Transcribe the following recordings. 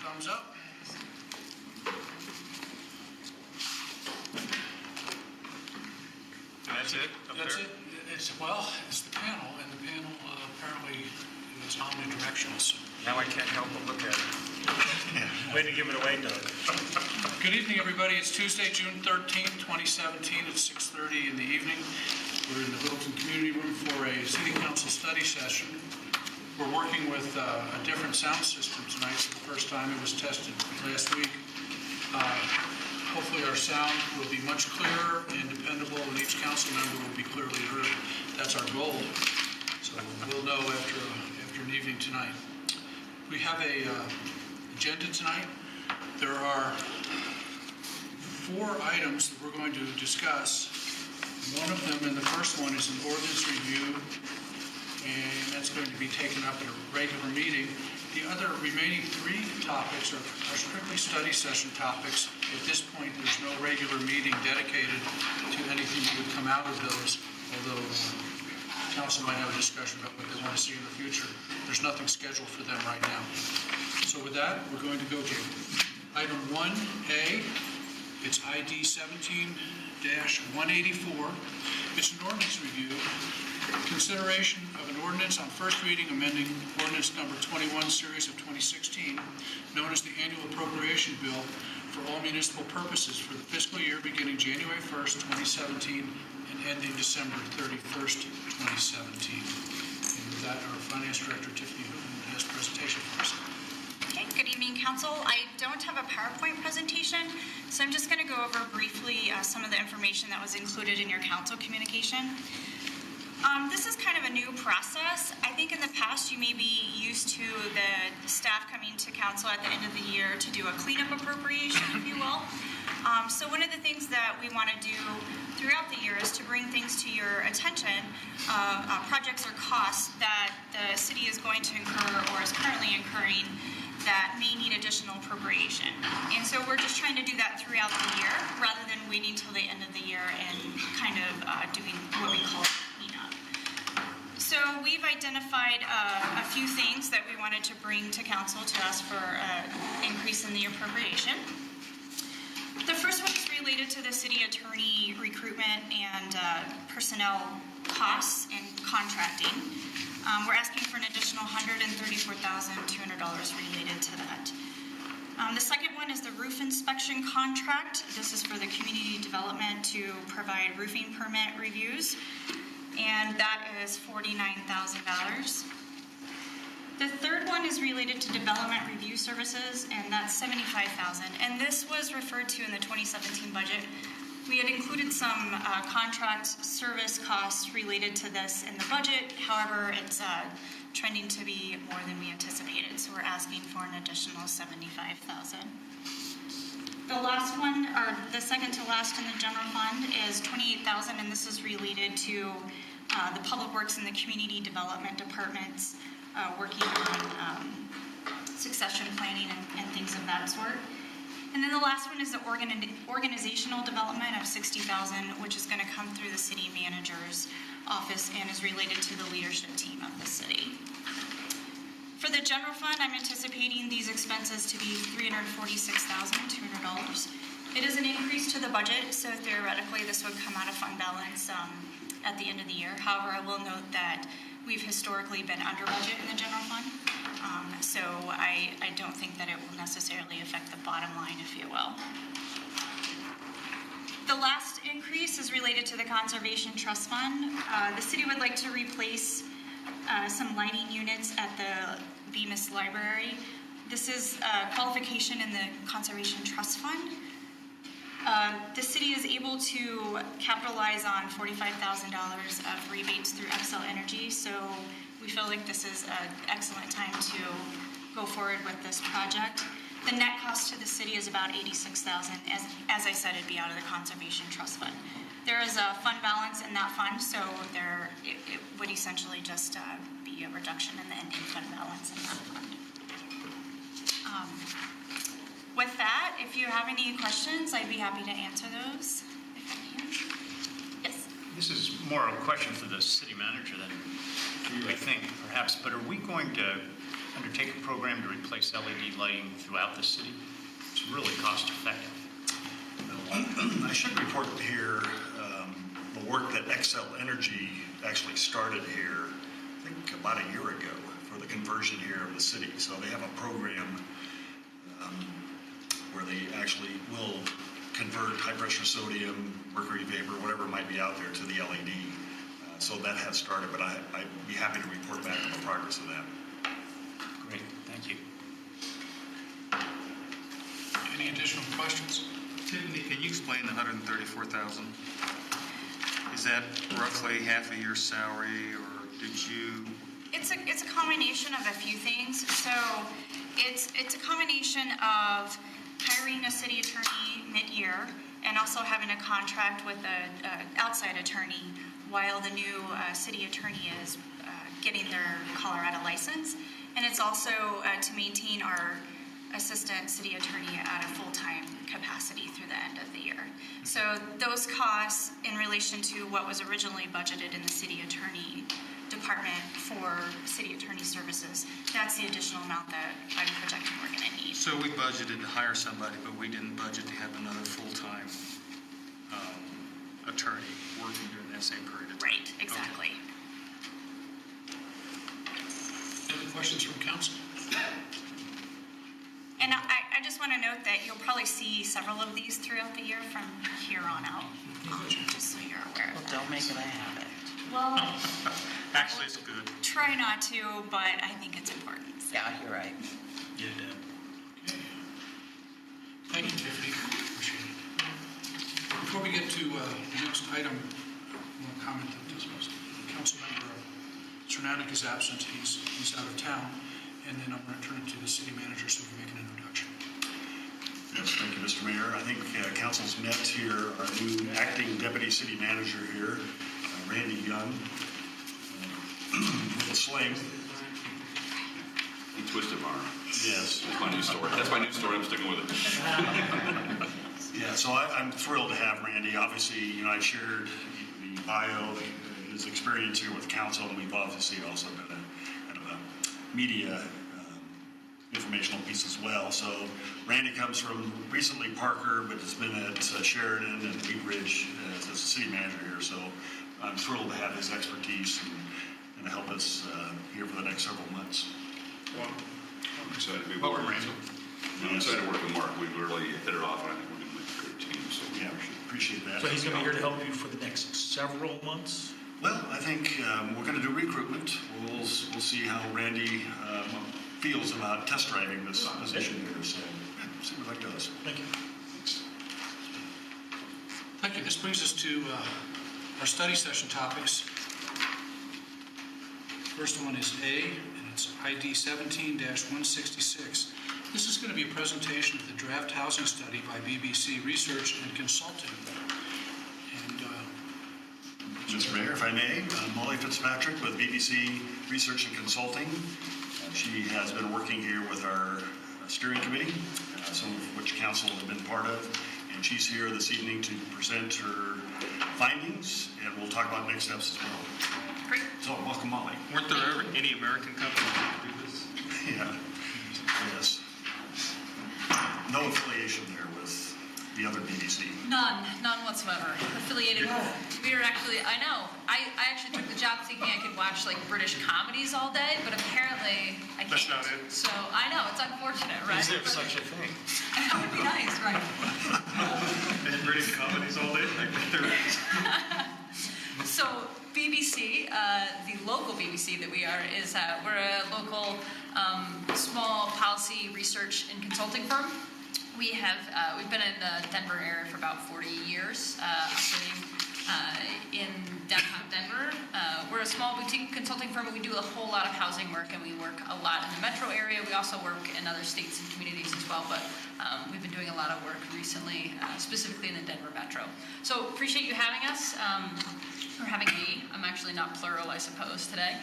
Thumbs up. That's it? That's it. It's the panel, and the panel apparently is omnidirectional. So. Now I can't help but look at it. Way to give it away, Doug. Good evening, everybody. It's Tuesday, June 13th, 2017 at 6:30 in the evening. We're in the Littleton Community Room for a City Council study session. We're working with a different sound system tonight for the first time. It was tested last week. Hopefully our sound will be much clearer and dependable, and each council member will be clearly heard. That's our goal. So we'll know after an evening tonight. We have a agenda tonight. There are 4 items that we're going to discuss. One of them, and the first one, is an ordinance review, and that's going to be taken up at a regular meeting. The other remaining 3 topics are strictly study session topics. At this point, there's no regular meeting dedicated to anything that would come out of those, although council might have a discussion about what they want to see in the future. There's nothing scheduled for them right now. So with that, we're going to go to item 1A. It's ID 17-184. It's an ordinance review. Consideration of an ordinance on first reading amending ordinance number 21 series of 2016, known as the annual appropriation bill for all municipal purposes for the fiscal year beginning January 1st, 2017 and ending December 31st, 2017. And with that, our Finance Director, Tiffany Hooten, has a presentation for us. Okay, good evening, Council. I don't have a PowerPoint presentation, so I'm just going to go over briefly some of the information that was included in your council communication. This is kind of a new process. I think in the past you may be used to the staff coming to council at the end of the year to do a cleanup appropriation, if you will. So one of the things that we want to do throughout the year is to bring things to your attention, projects or costs that the city is going to incur or is currently incurring that may need additional appropriation. And so we're just trying to do that throughout the year rather than waiting till the end of the year and kind of doing what we call cleanup. So we've identified a few things that we wanted to bring to council to ask for increase in the appropriation. The first one is related to the city attorney recruitment and personnel costs and contracting. We're asking for an additional $134,200 related to that. The second one is the roof inspection contract. This is for the community development to provide roofing permit reviews, and that is $49,000. The third one is related to development review services, and that's $75,000. And this was referred to in the 2017 budget. We had included some contract service costs related to this in the budget. However, it's trending to be more than we anticipated, so we're asking for an additional $75,000. The last one, or the second to last in the general fund, is $28,000, and this is related to the Public Works and the Community Development Departments working on succession planning and things of that sort. And then the last one is the organizational development of $60,000, which is going to come through the city manager's office and is related to the leadership team of the city. For the general fund, I'm anticipating these expenses to be $346,200. It is an increase to the budget, so theoretically this would come out of fund balance at the end of the year. However, I will note that we've historically been under budget in the general fund, so I don't think that it will necessarily affect the bottom line, if you will. The last increase is related to the Conservation Trust Fund. The city would like to replace some lighting units at the Bemis Library. This is a qualification in the Conservation Trust Fund. The city is able to capitalize on $45,000 of rebates through Xcel Energy, so we feel like this is an excellent time to go forward with this project. The net cost to the city is about $86,000. As I said, it'd be out of the Conservation Trust Fund. There is a fund balance in that fund, so it would essentially just be a reduction in the ending fund balance in that fund. With that, if you have any questions, I'd be happy to answer those. Yes. This is more a question for the city manager than I think, perhaps, but are we going to undertake a program to replace LED lighting throughout the city? It's really cost effective. I should report here the work that Xcel Energy actually started here, I think about a year ago, for the conversion here of the city. So they have a program where they actually will convert high-pressure sodium, mercury vapor, whatever might be out there, to the LED. So that has started, but I'd be happy to report back on the progress of that. Great, thank you. Any additional questions? Tiffany, can you explain the $134,000? Is that roughly half a year's salary, or did you? It's a combination of a few things. So it's a combination of hiring a city attorney mid-year and also having a contract with an outside attorney while the new city attorney is getting their Colorado license. And it's also to maintain our assistant city attorney at a full-time capacity through the end of the year. So those costs in relation to what was originally budgeted in the city attorney department for city attorney services, that's the additional amount that I'm projecting we're going to need. So we budgeted to hire somebody, but we didn't budget to have another full-time attorney working during that same period of time. Right, exactly. Okay. Any questions from council? And I just want to note that you'll probably see several of these throughout the year from here on out, just so you're aware of that. Don't make it a habit. Well, Actually, it's good. try not to, but I think it's important. So. Yeah, you're right. Get it done. Okay. Thank you, Tiffany. Appreciate it. Before we get to the next item, one comment that council member Cernatic is absent. He's out of town. And then I'm going to turn it to the city manager so we can make an introduction. Yes, thank you, Mr. Mayor. I think council's met here, our new acting deputy city manager here, Randy Young, with a sling. He twisted my arm. Yes. That's my new story. That's my new story. I'm sticking with it. Yeah, so I'm thrilled to have Randy. Obviously, I shared the bio, his experience here with council, and we've obviously also been kind of a media informational piece as well. So Randy comes from recently Parker, but has been at Sheridan and Wheat Ridge as a city manager here. So I'm thrilled to have his expertise and to help us here for the next several months. Well, I'm excited to be Welcome, working. Randy. I'm excited to work with Mark. We really hit it off, and I think we're going to make a good team. So Yeah, appreciate that. So he's going to be here to help you for the next several months? Well, I think we're going to do recruitment. We'll see how Randy feels about test driving this position here. So see where that goes. Thank you. Thank you. This brings us to our study session topics. First one is A, and it's ID 17-166. This is going to be a presentation of the draft housing study by BBC Research and Consulting. And Mr. Mayor, if I may, Molly Fitzpatrick with BBC Research and Consulting. She has been working here with our steering committee, some of which council have been part of, and she's here this evening to present her findings, and we'll talk about next steps as well. Great. So, welcome, Molly. Weren't there ever any American companies that do this? Yeah, yes. No affiliation there with the other BBC. None whatsoever. Affiliated. We are actually, I know. I actually took the job thinking I could watch like British comedies all day, but apparently I can't. That's not it. So I know, it's unfortunate, right? Is there But such a thing? that would be nice, right? And British comedies all day? I bet there is. So BBC, the local BBC that we are, is we're a local small policy research and consulting firm. We've been in the Denver area for about 40 years, operating in downtown Denver. We're a small boutique consulting firm, but we do a whole lot of housing work, and we work a lot in the metro area. We also work in other states and communities as well, but we've been doing a lot of work recently, specifically in the Denver metro. So appreciate you having us. Or having me. I'm actually not plural, I suppose, today.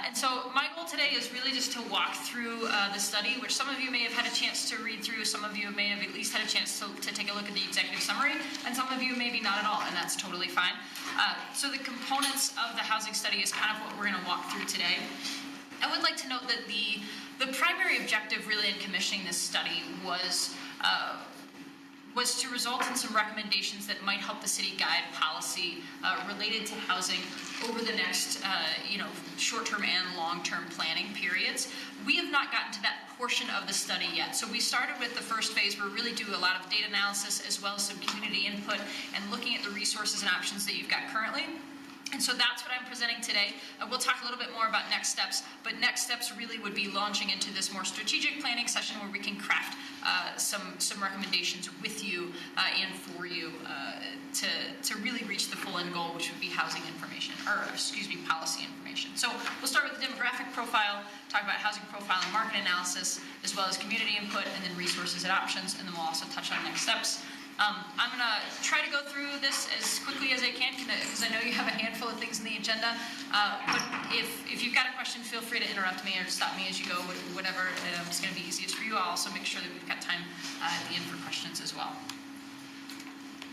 And so my goal today is really just to walk through the study, which some of you may have had a chance to read through, some of you may have at least had a chance to take a look at the executive summary, and some of you maybe not at all, and that's totally fine. So the components of the housing study is kind of what we're going to walk through today. I would like to note that the primary objective really in commissioning this study was to result in some recommendations that might help the city guide policy related to housing over the next, short-term and long-term planning periods. We have not gotten to that portion of the study yet. So we started with the first phase where we really do a lot of data analysis as well as some community input and looking at the resources and options that you've got currently. And so that's what I'm presenting today. We'll talk a little bit more about next steps, but next steps really would be launching into this more strategic planning session where we can craft some recommendations with you and for you to really reach the full end goal, which would be housing information, policy information. So we'll start with the demographic profile, talk about housing profile and market analysis, as well as community input, and then resources and options, and then we'll also touch on next steps. I'm going to try to go through this as quickly as I can because I know you have a handful of things in the agenda. But if you've got a question, feel free to interrupt me or stop me as you go, whatever is going to be easiest for you. I'll also make sure that we've got time at the end for questions as well.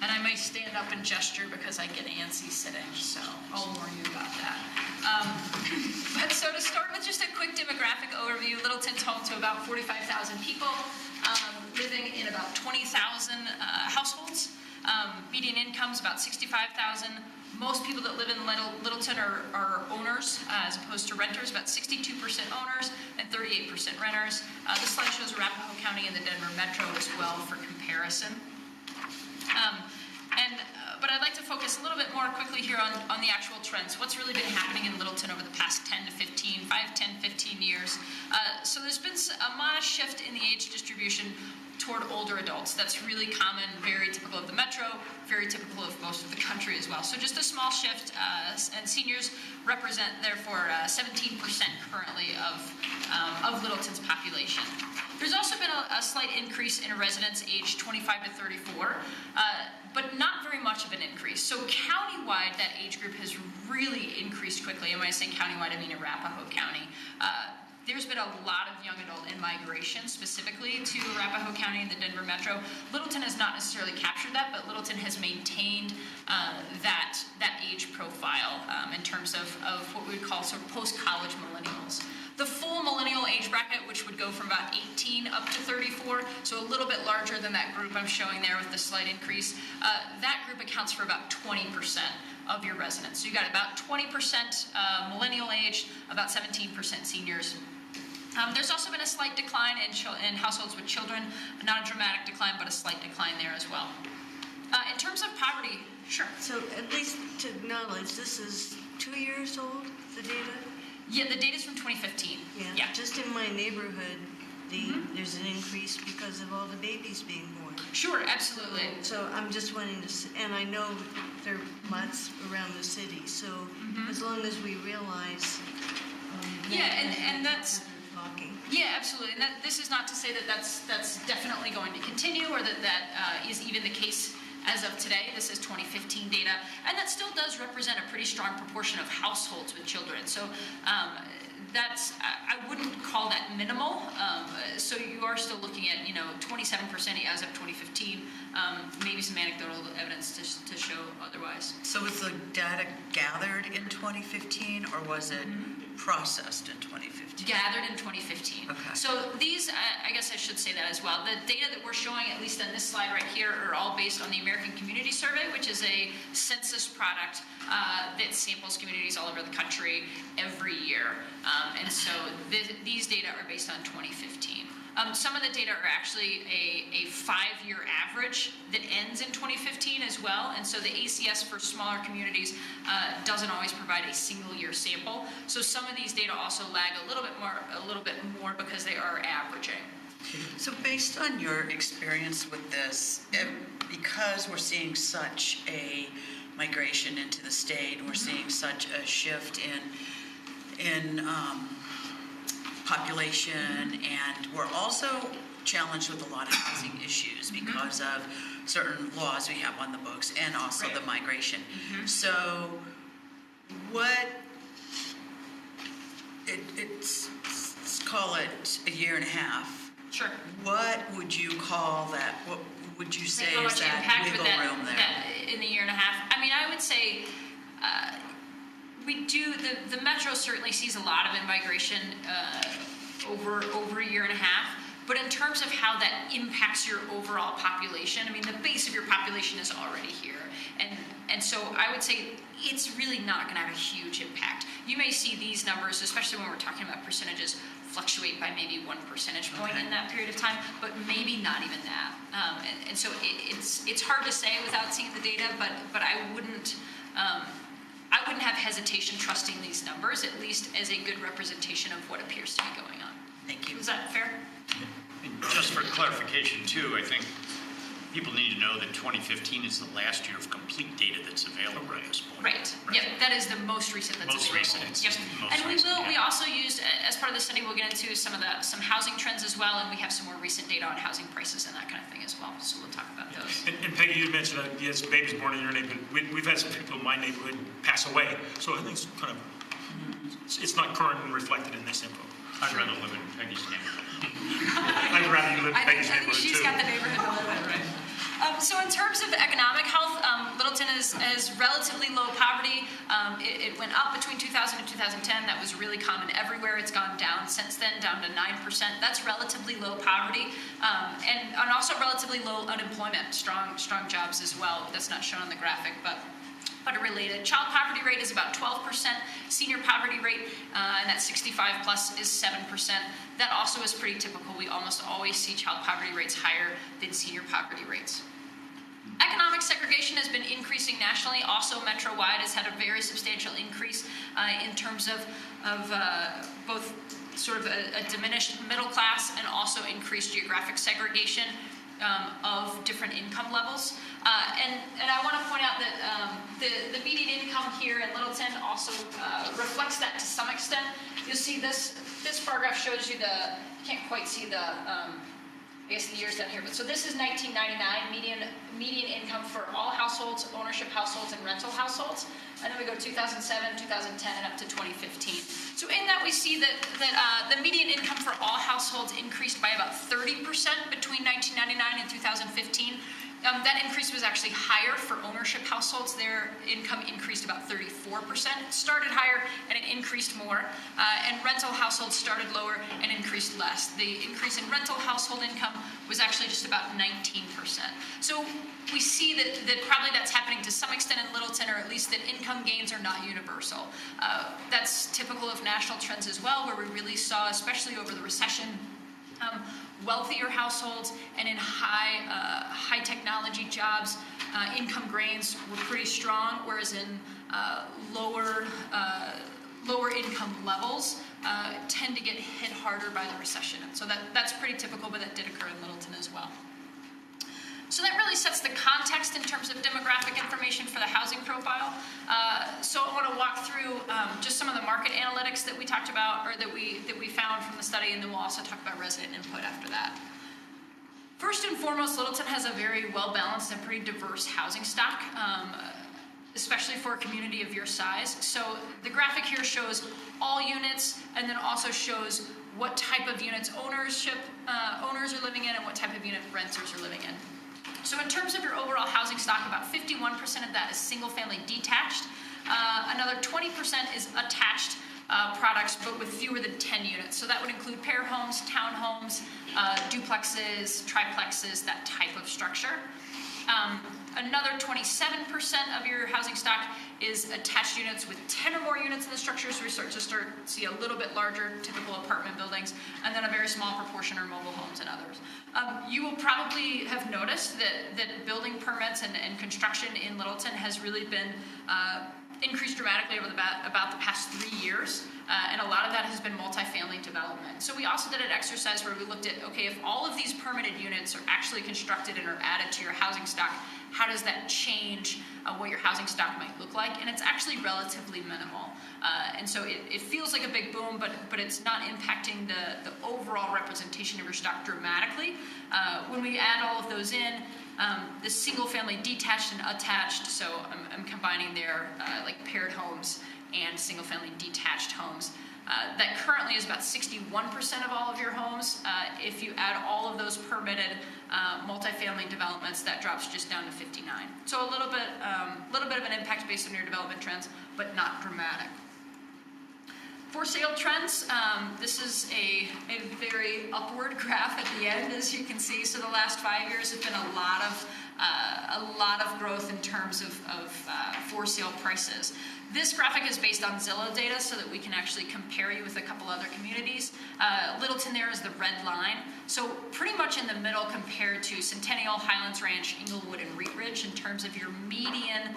And I may stand up and gesture because I get antsy sitting, so I'll warn you about that. But so to start with just a quick demographic overview, Littleton's home to about 45,000 people, living in about 20,000 households. Median income's about 65,000. Most people that live in Littleton are owners as opposed to renters, about 62% owners and 38% renters. This slide shows Arapahoe County and the Denver metro as well for comparison. But I'd like to focus a little bit more quickly here on the actual trends. What's really been happening in Littleton over the past 10 to 15 years. So there's been a modest shift in the age distribution toward older adults. That's really common, very typical of the metro, very typical of most of the country as well. So just a small shift, and seniors represent, therefore, 17% currently of Littleton's population. There's also been a slight increase in residents aged 25 to 34, but not very much of an increase. So countywide, that age group has really increased quickly. And when I say countywide, I mean Arapahoe County. There's been a lot of young adult in-migration, specifically to Arapahoe County and the Denver Metro. Littleton has not necessarily captured that, but Littleton has maintained that age profile in terms of what we would call sort of post-college millennials. The full millennial age bracket, which would go from about 18 up to 34, so a little bit larger than that group I'm showing there with the slight increase, that group accounts for about 20% of your residents. So you got about 20% millennial age, about 17% seniors. There's also been a slight decline in households with children, not a dramatic decline, but a slight decline there as well. In terms of poverty, sure. So at least to acknowledge, this is 2 years old, the data? Yeah, the data's from 2015. Yeah. Just in my neighborhood, there's an increase because of all the babies being born. Sure, absolutely. So I'm just wanting to, and I know there are lots around the city, so as long as we realize. And that's. Talking. Yeah, absolutely. And this is not to say that that's definitely going to continue or that is even the case as of today. This is 2015 data, and that still does represent a pretty strong proportion of households with children. So I wouldn't call that minimal. So you are still looking at 27% as of 2015. Maybe some anecdotal evidence to show otherwise. So was the data gathered in 2015 or was it processed in 2015? Gathered in 2015. Okay. So these, I guess I should say that as well. The data that we're showing, at least on this slide right here, are all based on the American Community Survey, which is a census product that samples communities all over the country every year. And so these data are based on 2015. Some of the data are actually a 5-year average that ends in 2015 as well, and so the ACS for smaller communities doesn't always provide a single year sample. So some of these data also lag a little bit more because they are averaging. So based on your experience with this, because we're seeing such a migration into the state, we're seeing such a shift in population, and we're also challenged with a lot of housing issues because of certain laws we have on the books and also the migration. So let's call it a year and a half. Sure. What would you call that? What would you say How is much that impact wiggle would room there? that in a year and a half? I mean, I would say we do, the Metro certainly sees a lot of in-migration over a year and a half. But in terms of how that impacts your overall population, I mean, the base of your population is already here. And so I would say it's really not going to have a huge impact. You may see these numbers, especially when we're talking about percentages, fluctuate by maybe 1 percentage point in that period of time, but maybe not even that. And so it's hard to say without seeing the data, but I wouldn't have hesitation trusting these numbers, at least as a good representation of what appears to be going on. Thank you. Is that fair? And just for clarification too, I think people need to know that 2015 is the last year of complete data that's available at this point. Right. Yep. That is the most recent that's Most available. recent. It's Yep. just the most And recent, we yeah. also used, as part of the study, we'll get into some housing trends as well, and we have some more recent data on housing prices and that kind of thing as well. So we'll talk about those. And Peggy, you mentioned that yes, babies born in your neighborhood. We've had some people in my neighborhood pass away, so I think it's kind of it's not current and reflected in this info. I'd rather live in Peggy's neighborhood. I'd rather you live in Peggy's I think neighborhood she's too. got the neighborhood to live in, right? So in terms of economic health, Littleton has relatively low poverty. It went up between 2000 and 2010. That was really common everywhere. It's gone down since then, down to 9%. That's relatively low poverty, and also relatively low unemployment. Strong jobs as well. That's not shown on the graphic, but are related. Child poverty rate is about 12%. Senior poverty rate, and that 65 plus is 7%. That also is pretty typical. We almost always see child poverty rates higher than senior poverty rates. Economic segregation has been increasing nationally. Also, Metro-wide has had a very substantial increase in terms of both sort of a diminished middle class and also increased geographic segregation of different income levels. And I want to point out that the median income here here in Littleton also reflects that to some extent. You'll see this bar graph shows you the, you can't quite see the, I guess the years down here, but so this is 1999 median income for all households, ownership households, and rental households. And then we go 2007, 2010, and up to 2015. So in that we see that the median income for all households increased by about 30% between 1999 and 2015. That increase was actually higher for ownership households. Their income increased about 34%. It started higher and it increased more. And rental households started lower and increased less. The increase in rental household income was actually just about 19%. So we see that probably that's happening to some extent in Littleton, or at least that income gains are not universal. That's typical of national trends as well, where we really saw, especially over the recession, wealthier households and in high technology jobs, income gains were pretty strong, whereas in lower income levels tend to get hit harder by the recession. And so that's pretty typical, but that did occur in Littleton as well. So that really sets the context in terms of demographic information for the housing profile. So I want to walk through just some of the market analytics that we talked about, or that we found from the study, and then we'll also talk about resident input after that. First and foremost, Littleton has a very well-balanced and pretty diverse housing stock, especially for a community of your size. So the graphic here shows all units, and then also shows what type of units owners are living in and what type of unit renters are living in. So in terms of your overall housing stock, about 51% of that is single-family detached. Another 20% is attached products, but with fewer than 10 units. So that would include pair homes, townhomes, duplexes, triplexes, that type of structure. Another 27% of your housing stock is attached units with 10 or more units in the structure, so we start to see a little bit larger typical apartment buildings, and then a very small proportion are mobile homes and others. You will probably have noticed that building permits and construction in Littleton has really been increased dramatically over about the past 3 years, and a lot of that has been multifamily development. So we also did an exercise where we looked at, okay, if all of these permitted units are actually constructed and are added to your housing stock, how does that change what your housing stock might look like? And it's actually relatively minimal. And so it feels like a big boom, but it's not impacting the overall representation of your stock dramatically. When we add all of those in, the single-family detached and attached, so I'm combining their like paired homes and single-family detached homes. That currently is about 61% of all of your homes. If you add all of those permitted multifamily developments, that drops just down to 59. So a little bit of an impact based on your development trends, but not dramatic. For sale trends, this is a very upward graph at the end, as you can see. So the last 5 years have been a lot of growth in terms of for sale prices. This graphic is based on Zillow data so that we can actually compare you with a couple other communities. Littleton there is the red line. So pretty much in the middle compared to Centennial, Highlands Ranch, Inglewood, and Wheat Ridge in terms of your median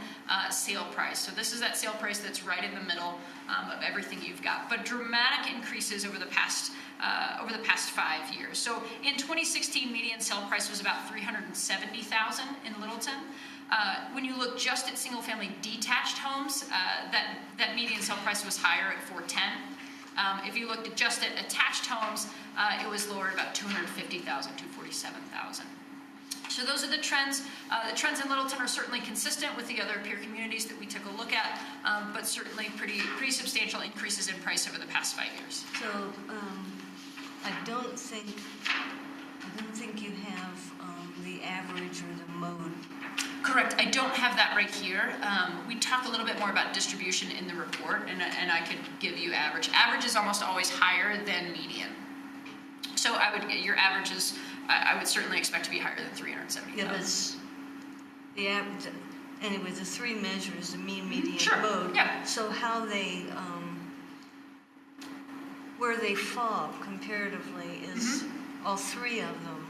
sale price. So this is that sale price that's right in the middle of everything you've got. But dramatic increases over the past 5 years. So in 2016, median sale price was about $370,000 in Littleton. When you look just at single-family detached homes, that median sale price was higher at $410,000. If you looked at just at attached homes, it was lower at about $250,000, $247,000. So those are the trends. The trends in Littleton are certainly consistent with the other peer communities that we took a look at, but certainly pretty substantial increases in price over the past 5 years. So I don't think you have the average or the mode. Correct. I don't have that right here. We talk a little bit more about distribution in the report, and I could give you average. Average is almost always higher than median. So your average is, I would certainly expect to be higher than 370,000. Yeah, but it's the average. Anyway, the three measures, the mean, median, sure. mode. Yeah. So how they, where they fall comparatively is all three of them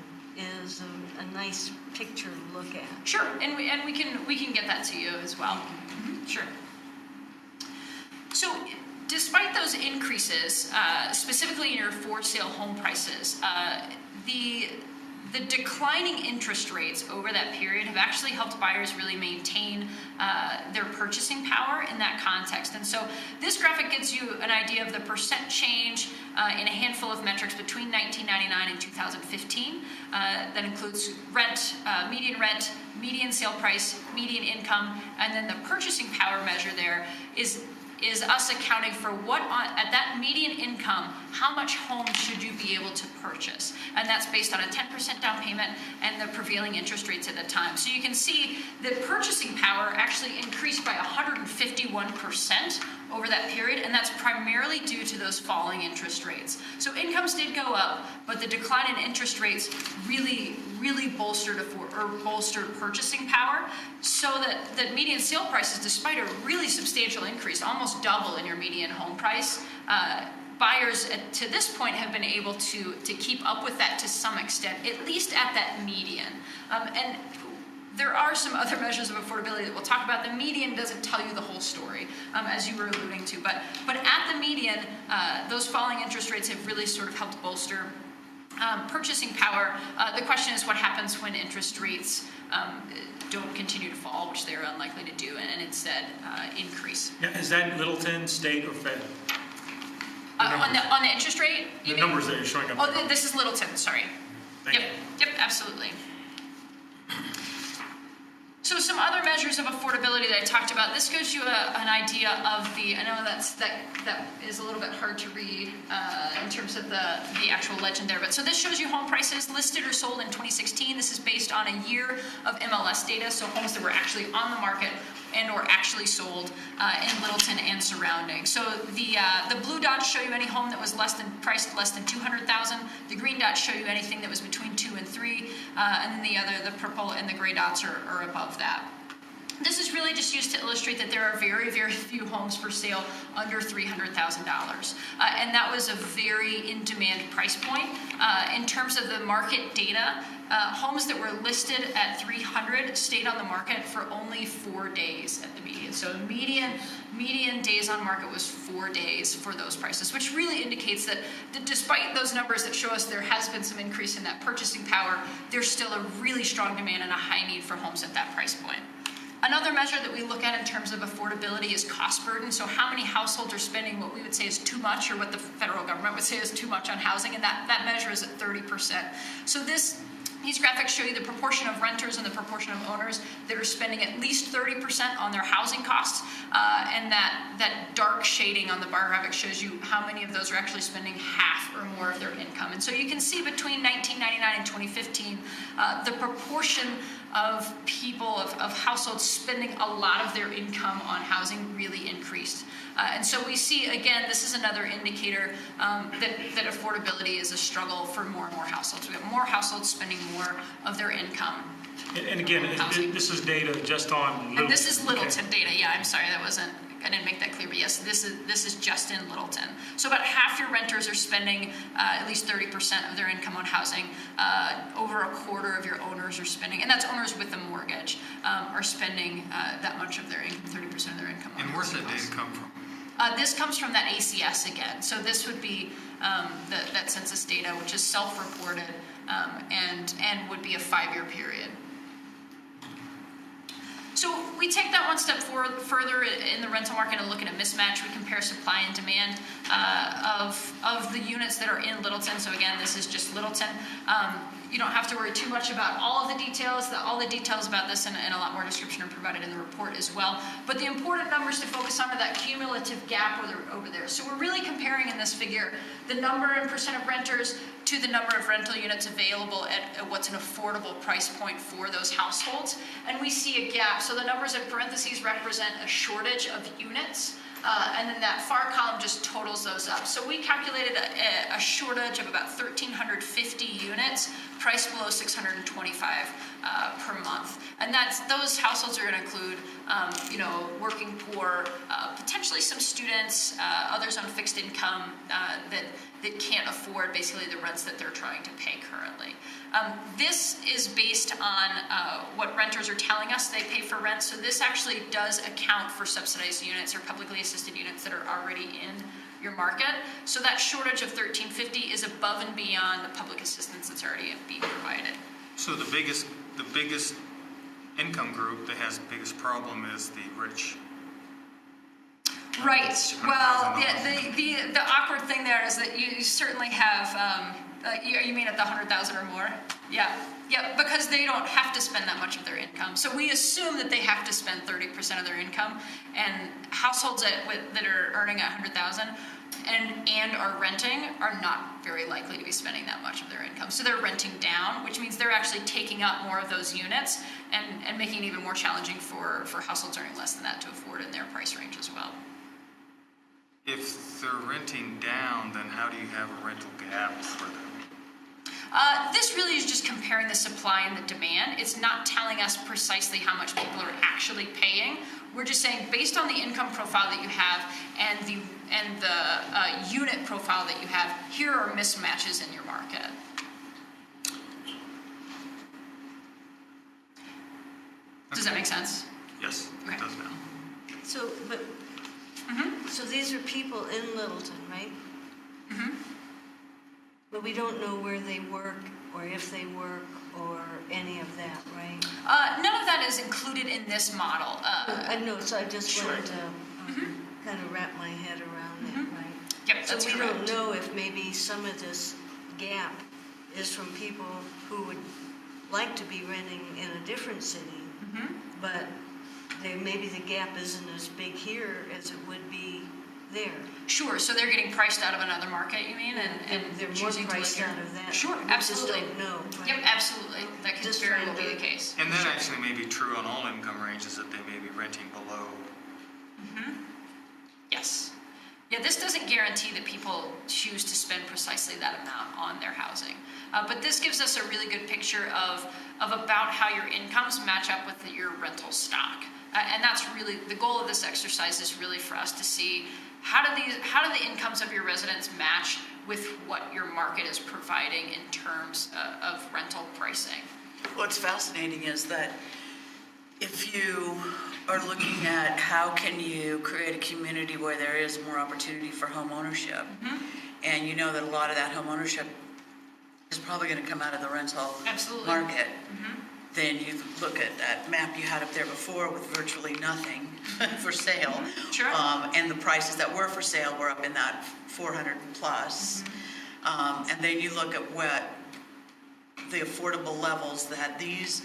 is a nice picture to look at. Sure, and we can get that to you as well. Sure. So, despite those increases, specifically in your for sale home prices, the the declining interest rates over that period have actually helped buyers really maintain their purchasing power in that context. And so this graphic gives you an idea of the percent change in a handful of metrics between 1999 and 2015. That includes rent, median sale price, median income, and then the purchasing power measure there is us accounting for what at that median income, how much home should you be able to purchase? And that's based on a 10% down payment and the prevailing interest rates at the time. So you can see that purchasing power actually increased by 151% over that period, and that's primarily due to those falling interest rates. So incomes did go up, but the decline in interest rates really bolstered purchasing power, so that median sale prices, despite a really substantial increase, almost double in your median home price, buyers to this point have been able to keep up with that to some extent, at least at that median. And there are some other measures of affordability that we'll talk about. The median doesn't tell you the whole story, as you were alluding to. But at the median, those falling interest rates have really sort of helped bolster purchasing power. The question is what happens when interest rates don't continue to fall, which they're unlikely to do, and instead increase. Now, is that Littleton, state, or Fed? On the interest rate? The numbers that you're showing up. Oh, this is Littleton, sorry. Thank Yep, absolutely. So some other measures of affordability that I talked about, this gives you an idea of I know that is a little bit hard to read in terms of the actual legend there, but so this shows you home prices listed or sold in 2016. This is based on a year of MLS data, so homes that were actually on the market and or actually sold in Littleton and surrounding. So the blue dots show you any home that was priced less than $200,000. The green dots show you anything that was between 2 and 3, and then the purple and the gray dots are above that. This is really just used to illustrate that there are very, very few homes for sale under $300,000. And that was a very in-demand price point. In terms of the market data, homes that were listed at $300,000 stayed on the market for only 4 days at the median. So median days on market was 4 days for those prices, which really indicates that despite those numbers that show us there has been some increase in that purchasing power, there's still a really strong demand and a high need for homes at that price point. Another measure that we look at in terms of affordability is cost burden. So how many households are spending what we would say is too much, or what the federal government would say is too much on housing, and that measure is at 30%. So these graphics show you the proportion of renters and the proportion of owners that are spending at least 30% on their housing costs, and that dark shading on the bar graphic shows you how many of those are actually spending half or more of their income. And so you can see between 1999 and 2015, the proportion of people, of households spending a lot of their income on housing really increased. And so we see, again, this is another indicator that affordability is a struggle for more and more households. We have more households spending more of their income. And again, this is data just on Littleton. And this is Littleton data. Yeah, I'm sorry, I didn't make that clear, but yes, this is just in Littleton. So about half your renters are spending at least 30% of their income on housing. Over a quarter of your owners are spending, and that's owners with a mortgage, are spending that much of their income, 30% of their income on housing. And where's that data come from? This comes from that ACS again. So this would be that census data, which is self-reported and would be a 5-year period. So we take that one step further in the rental market and look at a mismatch. We compare supply and demand of the units that are in Littleton. So again, this is just Littleton. You don't have to worry too much about all of the details. All the details about this and a lot more description are provided in the report as well. But the important numbers to focus on are that cumulative gap over there. So we're really comparing in this figure the number and percent of renters to the number of rental units available at what's an affordable price point for those households. And we see a gap. So the numbers in parentheses represent a shortage of units. And then that far column just totals those up. So we calculated a shortage of about 1,350 units, priced below $625 per month. And those households are going to include, working poor, potentially some students, others on fixed income that can't afford basically the rents that they're trying to pay currently. This is based on what renters are telling us they pay for rent. So this actually does account for subsidized units or publicly assisted units that are already in your market. So that shortage of $1,350 is above and beyond the public assistance that's already being provided. So the biggest income group that has the biggest problem is the rich. Right. Well, the awkward thing there is that you certainly have, you mean at the 100,000 or more? Yeah. Yeah, because they don't have to spend that much of their income. So we assume that they have to spend 30% of their income, and households that are earning 100,000 and are renting are not very likely to be spending that much of their income. So they're renting down, which means they're actually taking up more of those units and making it even more challenging for households earning less than that to afford in their price range as well. If they're renting down, then how do you have a rental gap for them? This really is just comparing the supply and the demand. It's not telling us precisely how much people are actually paying. We're just saying based on the income profile that you have and the unit profile that you have, here are mismatches in your market. Does that make sense? Yes, Okay. it does now. So, but, so these are people in Littleton, right? But we don't know where they work or if they work or any of that, right? None of that is included in this model. I know, so I just Sure. wanted to kind of wrap my head around that, right? Yep, that's So we correct. don't know if maybe some of this gap is from people who would like to be renting in a different city, but maybe the gap isn't as big here as it would be there. Sure, so they're getting priced out of another market, you mean, and They're more choosing to live priced here? out of that. Sure, We just absolutely. don't know, right? Yep, absolutely. That can Just very trying well be to- the case. And that actually may be true on all income ranges, that they may be renting below. Yes. Yeah, this doesn't guarantee that people choose to spend precisely that amount on their housing. But this gives us a really good picture of about how your incomes match up with your rental stock. And that's really, the goal of this exercise is really for us to see how do the incomes of your residents match with what your market is providing in terms of rental pricing. What's fascinating is that if you are looking at how can you create a community where there is more opportunity for home ownership, and you know that a lot of that home ownership is probably going to come out of the rental Absolutely. market, then you look at that map you had up there before with virtually nothing for sale. Sure. And the prices that were for sale were up in that 400 plus. And then you look at what the affordable levels that these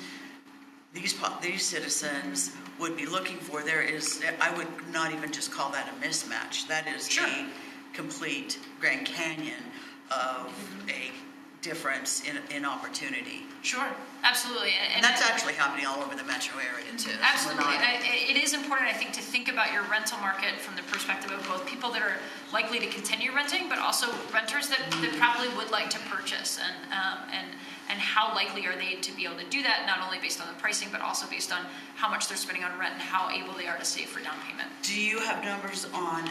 citizens would be looking for. There is, I would not even just call that a mismatch. That is Sure. a complete Grand Canyon of a difference in opportunity. Sure, absolutely. And that's actually happening all over the metro area too. So we're Absolutely. not- It is important, I think, to think about your rental market from the perspective of both people that are likely to continue renting, but also renters that probably would like to purchase, and how likely are they to be able to do that, not only based on the pricing, but also based on how much they're spending on rent and how able they are to save for down payment. Do you have numbers on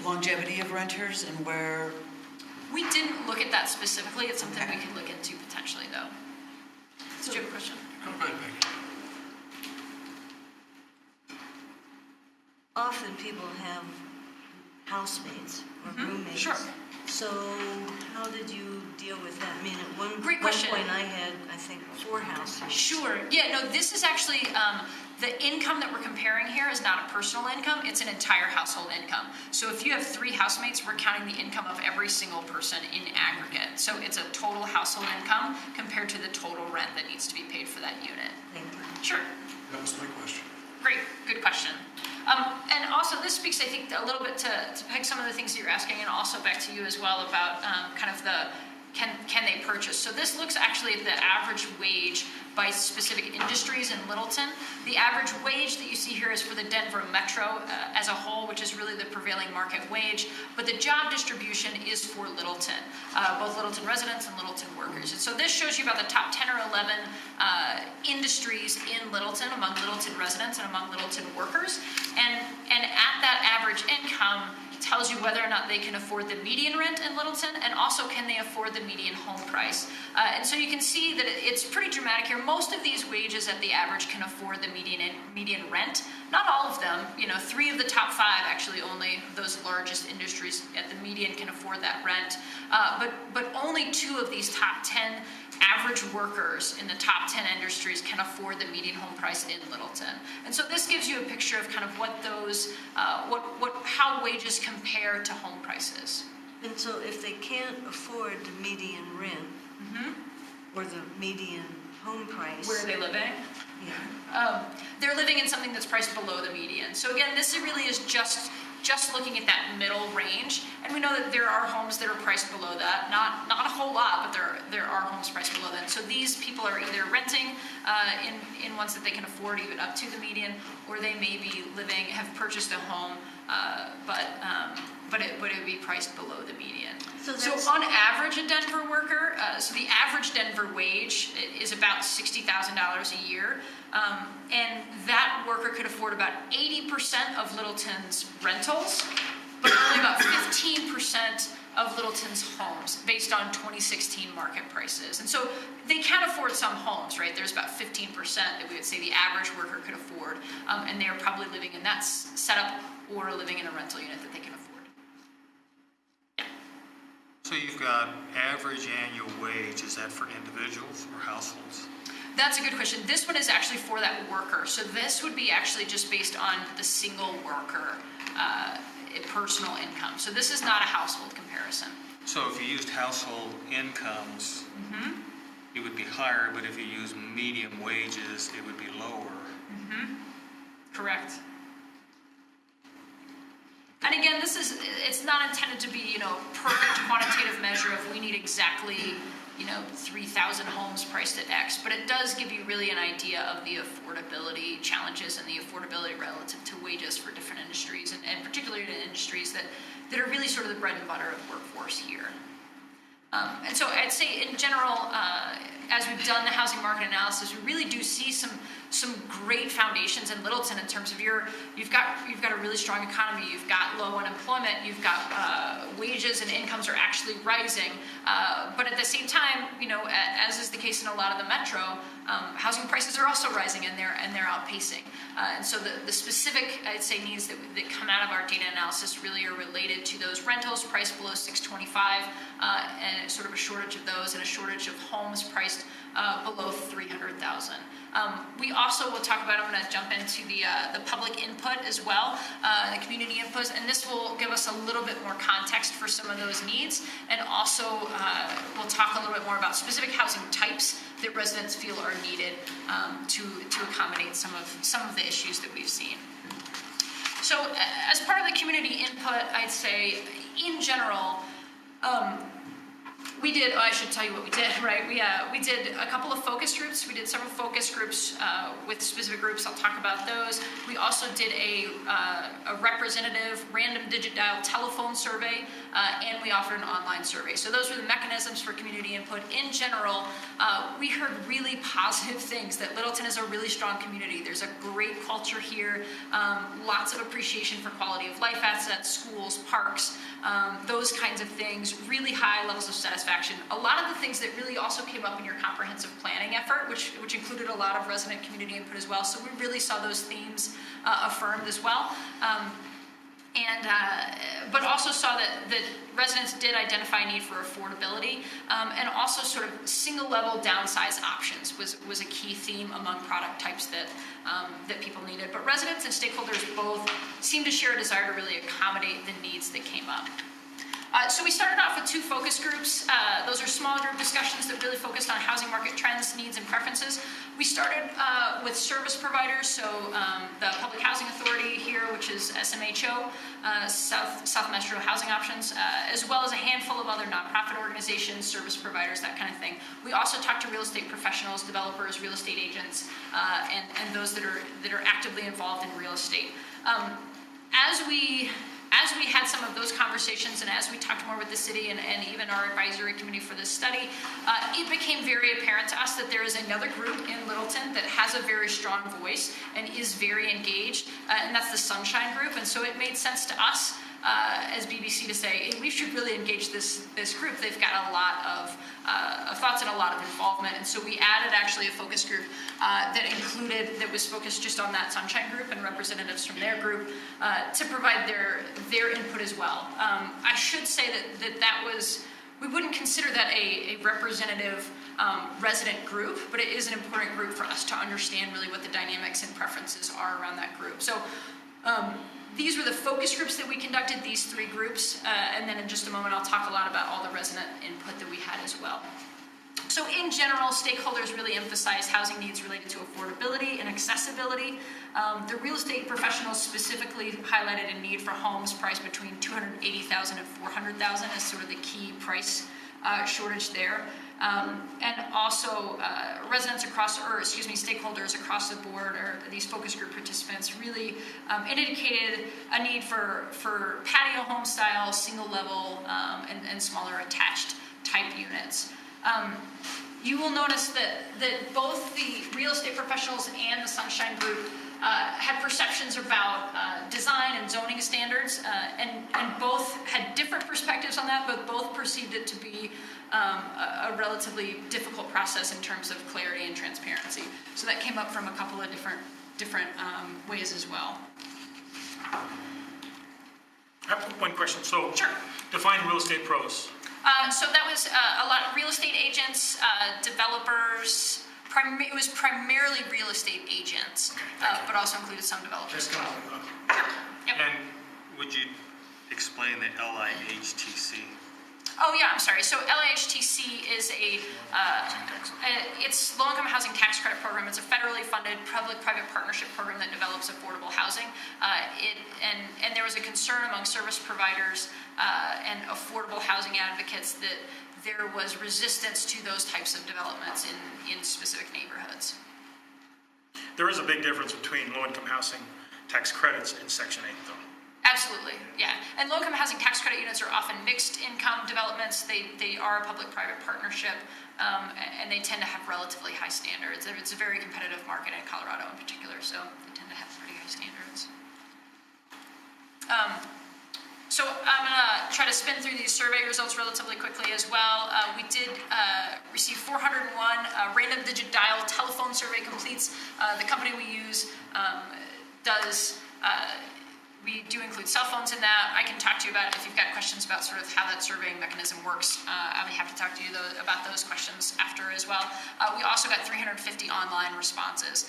longevity of renters and where? We didn't look at that specifically. It's something we could look into potentially, though. Did you have a question? Go ahead, Becky. Often people have housemates or roommates. Sure. So how did you deal with that? I mean, at one Great question. point I had, I think, 4 housemates. Sure. Yeah, no, this is actually, the income that we're comparing here is not a personal income, it's an entire household income. So if you have 3 housemates, we're counting the income of every single person in aggregate. So it's a total household income compared to the total rent that needs to be paid for that unit. Thank you. Sure. That was my question. Great, good question. And also, this speaks, I think, a little bit to Peg, some of the things that you're asking, and also back to you as well about kind of the can they purchase. So this looks actually at the average wage by specific industries in Littleton. The average wage that you see here is for the Denver Metro as a whole, which is really the prevailing market wage, but the job distribution is for Littleton, both Littleton residents and Littleton workers. And so this shows you about the top 10 or 11 industries in Littleton, among Littleton residents and among Littleton workers. And at that average income, tells you whether or not they can afford the median rent in Littleton, and also can they afford the median home price. And so you can see that it's pretty dramatic here. Most of these wages at the average can afford the median rent. Not all of them. 3 of the top 5 actually, only those largest industries at the median can afford that rent. But only 2 of these top 10 average workers in the top 10 industries can afford the median home price in Littleton. And so this gives you a picture of kind of what those, how wages compare to home prices. And so if they can't afford the median rent or the median home price. Where are they living? Yeah. They're living in something that's priced below the median. So again, this really is just looking at that middle range, and we know that there are homes that are priced below that. Not a whole lot, but there are homes priced below that. So these people are either renting in ones that they can afford even up to the median, or they may be have purchased a home, but it would be priced below the median. So on average, a Denver worker, so the average Denver wage is about $60,000 a year. And that worker could afford about 80% of Littleton's rentals, but only about 15% of Littleton's homes based on 2016 market prices. And so they can afford some homes, right? There's about 15% that we would say the average worker could afford, and they're probably living in that setup or living in a rental unit that they can afford. So you've got average annual wage, is that for individuals or households? That's a good question. This one is actually for that worker. So this would be actually just based on the single worker personal income. So this is not a household comparison. So if you used household incomes, it would be higher, but if you use median wages, it would be lower. Correct. And again, it's not intended to be, perfect quantitative measure of we need exactly 3,000 homes priced at X, but it does give you really an idea of the affordability challenges and the affordability relative to wages for different industries, and particularly in industries that are really sort of the bread and butter of the workforce here. And so I'd say in general, as we've done the housing market analysis, we really do see some great foundations in Littleton in terms of you've got a really strong economy, you've got low unemployment, you've got wages and incomes are actually rising, but at the same time, as is the case in a lot of the metro, housing prices are also rising and they're outpacing. And so the specific, I'd say, needs that come out of our data analysis really are related to those rentals priced below $625, and sort of a shortage of those, and a shortage of homes priced below $300,000. We also will talk about, I'm going to jump into the public input as well, the community inputs, and this will give us a little bit more context for some of those needs, and also we'll talk a little bit more about specific housing types that residents feel are needed to accommodate some of the issues that we've seen. So as part of the community input, I'd say in general, we did, I should tell you what we did, right? We did a couple of focus groups. We did several focus groups with specific groups. I'll talk about those. We also did a representative random digit dial telephone survey, and we offered an online survey. So those were the mechanisms for community input. In general, we heard really positive things, that Littleton is a really strong community. There's a great culture here, lots of appreciation for quality of life assets, schools, parks, those kinds of things, really high levels of satisfaction. A lot of the things that really also came up in your comprehensive planning effort, which included a lot of resident community input as well. So we really saw those themes affirmed as well. But also saw that residents did identify a need for affordability, and also sort of single level downsize options was a key theme among product types that people needed. But residents and stakeholders both seemed to share a desire to really accommodate the needs that came up. So we started off with 2 focus groups. Those are small group discussions that really focused on housing market trends, needs, and preferences. We started with service providers, so the Public Housing Authority here, which is SMHO, South Metro Housing Options, as well as a handful of other nonprofit organizations, service providers, that kind of thing. We also talked to real estate professionals, developers, real estate agents, and those that are actively involved in real estate. As we had some of those conversations, and as we talked more with the city and even our advisory committee for this study, it became very apparent to us that there is another group in Littleton that has a very strong voice and is very engaged, and that's the Sunshine Group. And so it made sense to us as BBC to say, hey, we should really engage this group. They've got a lot of thoughts and a lot of involvement. And so we added actually a focus group that was focused just on that Sunshine Group and representatives from their group to provide their input as well. I should say that was, we wouldn't consider that a representative resident group, but it is an important group for us to understand really what the dynamics and preferences are around that group. So these were the focus groups that we conducted, these 3 groups, and then in just a moment I'll talk a lot about all the resident input that we had as well. So in general, stakeholders really emphasize housing needs related to affordability and accessibility. The real estate professionals specifically highlighted a need for homes priced between $280,000 and $400,000 as sort of the key price shortage there. And also stakeholders across the board, or these focus group participants, really indicated a need for patio home style, single level, and smaller attached type units. You will notice that both the real estate professionals and the Sunshine Group had perceptions about design and zoning standards, and both had different perspectives on that, but both perceived it to be a relatively difficult process in terms of clarity and transparency. So that came up from a couple of different ways as well. I have one question. So, Sure. Define real estate pros. So that was a lot of real estate agents, developers. It was primarily real estate agents, but also included some developers. Just kind of, Yep. And would you explain the LIHTC? Oh yeah, I'm sorry. So LIHTC is it's Low Income Housing Tax Credit Program. It's a federally funded public-private partnership program that develops affordable housing. And there was a concern among service providers and affordable housing advocates that there was resistance to those types of developments in specific neighborhoods. There is a big difference between low-income housing tax credits and Section 8, though. Absolutely, yeah. And low-income housing tax credit units are often mixed-income developments. They are a public-private partnership, and they tend to have relatively high standards. It's a very competitive market in Colorado in particular, so they tend to have pretty high standards. So I'm going to try to spin through these survey results relatively quickly as well. We did receive 401 random digit dial telephone survey completes. The company we use does we do include cell phones in that. I can talk to you about it if you've got questions about sort of how that surveying mechanism works. I'll be happy to talk to you about those questions after as well. We also got 350 online responses.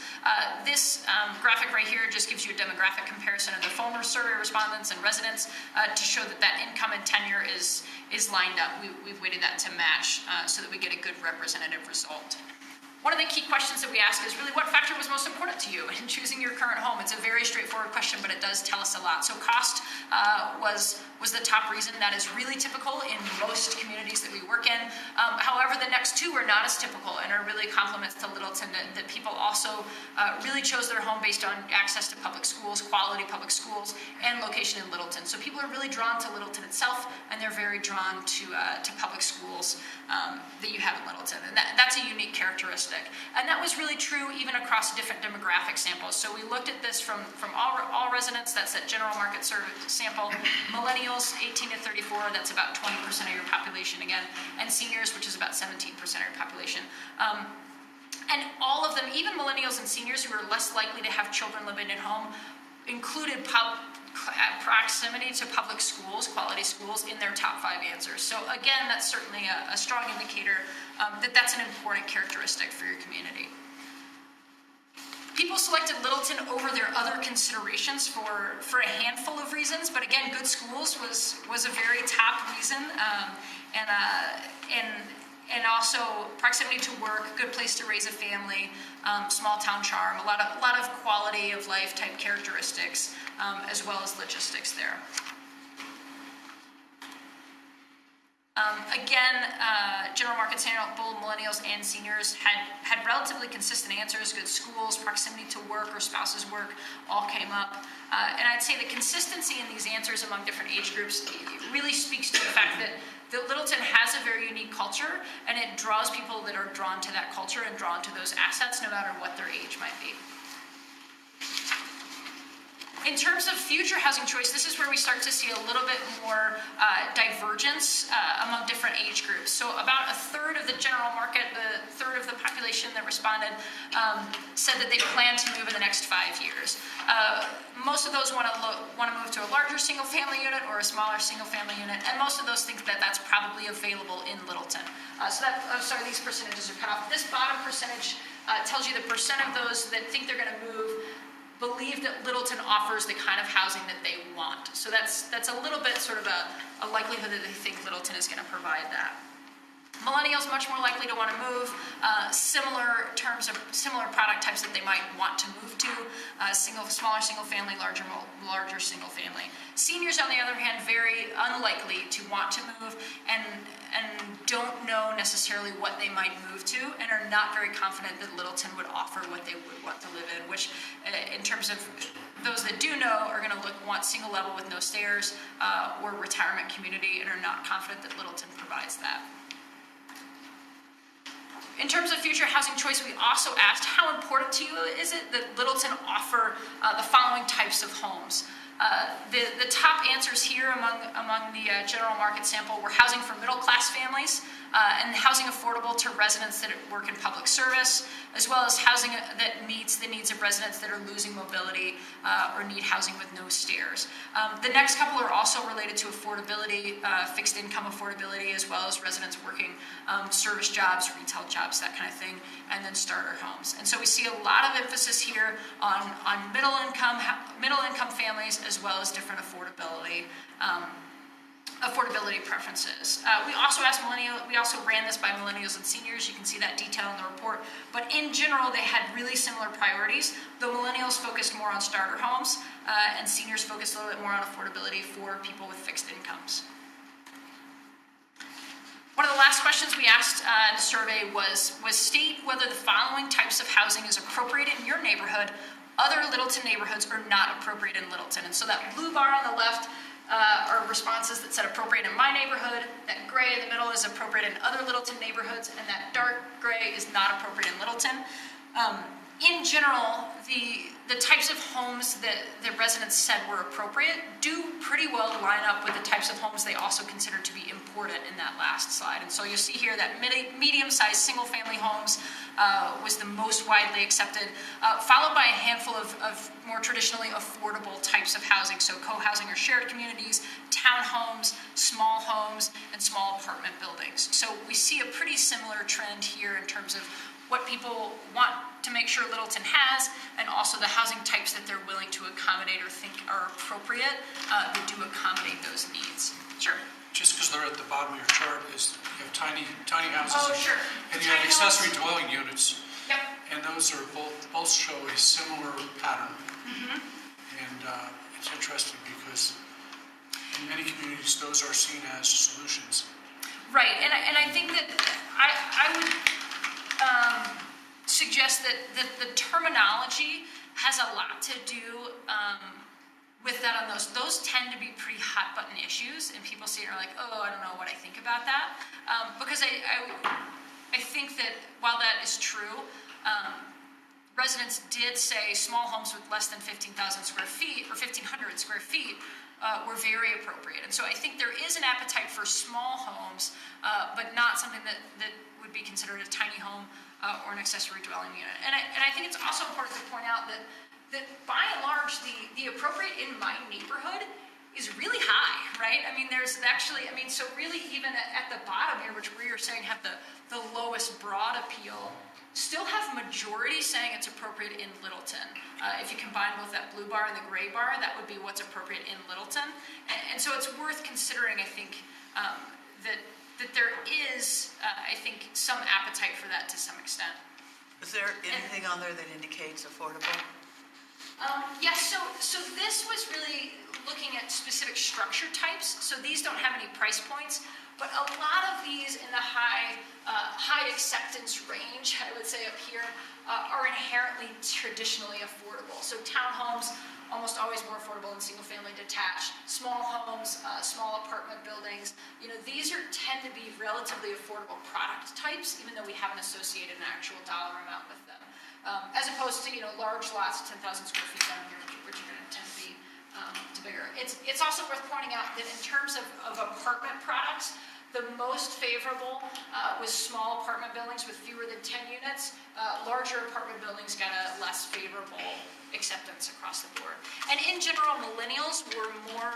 This graphic right here just gives you a demographic comparison of the former survey respondents and residents to show that income and tenure is lined up. We've weighted that to match so that we get a good representative result. One of the key questions that we ask is really what factor was most important to you in choosing your current home? It's a very straightforward question, but it does tell us a lot. So cost was the top reason. That is really typical in most communities that we work in. However, the next two are not as typical and are really complements to Littleton, that people also really chose their home based on access to public schools, quality public schools, and location in Littleton. So people are really drawn to Littleton itself, and they're very drawn to public schools that you have in Littleton. And that's a unique characteristic. And that was really true even across different demographic samples. So we looked at this from all residents, that's that general market survey sample, millennials 18 to 34, that's about 20% of your population again, and seniors, which is about 17% of your population. And all of them, even millennials and seniors who are less likely to have children living at home, included proximity to public schools, quality schools, in their top 5 answers. So again, that's certainly a strong indicator that that's an important characteristic for your community. People selected Littleton over their other considerations for a handful of reasons, but again, good schools was a very top reason, and also proximity to work, good place to raise a family, small town charm, a lot of quality of life type characteristics, as well as logistics there. Again, general market sample, millennials and seniors had relatively consistent answers. Good schools, proximity to work or spouse's work all came up. And I'd say the consistency in these answers among different age groups really speaks to the fact that Littleton has a very unique culture, and it draws people that are drawn to that culture and drawn to those assets no matter what their age might be. In terms of future housing choice, this is where we start to see a little bit more divergence among different age groups. So about a third of the general market, a third of the population that responded said that they plan to move in the next 5 years. Most of those want to move to a larger single-family unit or a smaller single-family unit, and most of those think that that's probably available in Littleton. These percentages are cut off. This bottom percentage tells you the percent of those that think they're going to move believe that Littleton offers the kind of housing that they want. So that's a little bit sort of a likelihood that they think Littleton is going to provide that. Millennials much more likely to want to move, similar product types that they might want to move to, smaller single family, larger single family. Seniors, on the other hand, very unlikely to want to move and don't know necessarily what they might move to and are not very confident that Littleton would offer what they would want to live in, which in terms of those that do know are going to want single level with no stairs or retirement community and are not confident that Littleton provides that. In terms of future housing choice, we also asked how important to you is it that Littleton offer the following types of homes. The top answers here among the general market sample were housing for middle-class families and housing affordable to residents that work in public service, as well as housing that meets the needs of residents that are losing mobility or need housing with no stairs. The next couple are also related to affordability, fixed income affordability, as well as residents working service jobs, retail jobs, that kind of thing, and then starter homes. And so we see a lot of emphasis here on middle income families, as well as different affordability preferences. We also ran this by millennials and seniors. You can see that detail in the report. But in general, they had really similar priorities. The millennials focused more on starter homes, and seniors focused a little bit more on affordability for people with fixed incomes. One of the last questions we asked in the survey was state whether the following types of housing is appropriate in your neighborhood. Other Littleton neighborhoods are not appropriate in Littleton. And so that blue bar on the left are responses that said appropriate in my neighborhood. That gray in the middle is appropriate in other Littleton neighborhoods, and that dark gray is not appropriate in Littleton. In general, the types of homes that the residents said were appropriate do pretty well line up with the types of homes they also considered to be important in that last slide. And so you'll see here that medium-sized single-family homes was the most widely accepted, followed by a handful of more traditionally affordable types of housing, so co-housing or shared communities, townhomes, small homes, and small apartment buildings. So we see a pretty similar trend here in terms of what people want to make sure Littleton has, and also the housing types that they're willing to accommodate or think are appropriate that do accommodate those needs. Sure. Just because they're at the bottom of your chart is you have tiny houses. Oh, sure. And you have accessory dwelling units. Yep. And those are both show a similar pattern. Mm-hmm. And it's interesting because in many communities those are seen as solutions. Right, and I think that I would suggest that the terminology has a lot to do with that on those. Those tend to be pretty hot button issues, and people see it and are like, oh, I don't know what I think about that. Because I think that while that is true, residents did say small homes with less than 15,000 square feet or 1,500 square feet were very appropriate. And so I think there is an appetite for small homes, but not something that would be considered a tiny home or an accessory dwelling unit. And I think it's also important to point out that by and large, the appropriate in my neighborhood is really high, right? I mean, there's actually, so really even at the bottom here, which we are saying have the lowest broad appeal, still have majority saying it's appropriate in Littleton. If you combine both that blue bar and the gray bar, that would be what's appropriate in Littleton. And so it's worth considering, I think, that there is, I think, some appetite for that to some extent. Is there anything on there that indicates affordable? Yes, so this was really looking at specific structure types. So these don't have any price points, but a lot of these in the high acceptance range, I would say up here, are inherently traditionally affordable. So townhomes, almost always more affordable than single-family detached. Small homes, small apartment buildings. These tend to be relatively affordable product types, even though we haven't associated an actual dollar amount with them. as opposed to, large lots, 10,000 square feet down here, which are going to tend to be to bigger. It's also worth pointing out that in terms of apartment products, the most favorable was small apartment buildings with fewer than 10 units. Larger apartment buildings got a less favorable acceptance across the board. And in general, millennials were more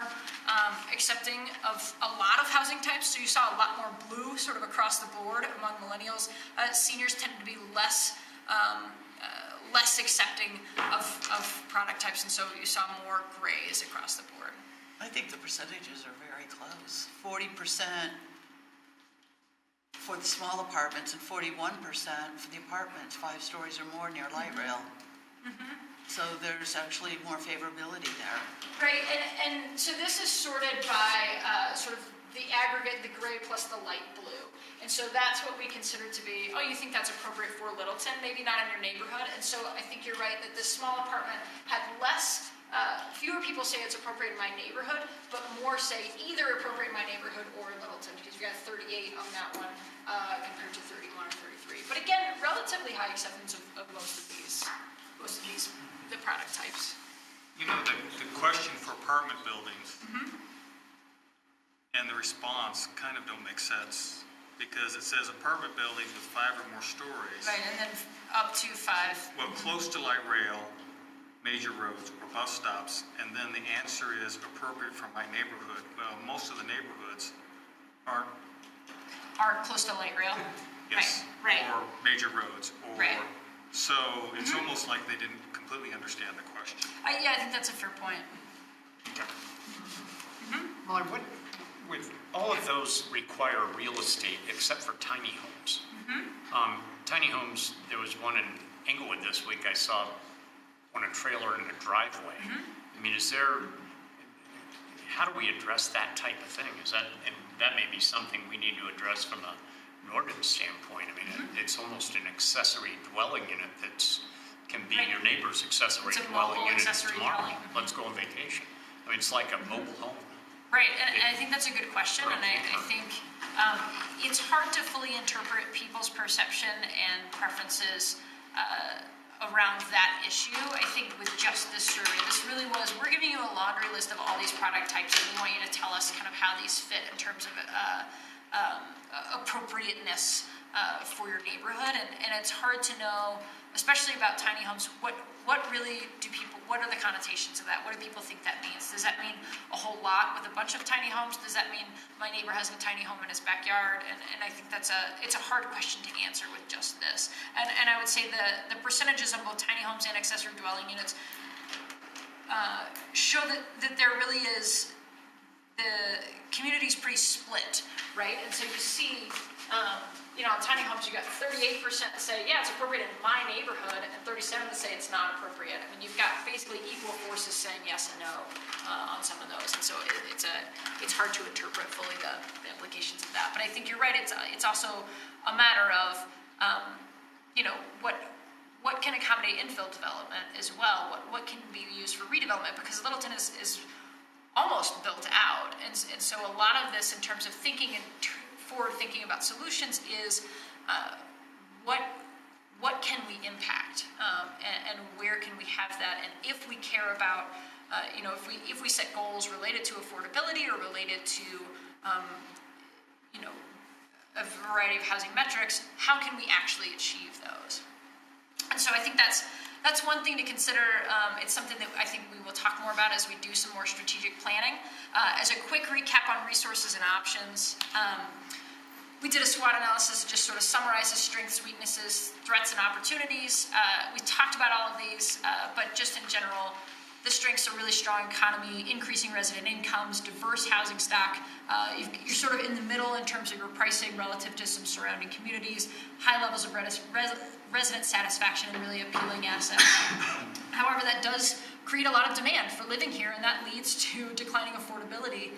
accepting of a lot of housing types. So you saw a lot more blue sort of across the board among millennials. Seniors tended to be less accepting of product types, and so you saw more grays across the board. I think the percentages are very close. 40% for the small apartments and 41% for the apartments, 5 stories or more near light rail. So there's actually more favorability there. Right, and so this is sorted by sort of the aggregate, the gray plus the light blue. And so that's what we consider to be, you think that's appropriate for Littleton, maybe not in your neighborhood. And so I think you're right that this small apartment had less, fewer people say it's appropriate in my neighborhood, but more say either appropriate in my neighborhood or in Littleton, because you got 38 on that one compared to 31 or 33. But again, relatively high acceptance of most of these, the product types. You know, the question for apartment buildings and the response kind of don't make sense, because it says apartment buildings with 5 or more stories. Right, and then up to 5. Well, close to light rail, major roads, or bus stops, and then the answer is appropriate for my neighborhood. Well, most of the neighborhoods aren't. Are close to light rail? Yes. Right. Or major roads, or. Right. So it's almost like they didn't completely understand the question. Yeah, I think that's a fair point. Molly, with all of those require real estate except for tiny homes. Tiny homes, there was one in Englewood this week I saw on a trailer in a driveway. I mean, how do we address that type of thing? And that may be something we need to address from an ordinance standpoint. I mean, it's almost an accessory dwelling unit that can be your neighbor's accessory It's a dwelling mobile unit accessory tomorrow. dwelling. Let's go on vacation. I mean, it's like a mobile home. Right, and I think that's a good question, and I think it's hard to fully interpret people's perception and preferences around that issue. I think with just this survey, this really was, we're giving you a laundry list of all these product types, and we want you to tell us kind of how these fit in terms of appropriateness for your neighborhood, and it's hard to know, especially about tiny homes, what really do people, what are the connotations of that? What do people think that means? Does that mean a whole lot with a bunch of tiny homes? Does that mean my neighbor has a tiny home in his backyard? And I think it's a hard question to answer with just this. And I would say the percentages of both tiny homes and accessory dwelling units show that there really is, the community's pretty split, right? And so you see, tiny homes, you got 38% say, yeah, it's appropriate in my neighborhood, and 37% say it's not appropriate. I mean, you've got basically equal forces saying yes and no on some of those, and so it's hard to interpret fully the implications of that. But I think you're right. It's also a matter of, what can accommodate infill development as well. What can be used for redevelopment, because Littleton is almost built out, and so a lot of this in terms of thinking and forward thinking about solutions is what can we impact, and where can we have that, and if we care about if we set goals related to affordability or related to a variety of housing metrics, how can we actually achieve those? And so I think that's one thing to consider. It's something that I think we will talk more about as we do some more strategic planning. As a quick recap on resources and options, we did a SWOT analysis that just sort of summarizes strengths, weaknesses, threats, and opportunities. We talked about all of these, but just in general, the strengths are really strong economy, increasing resident incomes, diverse housing stock. You're sort of in the middle in terms of your pricing relative to some surrounding communities, high levels of resident satisfaction, and really appealing assets. However, that does create a lot of demand for living here, and that leads to declining affordability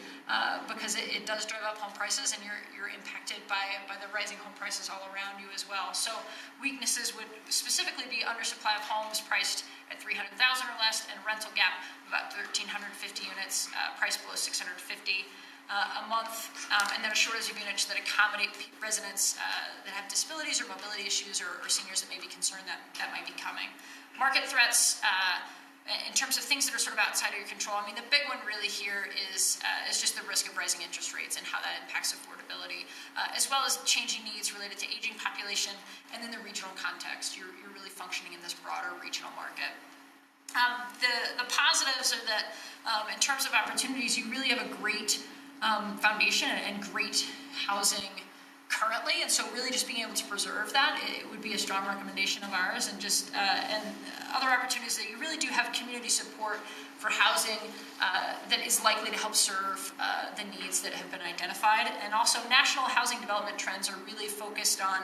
because it does drive up home prices, and you're impacted by the rising home prices all around you as well. So weaknesses would specifically be undersupply of homes priced at $300,000 or less, and rental gap of about 1,350 units. units priced below $650 a month, and then a shortage of units that accommodate residents that have disabilities or mobility issues or seniors that may be concerned that might be coming. Market threats, in terms of things that are sort of outside of your control, I mean, the big one really here is just the risk of rising interest rates and how that impacts affordability, as well as changing needs related to aging population, and then the regional context. You're really functioning in this broader regional market. The positives are that in terms of opportunities, you really have a great foundation and great housing currently, and so really just being able to preserve that, it would be a strong recommendation of ours, and just and other opportunities that you really do have community support for housing that is likely to help serve the needs that have been identified, and also national housing development trends are really focused on,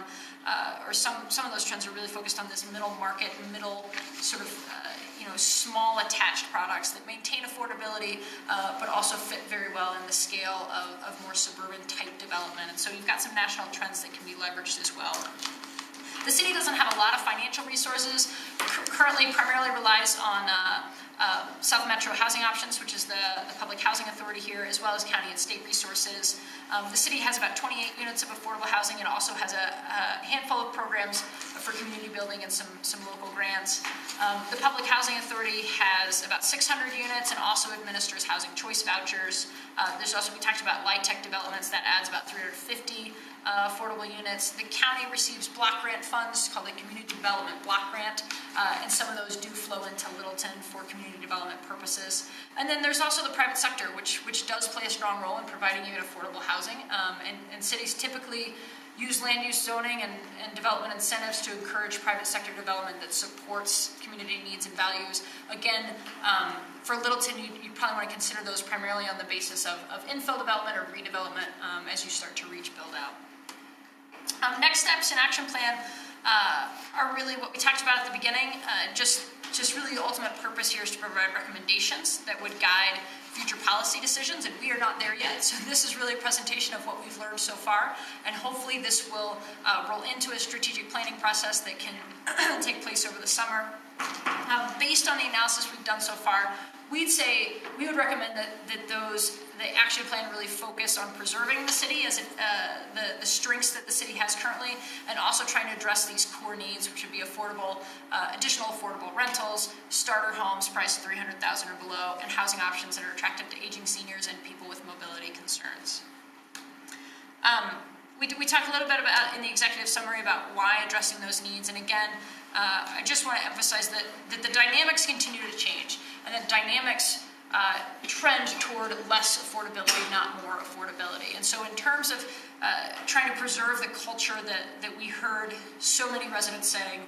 or some of those trends are really focused on this middle market, middle sort of small attached products that maintain affordability, but also fit very well in the scale of more suburban type development. And so you've got some national trends that can be leveraged as well. The city doesn't have a lot of financial resources, currently primarily relies on South Metro Housing Options, which is the public housing authority here, as well as county and state resources. The city has about 28 units of affordable housing and also has a handful of programs for community building and some local grants. The Public Housing Authority has about 600 units and also administers housing choice vouchers. There's also, we talked about LIHTC developments, that adds about 350 affordable units. The county receives block grant funds called the Community Development Block Grant, and some of those do flow into Littleton for community development purposes. And then there's also the private sector, which does play a strong role in providing you affordable housing, and cities typically use land use zoning and development incentives to encourage private sector development that supports community needs and values. Again, for Littleton, you probably want to consider those primarily on the basis of infill development or redevelopment as you start to reach build out. Next steps in action plan are really what we talked about at the beginning. Just really the ultimate purpose here is to provide recommendations that would guide future policy decisions, and we are not there yet. So this is really a presentation of what we've learned so far, and hopefully this will roll into a strategic planning process that can take place over the summer. Based on the analysis we've done so far, we would recommend that the action plan really focus on preserving the city as the strengths that the city has currently, and also trying to address these core needs, which would be additional affordable rentals, starter homes priced $300,000 or below, and housing options that are attractive to aging seniors and people with mobility concerns. We talked a little bit about in the executive summary about why addressing those needs, and again, I just want to emphasize that the dynamics continue to change, and the dynamics trend toward less affordability, not more affordability. And so in terms of trying to preserve the culture that we heard so many residents saying,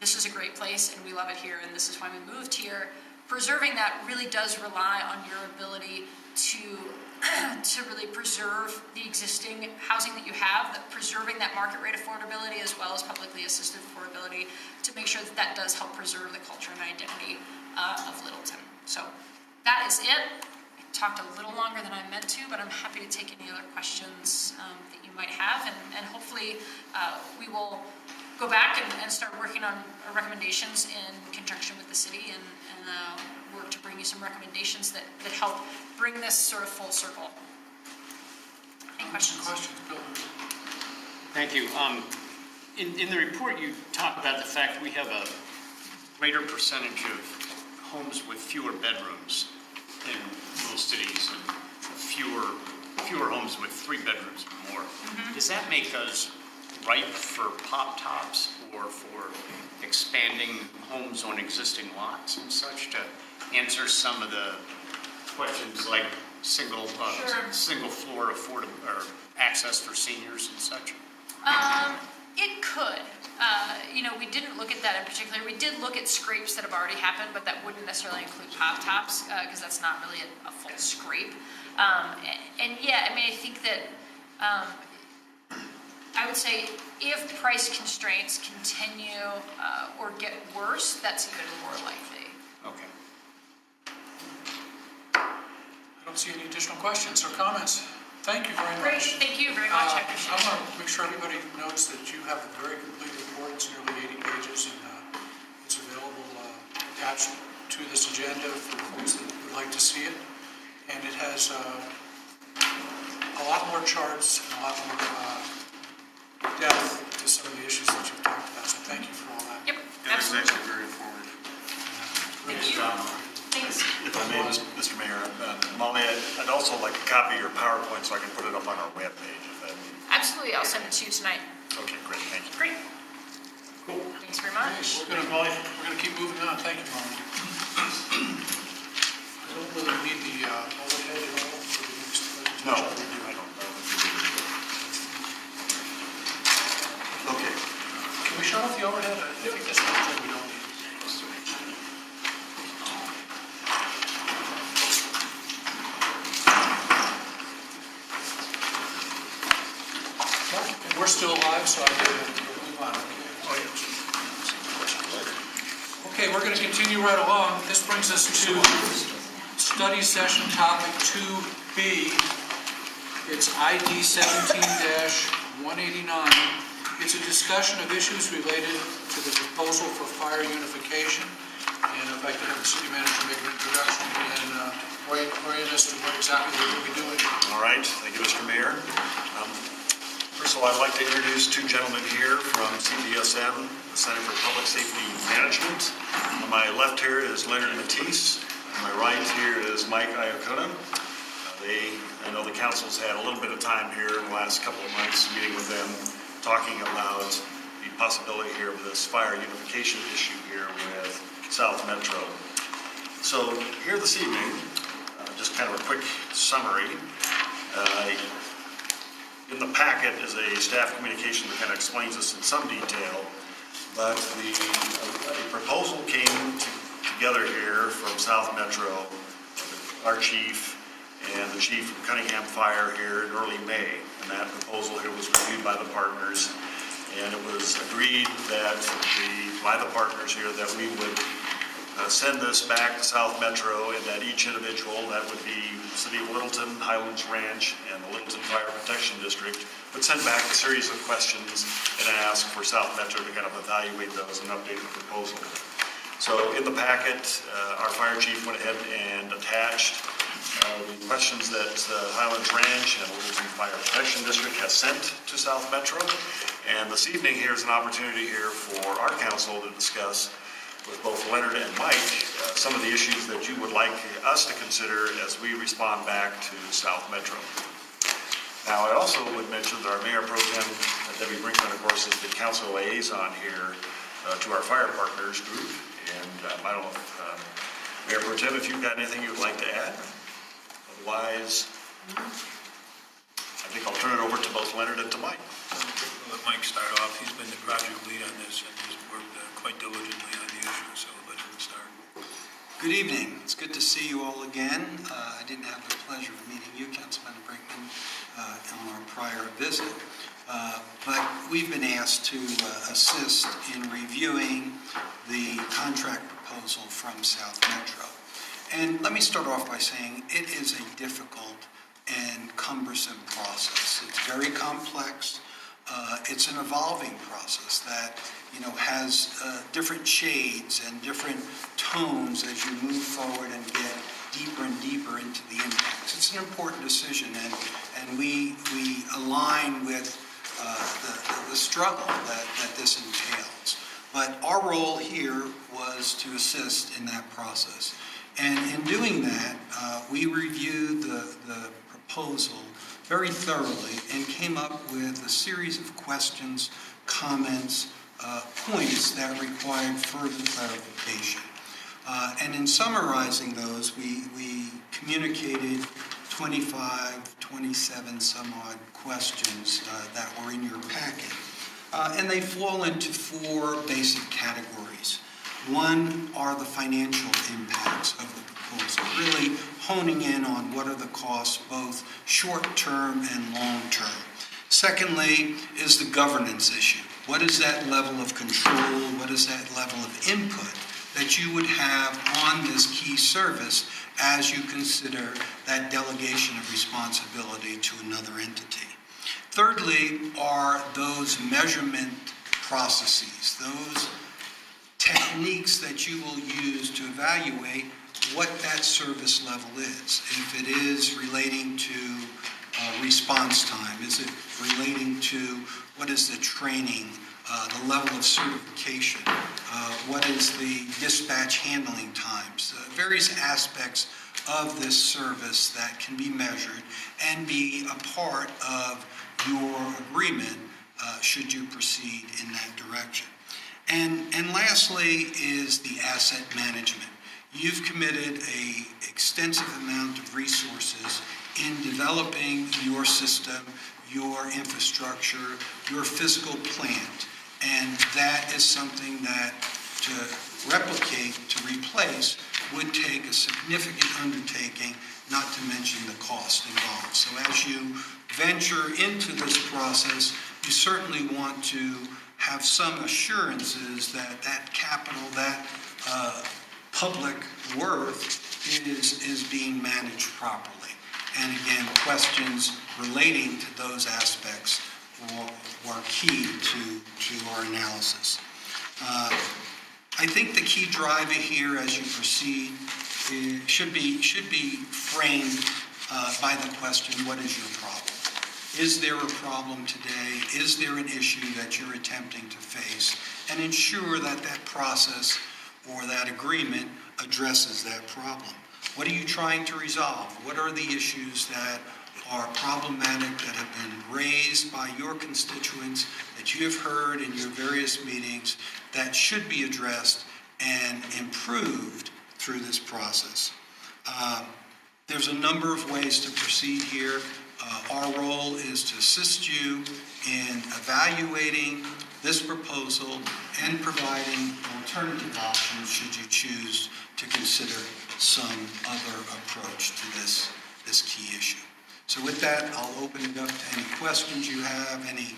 this is a great place and we love it here and this is why we moved here, preserving that really does rely on your ability to really preserve the existing housing that you have, preserving that market rate affordability as well as publicly assisted affordability, to make sure that does help preserve the culture and identity of Littleton. So that is it. I talked a little longer than I meant to, but I'm happy to take any other questions that you might have, and hopefully we will go back and start working on recommendations in conjunction with the city and work to bring you some recommendations that help bring this sort of full circle. Any questions? Bill? Thank you. In the report, you talk about the fact we have a greater percentage of homes with fewer bedrooms in most cities and fewer homes with 3 bedrooms or more. Mm-hmm. Does that make us ripe for pop tops or for expanding homes on existing lots and such, to answer some of the questions like single floor affordable or access for seniors and such? It could. We didn't look at that in particular. We did look at scrapes that have already happened, but that wouldn't necessarily include pop tops because that's not really a full scrape. I think that I would say if price constraints continue or get worse, that's even more likely. Okay. I don't see any additional questions or comments. Thank you very Great, much. thank you very much. I appreciate it. I want to make sure everybody knows that you have a very complete report. It's nearly 80 pages, and it's available attached to this agenda for folks that would like to see it. and it has a lot more charts and a lot more depth to some of the issues that you've talked about, so thank you for all that. Yep, It was absolutely. actually very informative. Thank you. Thanks. If I may, Mr. Mayor, Molly, I'd also like a copy of your PowerPoint so I can put it up on our webpage. Absolutely, I'll send it to you tonight. Okay, great, thank you. Great. Cool. Thanks very much. We're gonna keep moving on, thank you, Marlon. I don't really need the overhead at all for the next presentation. No, I don't know. Okay. Can we shut off the overhead? I think that's one thing we don't need. And we're still live, so I can move on. Okay, we're going to continue right along. This brings us to study session topic 2B. It's ID 17-189. It's a discussion of issues related to the proposal for fire unification. And if I could have the city manager make an introduction and orient us to what exactly we're going to be doing. All right, thank you, Mr. Mayor. First of all, I'd like to introduce two gentlemen here from CPSM, the Center for Public Safety Management. On my left here is Leonard Matisse. On my right here is Mike Iacona. I know the council's had a little bit of time here in the last couple of months meeting with them, talking about the possibility here of this fire unification issue here with South Metro. So here this evening, just kind of a quick summary. In the packet is a staff communication that kind of explains this in some detail, but a proposal came together here from South Metro, our chief, and the chief from Cunningham Fire here in early May. And that proposal here was reviewed by the partners, and it was agreed that by the partners here that we would send this back to South Metro, and that each individual, that would be City of Littleton, Highlands Ranch, and the Littleton Fire Protection District, would send back a series of questions and ask for South Metro to kind of evaluate those and update the proposal. So in the packet, our fire chief went ahead and attached the questions that Highlands Ranch and Littleton Fire Protection District has sent to South Metro. And this evening here is an opportunity here for our council to discuss with both Leonard and Mike some of the issues that you would like us to consider as we respond back to South Metro. Now, I also would mention that our Mayor Pro Tem, Debbie Brinkman, of course, is the council liaison here to our fire partners group. And I don't know if Mayor Pro Tem, if you've got anything you'd like to add. Otherwise, I think I'll turn it over to both Leonard and to Mike. I'll let Mike start off. He's been the project lead on this and he's worked quite diligently on the issue, so I'll let him start. Good evening. It's good to see you all again. I didn't have the pleasure of meeting you, Councilman Brinkman, on our prior visit. But we've been asked to assist in reviewing the contract proposal from South Metro. And let me start off by saying it is a difficult and cumbersome process. It's very complex. It's an evolving process that, has different shades and different tones as you move forward and get deeper and deeper into the impacts. It's an important decision, and we align with the struggle that this entails. But our role here was to assist in that process. And in doing that, we reviewed the proposal very thoroughly and came up with a series of questions, comments, points that required further clarification. And in summarizing those, we communicated 27 some odd questions that were in your packet. And they fall into four basic categories. One are the financial impacts of the proposal, really honing in on what are the costs, both short-term and long-term. Secondly is the governance issue. What is that level of control? What is that level of input that you would have on this key service as you consider that delegation of responsibility to another entity? Thirdly are those measurement processes, those techniques that you will use to evaluate what that that service level is. If it is relating to response time, is it relating to what is the training, the level of certification, what is the dispatch handling times, various aspects of this service that can be measured and be a part of your agreement should you proceed in that direction. And lastly is the asset management. You've committed an extensive amount of resources in developing your system, your infrastructure, your physical plant. And that is something that to replicate, to replace, would take a significant undertaking, not to mention the cost involved. So as you venture into this process, you certainly want to have some assurances that that capital, that public worth is being managed properly. And again, questions relating to those aspects were key to our analysis. I think the key driver here as you proceed should be framed by the question, what is your problem? Is there a problem today? Is there an issue that you're attempting to face? And ensure that that process or that agreement addresses that problem. What are you trying to resolve? What are the issues that are problematic that have been raised by your constituents that you have heard in your various meetings that should be addressed and improved through this process? There's a number of ways to proceed here. Our role is to assist you in evaluating this proposal and providing alternative options should you choose to consider some other approach to this key issue. So with that, I'll open it up to any questions you have, any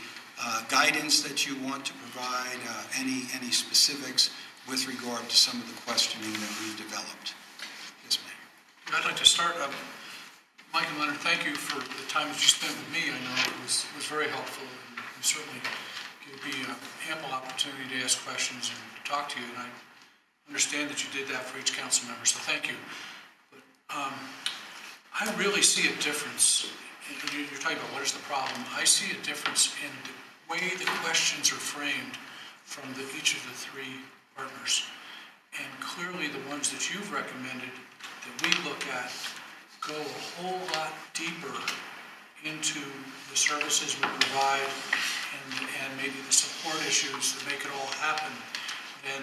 guidance that you want to provide, any specifics with regard to some of the questioning that we've developed. Yes, ma'am. I'd like to start. Mike and Leonard, thank you for the time that you spent with me. I know it was very helpful, and you certainly gave me ample opportunity to ask questions and to talk to you, and I understand that you did that for each council member, so thank you. But, I really see a difference. You're talking about what is the problem. I see a difference in the way the questions are framed from each of the three partners. And clearly the ones that you've recommended that we look at go a whole lot deeper into the services we provide and maybe the support issues that make it all happen than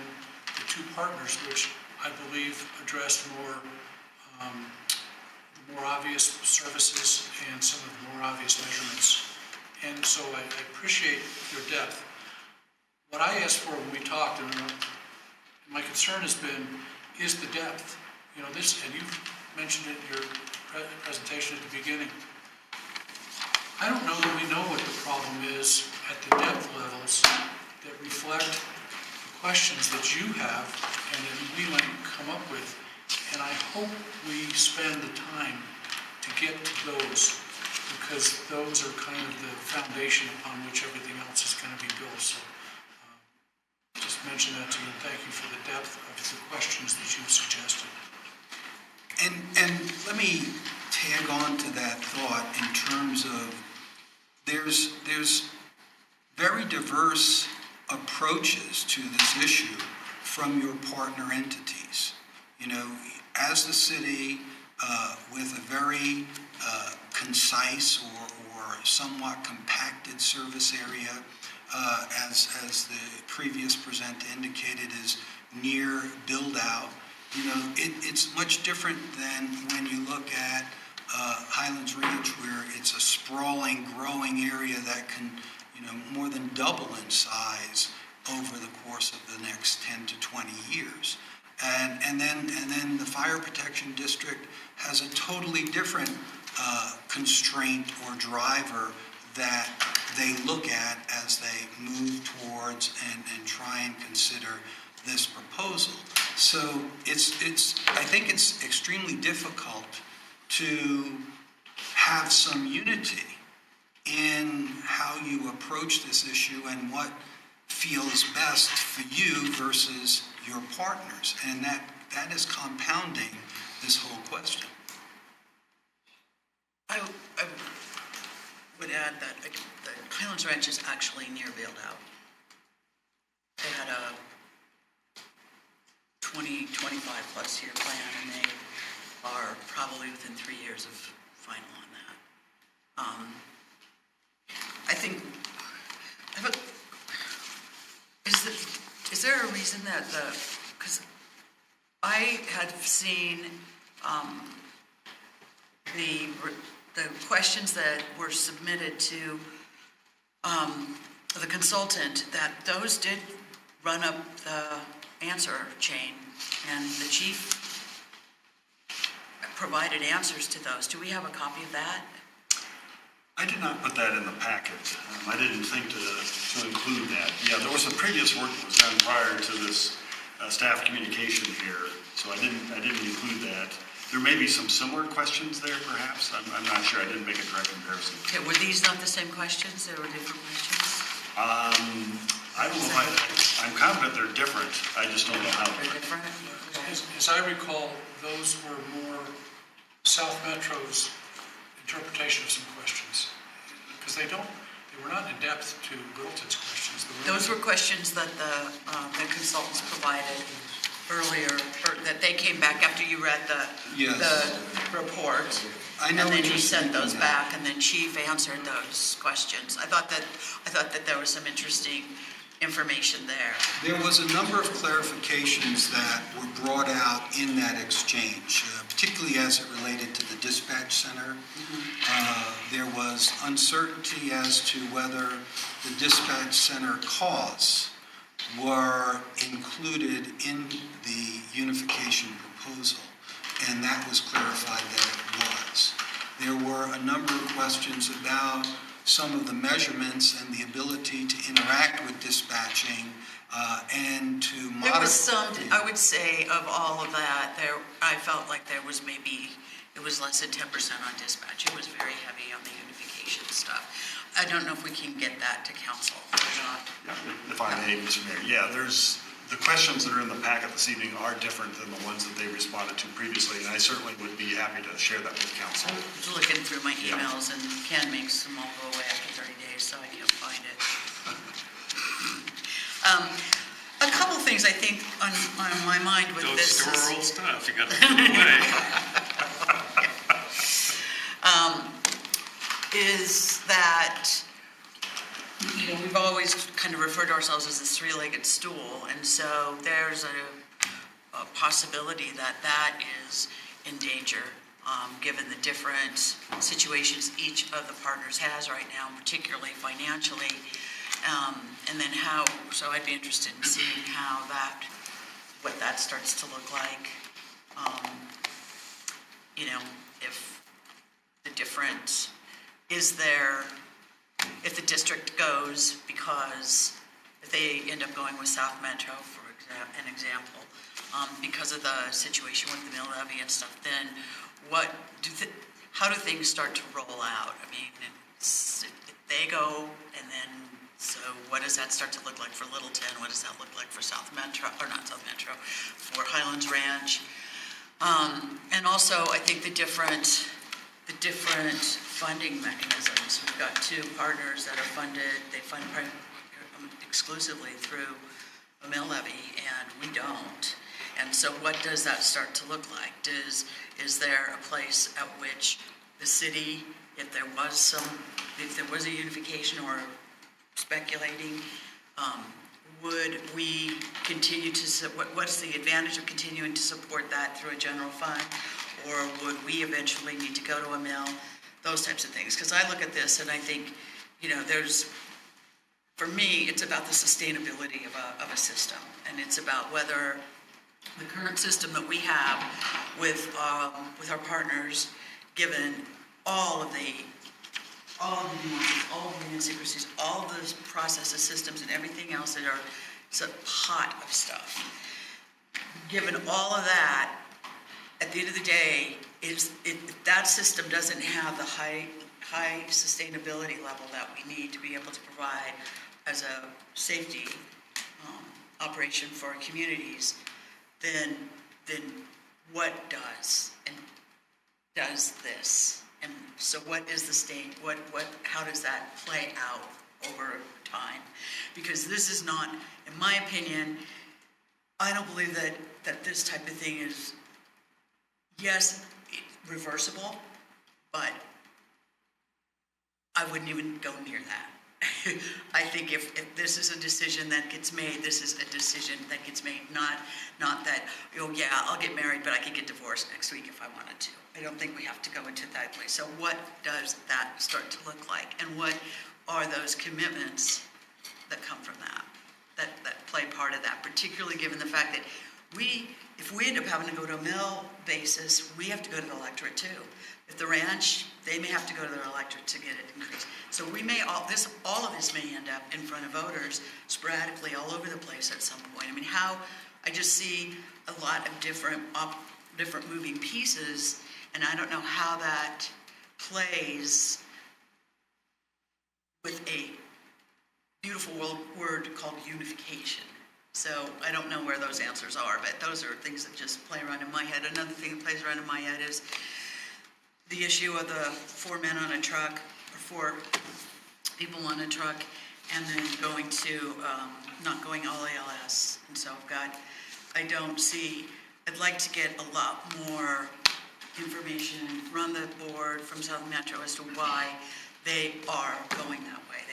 the two partners, which I believe address more obvious services and some of the more obvious measurements. And so I appreciate your depth. What I asked for when we talked, and my concern has been, is the depth. You know, this, and you've mentioned it in your presentation at the beginning. I don't know that we know what the problem is at the depth levels that reflect the questions that you have and that we might come up with. And I hope we spend the time to get to those, because those are kind of the foundation upon which everything else is going to be built. So just mention that to you, and thank you for the depth of the questions that you've suggested. And let me tag on to that thought in terms of there's very diverse approaches to this issue from your partner entities. You know, as the city with a very concise or somewhat compacted service area, as the previous presenter indicated, is near build out. You know, it's much different than when you look at Highlands Ranch, where it's a sprawling, growing area that can, you know, more than double in size over the course of the next 10 to 20 years. And then the fire protection district has a totally different constraint or driver that they look at as they move towards and try and consider this proposal. So I think it's extremely difficult to have some unity in how you approach this issue and what feels best for you versus your partners. And that is compounding this whole question. I would add that the Highlands Ranch is actually near bailed out. They had a 20, 25 plus year plan, and they are probably within 3 years of final on that. I think, is there a reason that because I had seen the questions that were submitted to the consultant, that those did run up the answer chain, and the chief provided answers to those. Do we have a copy of that? I did not put that in the packet. I didn't think to include that. Yeah, there was some previous work that was done prior to this staff communication here, so I didn't include that. There may be some similar questions there, perhaps. I'm not sure. I didn't make a direct comparison. Okay, were these not the same questions? They were different questions? I don't know if I'm confident they're different. I just don't know how They're different. different? As I recall, those were more South Metro's interpretation of some questions. Because they were not in depth to Littleton's questions. Those were questions that the consultants provided earlier, or that they came back after you read the report. I know and then what you you're sent those speaking of. back, and then Chief answered those questions. I thought that there was some interesting information there. There was a number of clarifications that were brought out in that exchange, particularly as it related to the dispatch center. There was uncertainty as to whether the dispatch center costs were included in the unification proposal, and that was clarified that it was. There were a number of questions about some of the measurements and the ability to interact with dispatching and to modify. There was some, I would say, of all of that, I felt like there was it was less than 10% on dispatch. It was very heavy on the unification stuff. I don't know if we can get that to council or not. If I may, Mr. Mayor. Yeah, the questions that are in the packet this evening are different than the ones that they responded to previously, and I certainly would be happy to share that with council. I was looking through my emails, and Ken makes them all go away after 30 days, so I can't find it. A couple things I think on my mind with Don't this store old stuff, you got to put it away. is that, we've always kind of referred to ourselves as this three-legged stool, and so there's a possibility that that is in danger, given the different situations each of the partners has right now, particularly financially, and then so I'd be interested in seeing what that starts to look like. If the different, if the district goes, because if they end up going with South Metro, for an example, because of the situation with the mill levy and stuff, then how do things start to roll out? I mean, if they go, and then, so what does that start to look like for Littleton? What does that look like for South Metro, or not South Metro, for Highlands Ranch? And also, I think the different funding mechanisms. We've got two partners that are funded, they fund exclusively through a mill levy, and we don't. And so what does that start to look like? Is there a place at which the city, if there was a unification or speculating, would we continue to, what's the advantage of continuing to support that through a general fund? Or would we eventually need to go to a mill? Those types of things. Because I look at this and I think, for me, it's about the sustainability of a system. And it's about whether the current system that we have with our partners, given all of the nuances, all of the idiosyncrasies, all of the processes, systems, and everything else that are, it's a pot of stuff. Given all of that, at the end of the day, if that system doesn't have the high sustainability level that we need to be able to provide as a safety operation for our communities, then what does? does this? And so what is the state, how does that play out over time? Because this is not, in my opinion, I don't believe that this type of thing is, yes, reversible, but I wouldn't even go near that. I think if this is a decision that gets made, this is a decision that gets made, not that, oh yeah, I'll get married, but I could get divorced next week if I wanted to. I don't think we have to go into that way. So what does that start to look like? And what are those commitments that come from that play part of that, particularly given the fact that if we end up having to go to a mill basis, we have to go to the electorate too. If the ranch, they may have to go to their electorate to get it increased. So we may, all of this may end up in front of voters sporadically all over the place at some point. I mean, I just see a lot of different moving pieces, and I don't know how that plays with a beautiful word called unification. So I don't know where those answers are, but those are things that just play around in my head. Another thing that plays around in my head is the issue of the 4 men on a truck, or 4 people on a truck, and then going to, not going all ALS. And so I'd like to get a lot more information from the board, from South Metro, as to why they are going that way.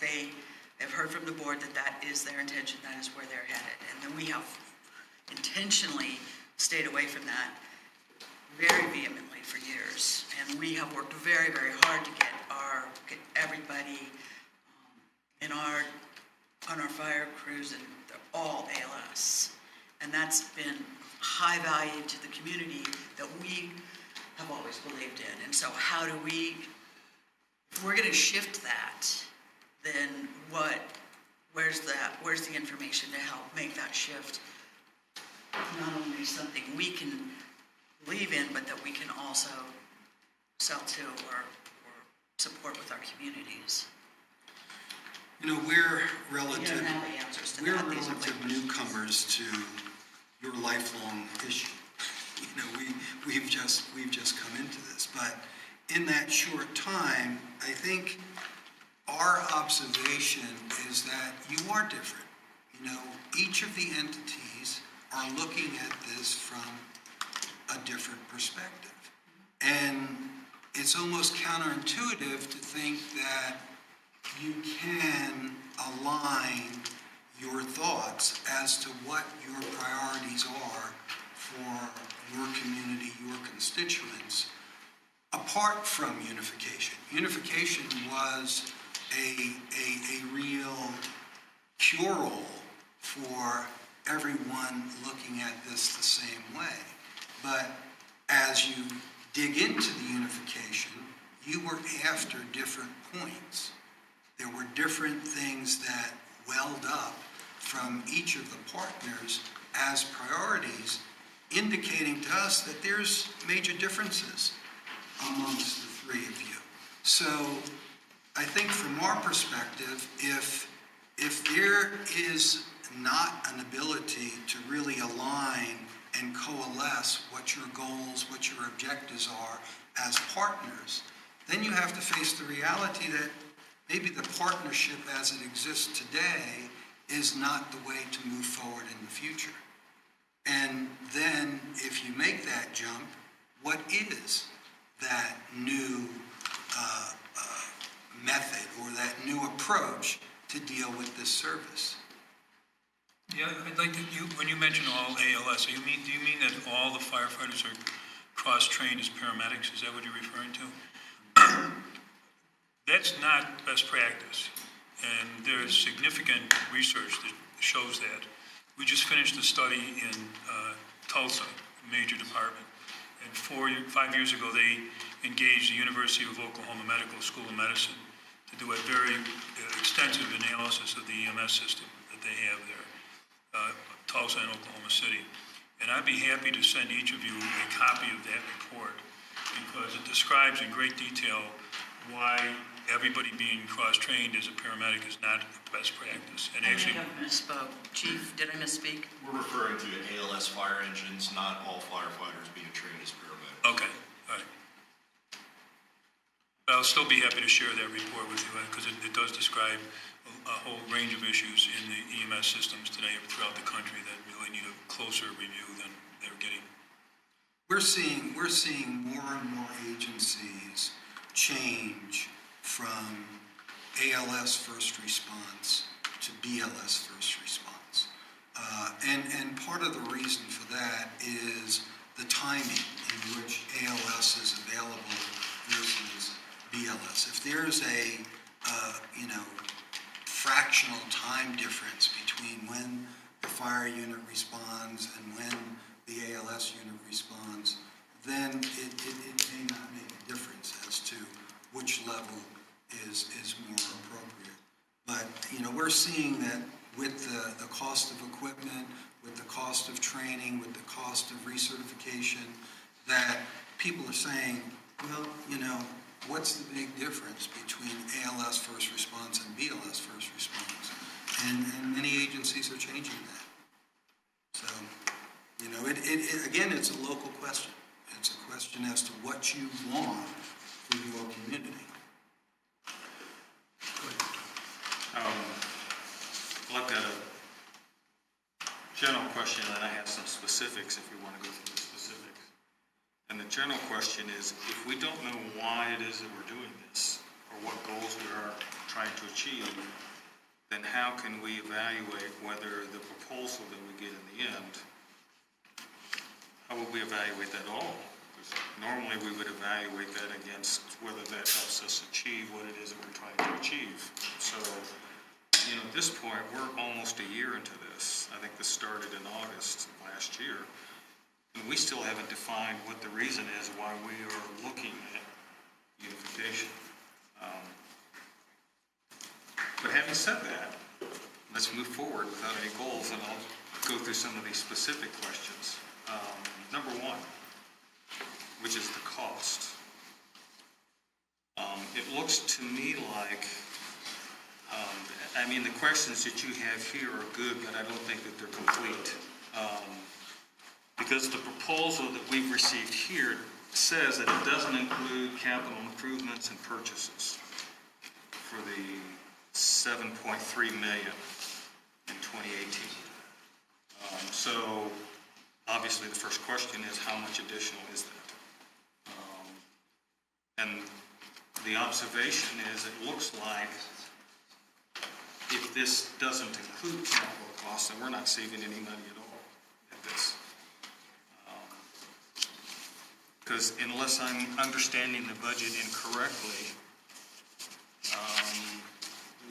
They have heard from the board that is their intention, that is where they're headed. And then we have intentionally stayed away from that very vehemently for years. And we have worked very, very hard to get everybody on our fire crews, and they're all ALS. And that's been high value to the community that we have always believed in. And so how do we, if we're going to shift that, then where's the information to help make that shift not only something we can believe in, but that we can also sell to or support with our communities? You know, we're relative You don't have the answers to that. These are relative newcomers to your lifelong issue. You know, we've just come into this, but in that short time, I think our observation is that you are different. You know, each of the entities are looking at this from a different perspective. And it's almost counterintuitive to think that you can align your thoughts as to what your priorities are for your community, your constituents, apart from unification. Unification was a real cure-all for everyone looking at this the same way. But as you dig into the unification, you were after different points. There were different things that welled up from each of the partners as priorities, indicating to us that there's major differences amongst the three of you. So I think from our perspective, if there is not an ability to really align and coalesce what your goals, what your objectives are as partners, then you have to face the reality that maybe the partnership as it exists today is not the way to move forward in the future. And then if you make that jump, what is that new method or that new approach to deal with this service? Yeah, I'd like to, when you mention all ALS, do you mean that all the firefighters are cross-trained as paramedics? Is that what you're referring to? That's not best practice, and there's significant research that shows that. We just finished a study in Tulsa, a major department, and 5 years ago they engaged the University of Oklahoma Medical School of Medicine to do a very extensive analysis of the EMS system that they have there, Tulsa and Oklahoma City. And I'd be happy to send each of you a copy of that report, because it describes in great detail why everybody being cross-trained as a paramedic is not best practice. And actually, I misspoke. Chief, did I misspeak? We're referring to ALS fire engines, not all firefighters being trained as paramedics. okay, all right. I'll still be happy to share that report with you, because it does describe a whole range of issues in the EMS systems today throughout the country that really need a closer review than they're getting. We're seeing more and more agencies change from ALS first response to BLS first response. And part of the reason for that is the timing in which ALS is available versus BLS. If there's a fractional time difference between when the fire unit responds and when the ALS unit responds, then it may not make a difference as to which level is more appropriate. But, we're seeing that with the cost of equipment, with the cost of training, with the cost of recertification, that people are saying, well, what's the big difference between ALS first response and BLS first response? And many agencies are changing that. So, again, it's a local question. It's a question as to what you want for your community. Look at a general question, and then I have some specifics if you want to go through the specifics. And the general question is, if we don't know why it is that we're doing this, or what goals we are trying to achieve, then how can we evaluate whether the proposal that we get in the end, how would we evaluate that at all? Because normally we would evaluate that against whether that helps us achieve what it is that we're trying to achieve. So, at this point, we're almost a year into this. I think this started in August of last year. And we still haven't defined what the reason is why we are looking at unification. But having said that, let's move forward without any goals, and I'll go through some of these specific questions. Number one, which is the cost. It looks to me like, the questions that you have here are good, but I don't think that they're complete. Because the proposal that we've received here says that it doesn't include capital improvements and purchases for the $7.3 million in 2018. So obviously the first question is, how much additional is that? And the observation is, it looks like if this doesn't include capital costs, then we're not saving any money at all at this. Because unless I'm understanding the budget incorrectly,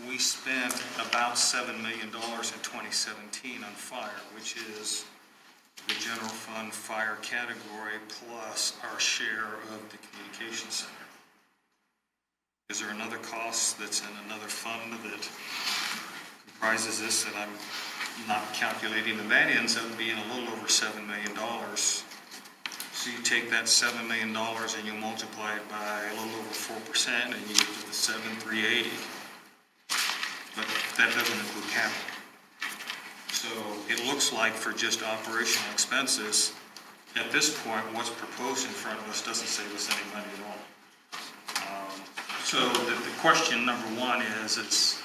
we spent about $7 million in 2017 on fire, which is the general fund fire category plus our share of the communication center. Is there another cost that's in another fund that comprises this that I'm not calculating? And that ends up being a little over $7 million. So you take that $7 million and you multiply it by a little over 4%, and you get to the 7,380. But that doesn't include capital. So it looks like for just operational expenses, at this point, what's proposed in front of us doesn't save us any money at all. So the question number one is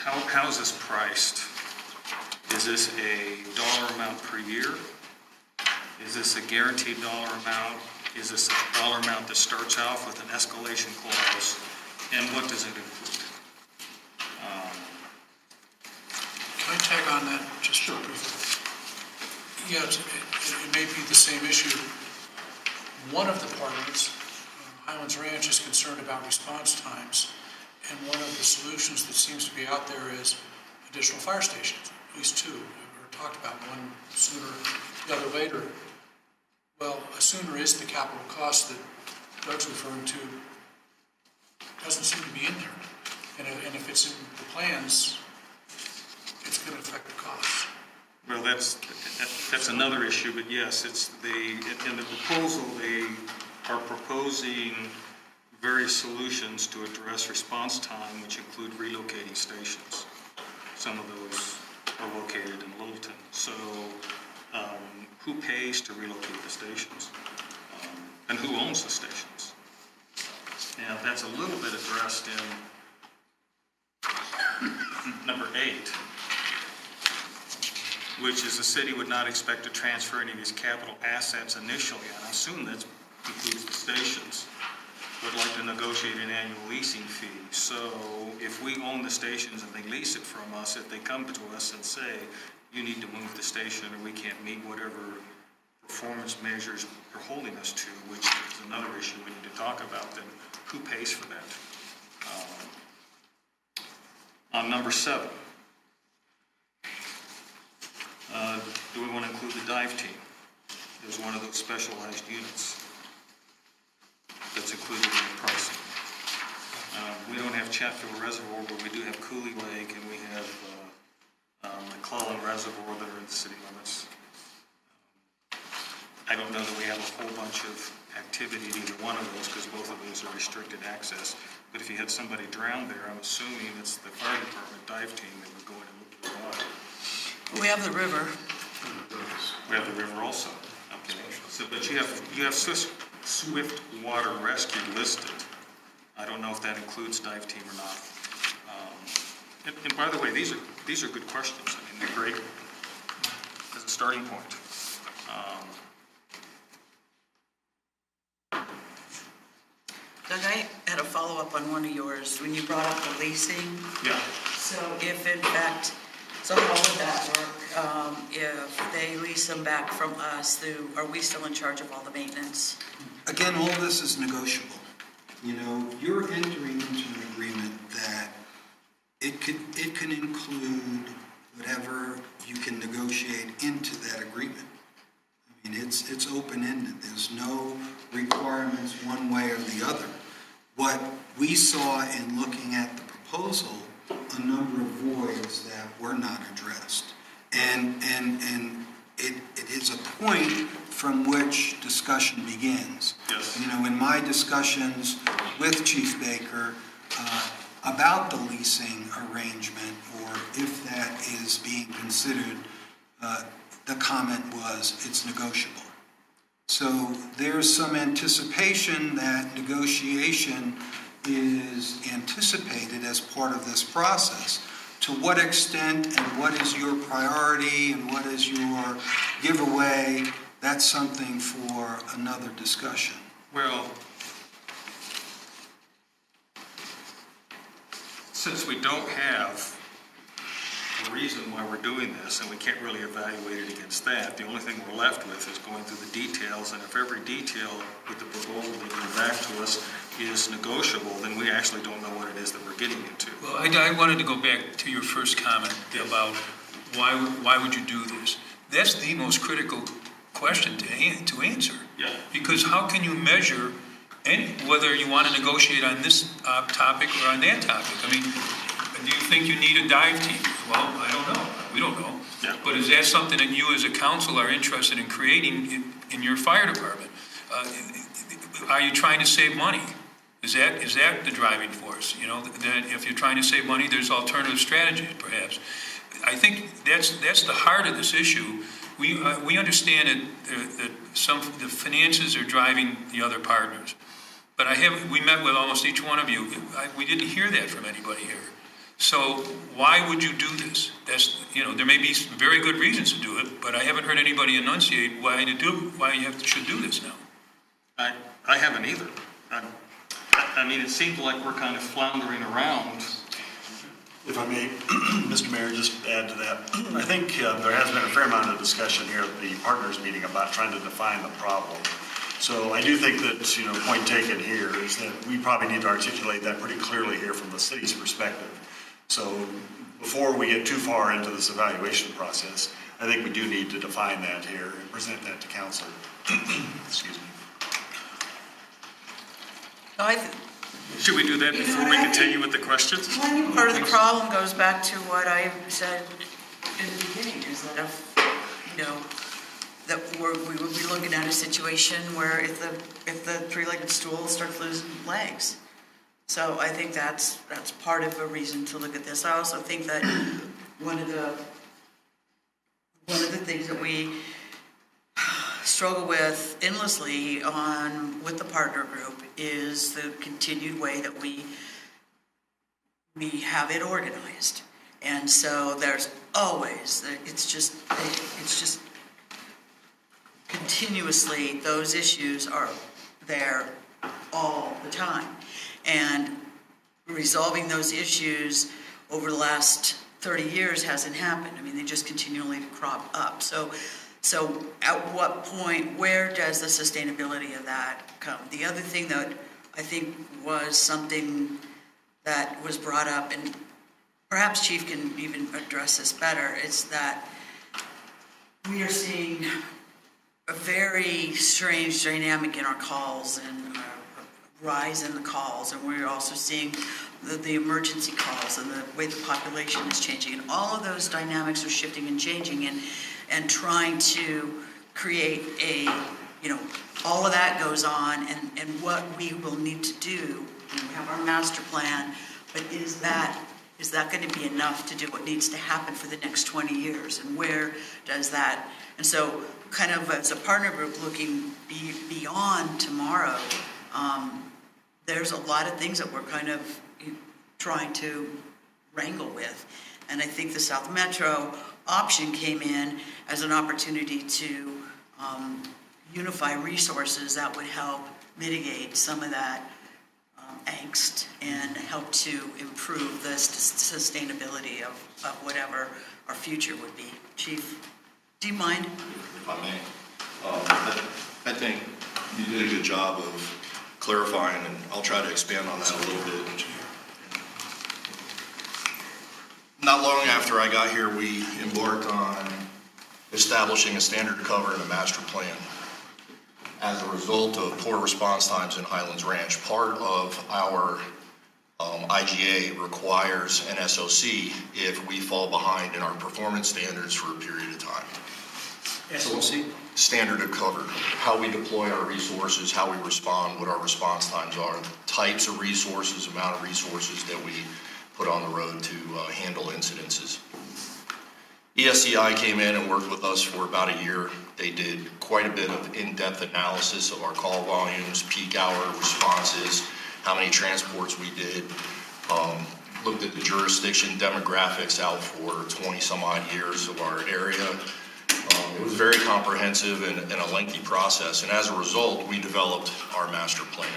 how is this priced? Is this a dollar amount per year? Is this a guaranteed dollar amount? Is this a dollar amount that starts off with an escalation clause? And what does it include? Can I tag on that just briefly? Yeah, it may be the same issue. One of the departments, Highlands Ranch, is concerned about response times, and one of the solutions that seems to be out there is additional fire stations, at least two. We've talked about one sooner, the other later. Well, a sooner is the capital cost that Doug's referring to. Doesn't seem to be in there, and if it's in the plans, it's going to affect the cost. Well, that's another issue, but yes, it's in the proposal, they are proposing various solutions to address response time, which include relocating stations. Some of those are located in Littleton. So who pays to relocate the stations? And who owns the stations? Now, that's a little bit addressed in number 8, which is the city would not expect to transfer any of these capital assets initially, and I assume that includes the stations, would like to negotiate an annual leasing fee. So if we own the stations and they lease it from us, if they come to us and say, you need to move the station or we can't meet whatever performance measures you're holding us to, which is another issue we need to talk about, then who pays for that? On number 7, do we want to include the dive team as one of those specialized units that's included in the pricing? We don't have Chatfield Reservoir, but we do have Cooley Lake, and we have McClellan Reservoir that are in the city limits. I don't know that we have a whole bunch of activity in either one of those, because both of those are restricted access. But if you had somebody drown there, I'm assuming it's the fire department dive team that would go in and look at the water. We have the river. We have the river also. Okay. So, but you have Swift Water Rescue listed. I don't know if that includes dive team or not. And by the way, these are good questions. I mean, they're great as a starting point. Doug, I had a follow-up on one of yours when you brought up the leasing. Yeah. So if in fact, so how would that work? If they lease them back from us, are we still in charge of all the maintenance? Again, all this is negotiable. You know, you're entering into an agreement that it can include whatever you can negotiate into that agreement. I mean, it's open-ended. There's no requirements one way or the other. What we saw in looking at the proposal, a number of voids that were not addressed. And it is a point from which discussion begins. Yes. You know, in my discussions with Chief Baker about the leasing arrangement, or if that is being considered, the comment was it's negotiable. So there's some anticipation that negotiation is anticipated as part of this process. To what extent and what is your priority and what is your giveaway, that's something for another discussion. Well, since we don't have a reason why we're doing this and we can't really evaluate it against that, the only thing we're left with is going through the details, and if every detail with the proposal that comes back to us is negotiable, then we actually don't know what it is that we're getting into. Well, I wanted to go back to your first comment about why would you do this? That's the most critical question to answer. Yeah. Because how can you measure whether you want to negotiate on this topic or on that topic? I mean, do you think you need a dive team? Well, I don't know. We don't know. Yeah. But is that something that you as a council are interested in creating in your fire department? Are you trying to save money? Is that the driving force? You know, that if you're trying to save money, there's alternative strategies, perhaps. I think that's the heart of this issue. We understand that the finances are driving the other partners, but we met with almost each one of you. We didn't hear that from anybody here. So why would you do this? There may be some very good reasons to do it, but I haven't heard anybody enunciate why you should do this now. I haven't either. I mean, it seems like we're kind of floundering around. If I may, Mr. Mayor, just add to that. I think there has been a fair amount of discussion here at the partners meeting about trying to define the problem. So I do think that, point taken here is that we probably need to articulate that pretty clearly here from the city's perspective. So before we get too far into this evaluation process, I think we do need to define that here and present that to council. Excuse me. Should we do that before we continue with the questions? Part of the problem goes back to what I said in the beginning, is that that we would be looking at a situation where if the three-legged stool starts losing legs. So I think that's part of a reason to look at this. I also think that one of the things that we struggle with endlessly with the partner group is the continued way that we have it organized. And so there's always, it's just continuously, those issues are there all the time. And resolving those issues over the last 30 years hasn't happened. I mean, they just continually crop up. So at what point, where does the sustainability of that come? The other thing that I think was something that was brought up, and perhaps Chief can even address this better, is that we are seeing a very strange dynamic in our calls and a rise in the calls, and we're also seeing the emergency calls and the way the population is changing, and all of those dynamics are shifting and changing, and trying to create all of that goes on, and what we will need to do. We have our master plan, but is that going to be enough to do what needs to happen for the next 20 years? And where does that? And so, kind of as a partner group looking beyond tomorrow, there's a lot of things that we're kind of trying to wrangle with. And I think the South Metro option came in as an opportunity to unify resources that would help mitigate some of that angst and help to improve the sustainability of whatever our future would be. Chief, do you mind? If I may. I think you did a good job of clarifying, and I'll try to expand on that a little bit. Not long after I got here, we embarked on establishing a standard cover and a master plan. As a result of poor response times in Highlands Ranch, part of our IGA requires an SOC if we fall behind in our performance standards for a period of time. SOC? Standard of cover, how we deploy our resources, how we respond, what our response times are, the types of resources, amount of resources that we put on the road to handle incidences. ESCI came in and worked with us for about a year. They did quite a bit of in-depth analysis of our call volumes, peak hour responses, how many transports we did, looked at the jurisdiction demographics out for 20 some odd years of our area. It was very comprehensive and a lengthy process, and as a result, we developed our master plan.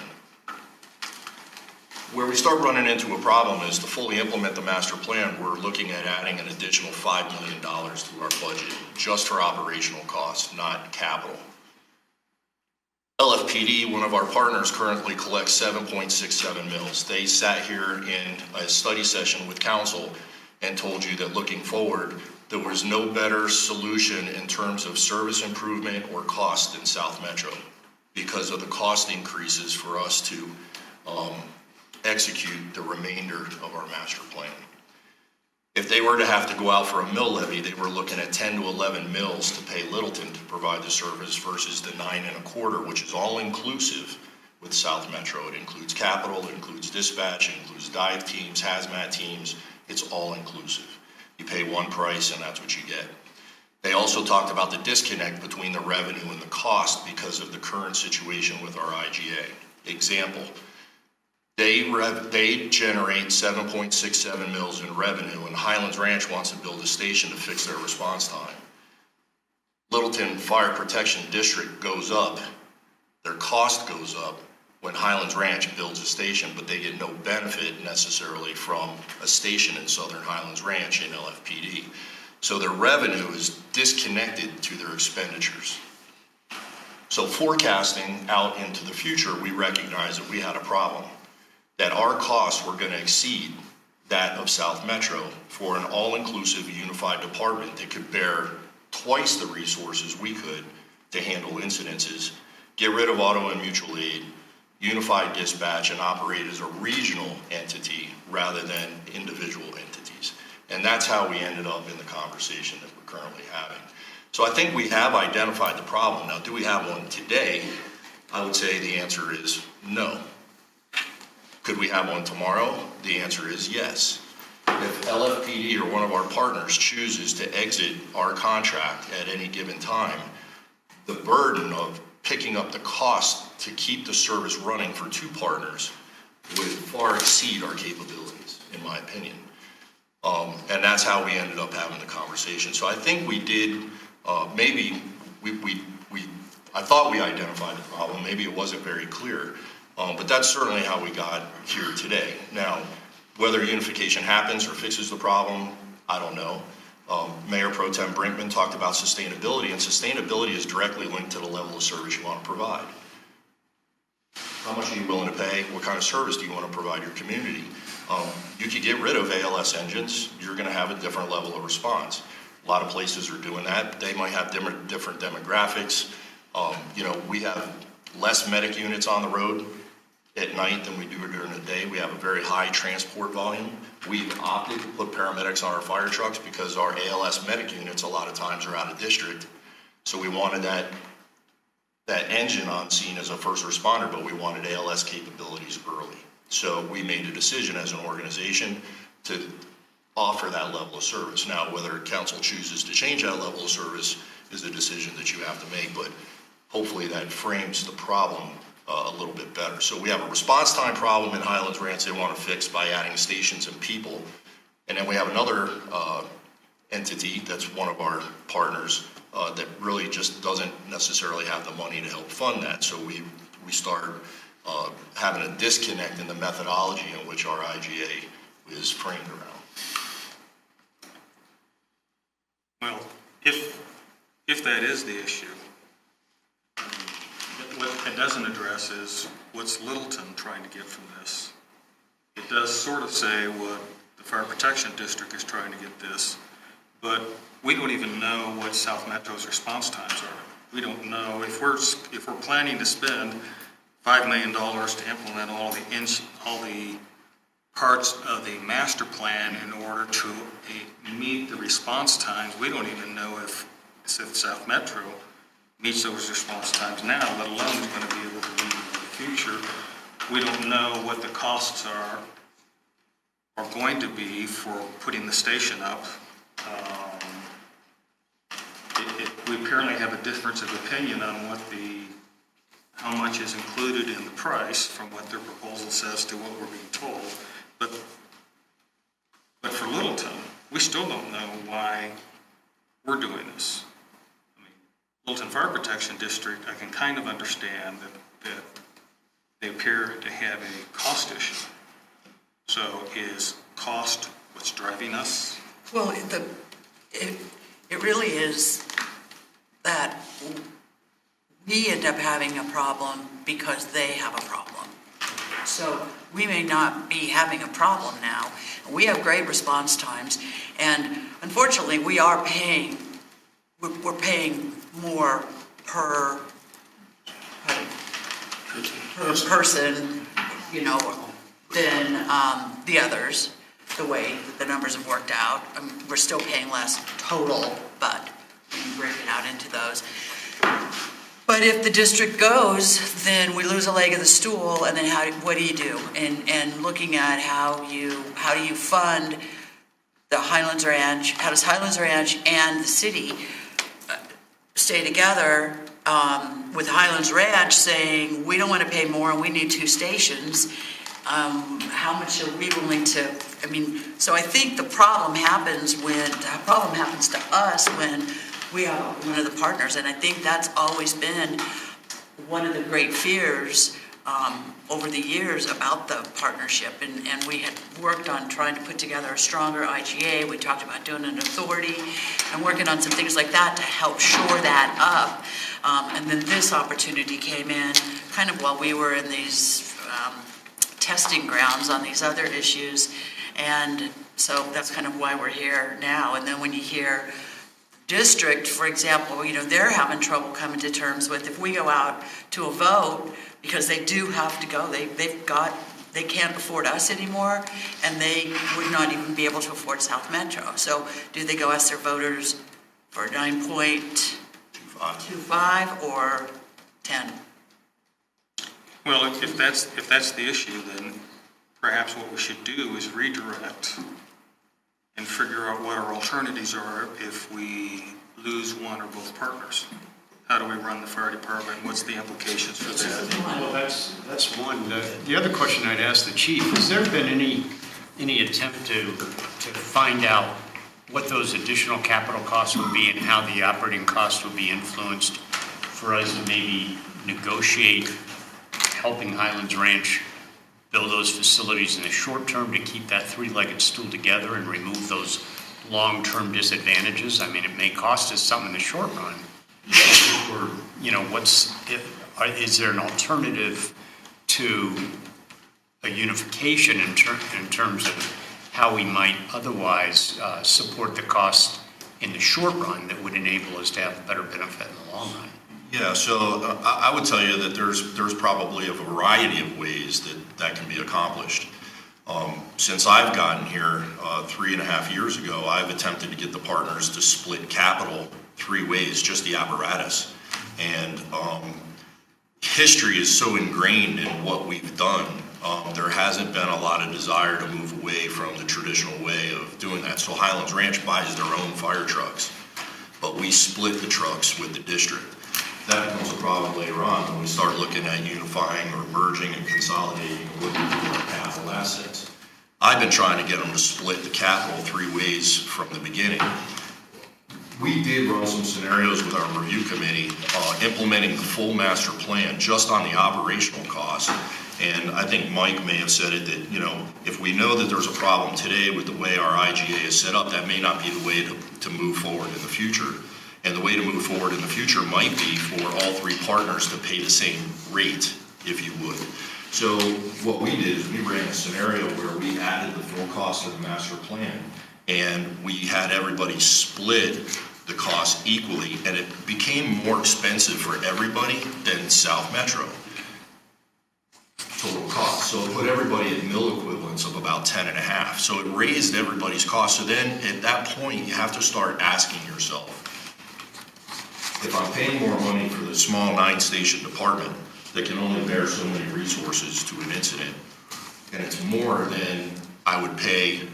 Where we start running into a problem is to fully implement the master plan, we're looking at adding an additional $5 million to our budget, just for operational costs, not capital. LFPD, one of our partners, currently collects 7.67 mils. They sat here in a study session with council and told you that looking forward, there was no better solution in terms of service improvement or cost in South Metro because of the cost increases for us to execute the remainder of our master plan. If they were to have to go out for a mill levy, they were looking at 10 to 11 mills to pay Littleton to provide the service versus the 9.25, which is all inclusive with South Metro. It includes capital, it includes dispatch, it includes dive teams, hazmat teams. It's all inclusive. You pay one price and that's what you get. They also talked about the disconnect between the revenue and the cost because of the current situation with our IGA. Example, they generate 7.67 mils in revenue, and Highlands Ranch wants to build a station to fix their response time. Littleton Fire Protection District goes up, their cost goes up when Highlands Ranch builds a station, but they get no benefit necessarily from a station in Southern Highlands Ranch in LFPD. So their revenue is disconnected to their expenditures. So forecasting out into the future, we recognized that we had a problem, that our costs were going to exceed that of South Metro for an all-inclusive unified department that could bear twice the resources we could to handle incidences, get rid of auto and mutual aid, unified dispatch, and operate as a regional entity rather than individual entities. And that's how we ended up in the conversation that we're currently having. So I think we have identified the problem. Now, do we have one today? I would say the answer is no. Could we have one tomorrow? The answer is yes. If LFPD or one of our partners chooses to exit our contract at any given time, the burden of picking up the cost to keep the service running for two partners would far exceed our capabilities, in my opinion. And that's how we ended up having the conversation. So I think we did, maybe I thought we identified the problem. Maybe it wasn't very clear. But that's certainly how we got here today. Now, whether unification happens or fixes the problem, I don't know. Mayor Pro Tem Brinkman talked about sustainability, and sustainability is directly linked to the level of service you want to provide. How much are you willing to pay? What kind of service do you want to provide your community? You could get rid of ALS engines, you're going to have a different level of response. A lot of places are doing that. They might have different demographics. We have less medic units on the road at night than we do during the day. We have a very high transport volume. We've opted to put paramedics on our fire trucks because our ALS medic units a lot of times are out of district. So we wanted that engine on scene as a first responder, but we wanted ALS capabilities early. So we made a decision as an organization to offer that level of service. Now, whether council chooses to change that level of service is a decision that you have to make, but hopefully that frames the problem a little bit better. So we have a response time problem in Highlands Ranch they want to fix by adding stations and people. And then we have another entity that's one of our partners that really just doesn't necessarily have the money to help fund that. So we start having a disconnect in the methodology in which our IGA is framed around. Well, if that is the issue, what it doesn't address is what's Littleton trying to get from this. It does sort of say what the Fire Protection District is trying to get this, but we don't even know what South Metro's response times are. We don't know if we're planning to spend $5 million to implement all the parts of the master plan in order to meet the response times. We don't even know if South Metro meets those response times now, let alone is going to be able to meet in the future. We don't know what the costs are going to be for putting the station up. We apparently have a difference of opinion on how much is included in the price from what their proposal says to what we're being told. But for Littleton, we still don't know why we're doing this. Littleton Fire Protection District, I can kind of understand that they appear to have a cost issue. So is cost what's driving us? Well, it really is that we end up having a problem because they have a problem. So we may not be having a problem now. We have great response times, and unfortunately, we are paying. We're paying more per person, than the others. The way that the numbers have worked out, we're still paying less total, but when you break it out into those. But if the district goes, then we lose a leg of the stool, and then what do you do? And looking at how do you fund the Highlands Ranch? How does Highlands Ranch and the city stay together with Highlands Ranch saying we don't want to pay more and we need 2 stations? How much are we willing to? So I think the problem happens to us when we are one of the partners, and I think that's always been one of the great fears over the years about the partnership, and we had worked on trying to put together a stronger IGA. We talked about doing an authority and working on some things like that to help shore that up, and then this opportunity came in kind of while we were in these testing grounds on these other issues, and so that's kind of why we're here now. And then when you hear district, for example, they're having trouble coming to terms with if we go out to a vote, because they do have to go. They can't afford us anymore, and they would not even be able to afford South Metro. So do they go ask their voters for 9.25 or 10? Well, if that's the issue, then perhaps what we should do is redirect and figure out what our alternatives are if we lose one or both partners. how do we run the fire department? What's the implications for that? Well, that's one. The other question I'd ask the chief, has there been any attempt to find out what those additional capital costs would be and how the operating costs would be influenced for us to maybe negotiate helping Highlands Ranch build those facilities in the short term to keep that three-legged stool together and remove those long-term disadvantages? I mean, it may cost us something in the short run. Or, you know, is there an alternative to a unification in terms of how we might otherwise support the cost in the short run that would enable us to have a better benefit in the long run? Yeah, so I would tell you that there's probably a variety of ways that can be accomplished. Since I've gotten here 3.5 years ago, I've attempted to get the partners to split capital 3 ways, just the apparatus. And history is so ingrained in what we've done, there hasn't been a lot of desire to move away from the traditional way of doing that. So Highlands Ranch buys their own fire trucks, but we split the trucks with the district. That becomes a problem later on when we start looking at unifying or merging and consolidating what we do with our capital assets. I've been trying to get them to split the capital 3 ways from the beginning. We did run some scenarios with our review committee, implementing the full master plan just on the operational cost. And I think Mike may have said it that, you know, if we know that there's a problem today with the way our IGA is set up, that may not be the way to move forward in the future. And the way to move forward in the future might be for all 3 partners to pay the same rate, if you would. So what we did is we ran a scenario where we added the full cost of the master plan, and we had everybody split the cost equally, and it became more expensive for everybody than South Metro total cost. So it put everybody at mill equivalents of about 10.5. So it raised everybody's cost. So then at that point, you have to start asking yourself, if I'm paying more money for the small 9-station department that can only bear so many resources to an incident, and it's more than I would pay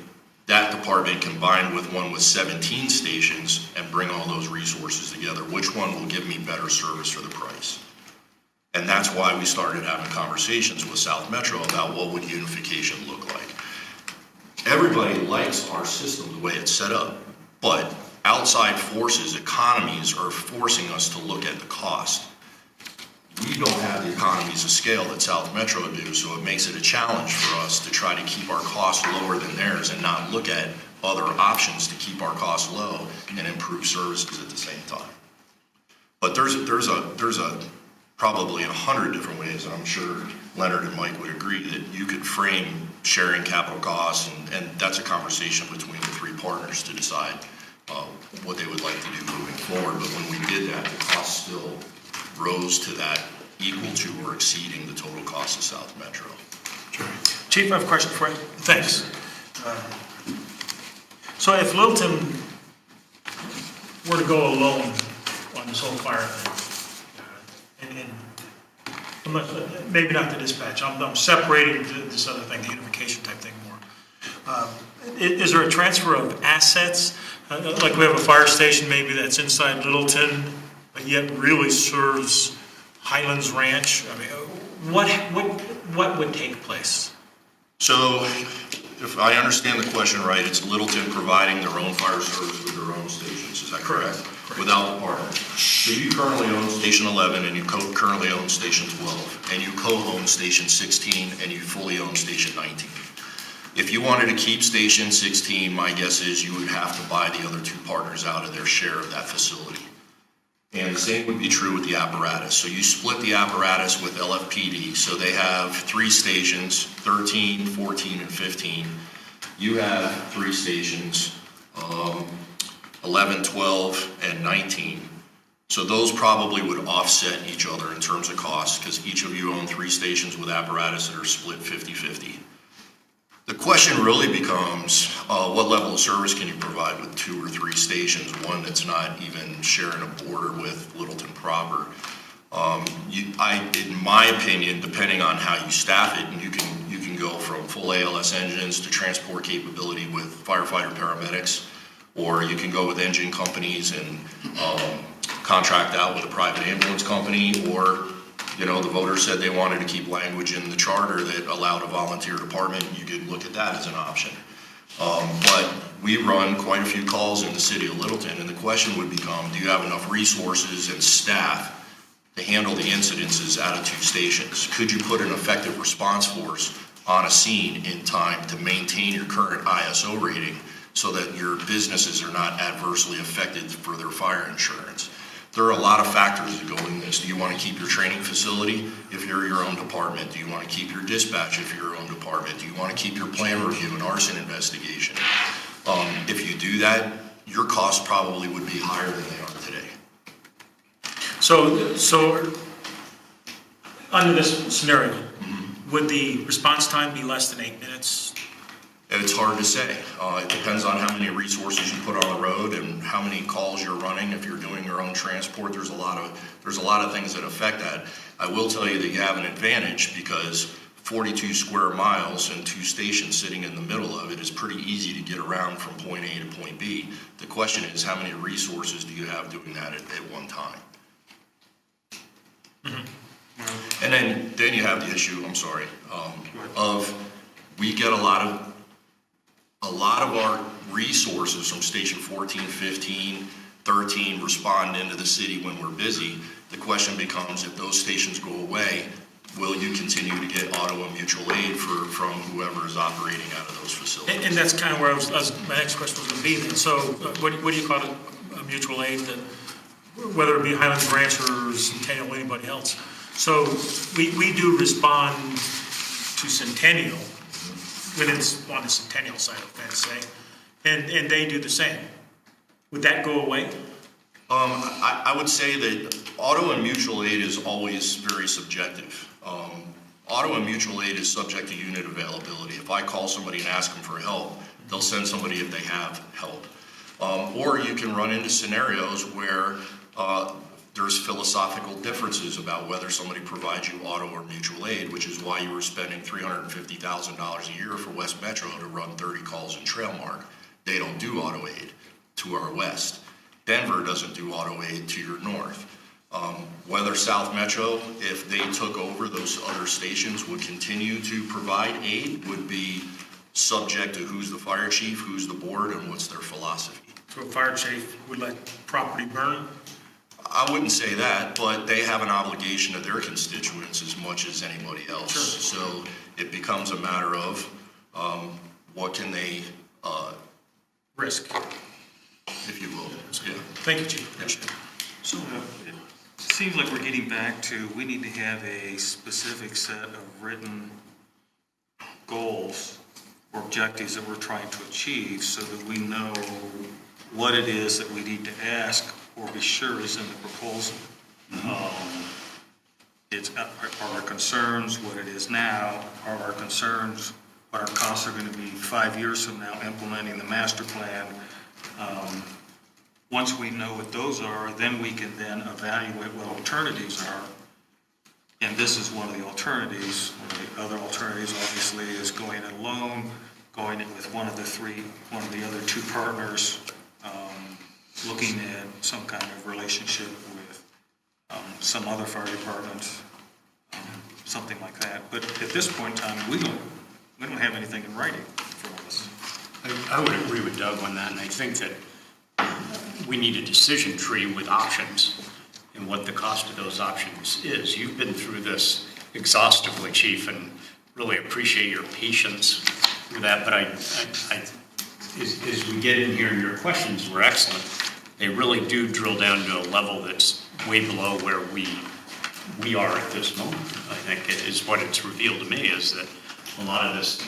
that department combined with one with 17 stations and bring all those resources together, which one will give me better service for the price? And that's why we started having conversations with South Metro about what would unification look like. Everybody likes our system the way it's set up, but outside forces, economies are forcing us to look at the cost. We don't have the economies of scale that South Metro do, so it makes it a challenge for us to try to keep our costs lower than theirs and not look at other options to keep our costs low and improve services at the same time. But there's probably 100 different ways, and I'm sure Leonard and Mike would agree that you could frame sharing capital costs, and that's a conversation between the 3 partners to decide what they would like to do moving forward. But when we did that, the cost still rose to that equal to or exceeding the total cost of South Metro. Chief, I have a question for you. Thanks. So if Littleton were to go alone on this whole fire thing, and I'm not, maybe not the dispatch, I'm separating this other thing, the unification type thing more. Is there a transfer of assets? Like we have a fire station maybe that's inside Littleton, but yet really serves Highlands Ranch? I mean, what would take place? So, if I understand the question right, it's Littleton providing their own fire service with their own stations, is that correct? Without the partner. So you currently own Station 11 and you currently own Station 12, and you co-own Station 16 and you fully own Station 19. If you wanted to keep Station 16, my guess is you would have to buy the other 2 partners out of their share of that facility. And the same would be true with the apparatus. So you split the apparatus with LFPD, so they have 3 stations, 13, 14, and 15. You have 3 stations, 11, 12, and 19. So those probably would offset each other in terms of cost, because each of you own 3 stations with apparatus that are split 50-50. The question really becomes, what level of service can you provide with 2 or 3 stations, one that's not even sharing a border with Littleton proper? In my opinion, depending on how you staff it, and you can go from full ALS engines to transport capability with firefighter paramedics, or you can go with engine companies and contract out with a private ambulance company, or, you know, the voters said they wanted to keep language in the charter that allowed a volunteer department, you could look at that as an option. But we run quite a few calls in the city of Littleton, and the question would become, do you have enough resources and staff to handle the incidences out of 2 stations? Could you put an effective response force on a scene in time to maintain your current ISO rating so that your businesses are not adversely affected for their fire insurance? There are a lot of factors that go in this. Do you want to keep your training facility if you're your own department? Do you want to keep your dispatch if you're your own department? Do you want to keep your plan review and arson investigation? If you do that, your costs probably would be higher than they are today. So under this scenario, would the response time be less than 8 minutes? It's hard to say. It depends on how many resources you put on the road and how many calls you're running. If you're doing your own transport, there's a lot of things that affect that. I will tell you that you have an advantage because 42 square miles and 2 stations sitting in the middle of it is pretty easy to get around from point A to point B. The question is, how many resources do you have doing that at one time? Mm-hmm. And then you have the issue, I'm sorry, of we get a lot of our resources from station 14, 15, 13 respond into the city when we're busy. The question becomes, if those stations go away, will you continue to get auto and mutual aid from whoever is operating out of those facilities? And that's kind of where my next question was going to be then. So what do you call it, a mutual aid, that, whether it be Highlands Ranch or Centennial or anybody else? So we do respond to Centennial when it's on the Centennial side of the fence, say, and they do the same. Would that go away? I would say that auto and mutual aid is always very subjective. Auto and mutual aid is subject to unit availability. If I call somebody and ask them for help, they'll send somebody if they have help. Or you can run into scenarios where there's philosophical differences about whether somebody provides you auto or mutual aid, which is why you were spending $350,000 a year for West Metro to run 30 calls in Trailmark. They don't do auto aid to our west. Denver doesn't do auto aid to your north. Whether South Metro, if they took over those other stations, would continue to provide aid would be subject to who's the fire chief, who's the board, and what's their philosophy. So a fire chief would let property burn? I wouldn't say that, but they have an obligation to their constituents as much as anybody else. Sure. So it becomes a matter of what can they risk, if you will. Yeah. Thank you, Chief. Yeah. So it seems like we're getting back to, we need to have a specific set of written goals or objectives that we're trying to achieve so that we know what it is that we need to ask or be sure is in the proposal. It's are our concerns what it is now, are our concerns what our costs are going to be 5 years from now implementing the master plan. Once we know what those are, then we can then evaluate what alternatives are. And this is one of the alternatives. One of the other alternatives obviously is going it alone, going it with one of the other 2 partners, looking at some kind of relationship with some other fire department, something like that. But at this point in time, we don't have anything in writing for us. I would agree with Doug on that, and I think that we need a decision tree with options and what the cost of those options is. You've been through this exhaustively, Chief, and really appreciate your patience with that. But as we get in here, and your questions were excellent. They really do drill down to a level that's way below where we are at this moment. I think it is what it's revealed to me is that a lot of this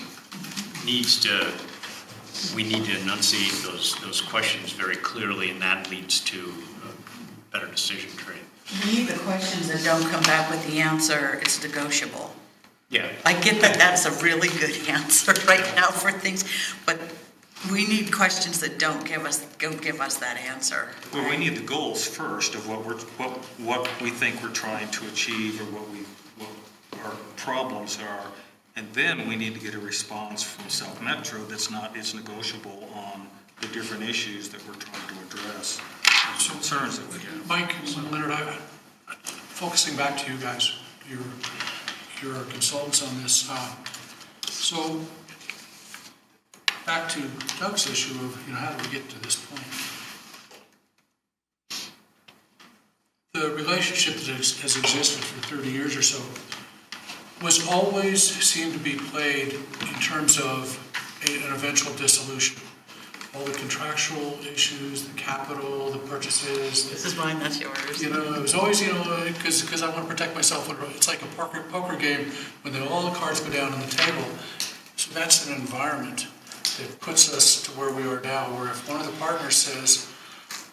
we need to enunciate those questions very clearly, and that leads to a better decision tree. We need the questions that don't come back with the answer, it's negotiable. Yeah. I get that that's a really good answer right now for things, but we need questions that don't give us that answer. Well, we need the goals first of what we think we're trying to achieve or what our problems are. And then we need to get a response from South Metro that's negotiable on the different issues that we're trying to address. concerns that we have. Mike and Leonard, focusing back to you guys, you're consultants on this. So, back to Doug's issue of, how do we get to this point? The relationship that has existed for 30 years or so was always seemed to be played in terms of an eventual dissolution. All the contractual issues, the capital, the purchases. This is mine, that's yours. It was always, because I want to protect myself. It's like a poker game when all the cards go down on the table. So that's an environment that puts us to where we are now, where if one of the partners says,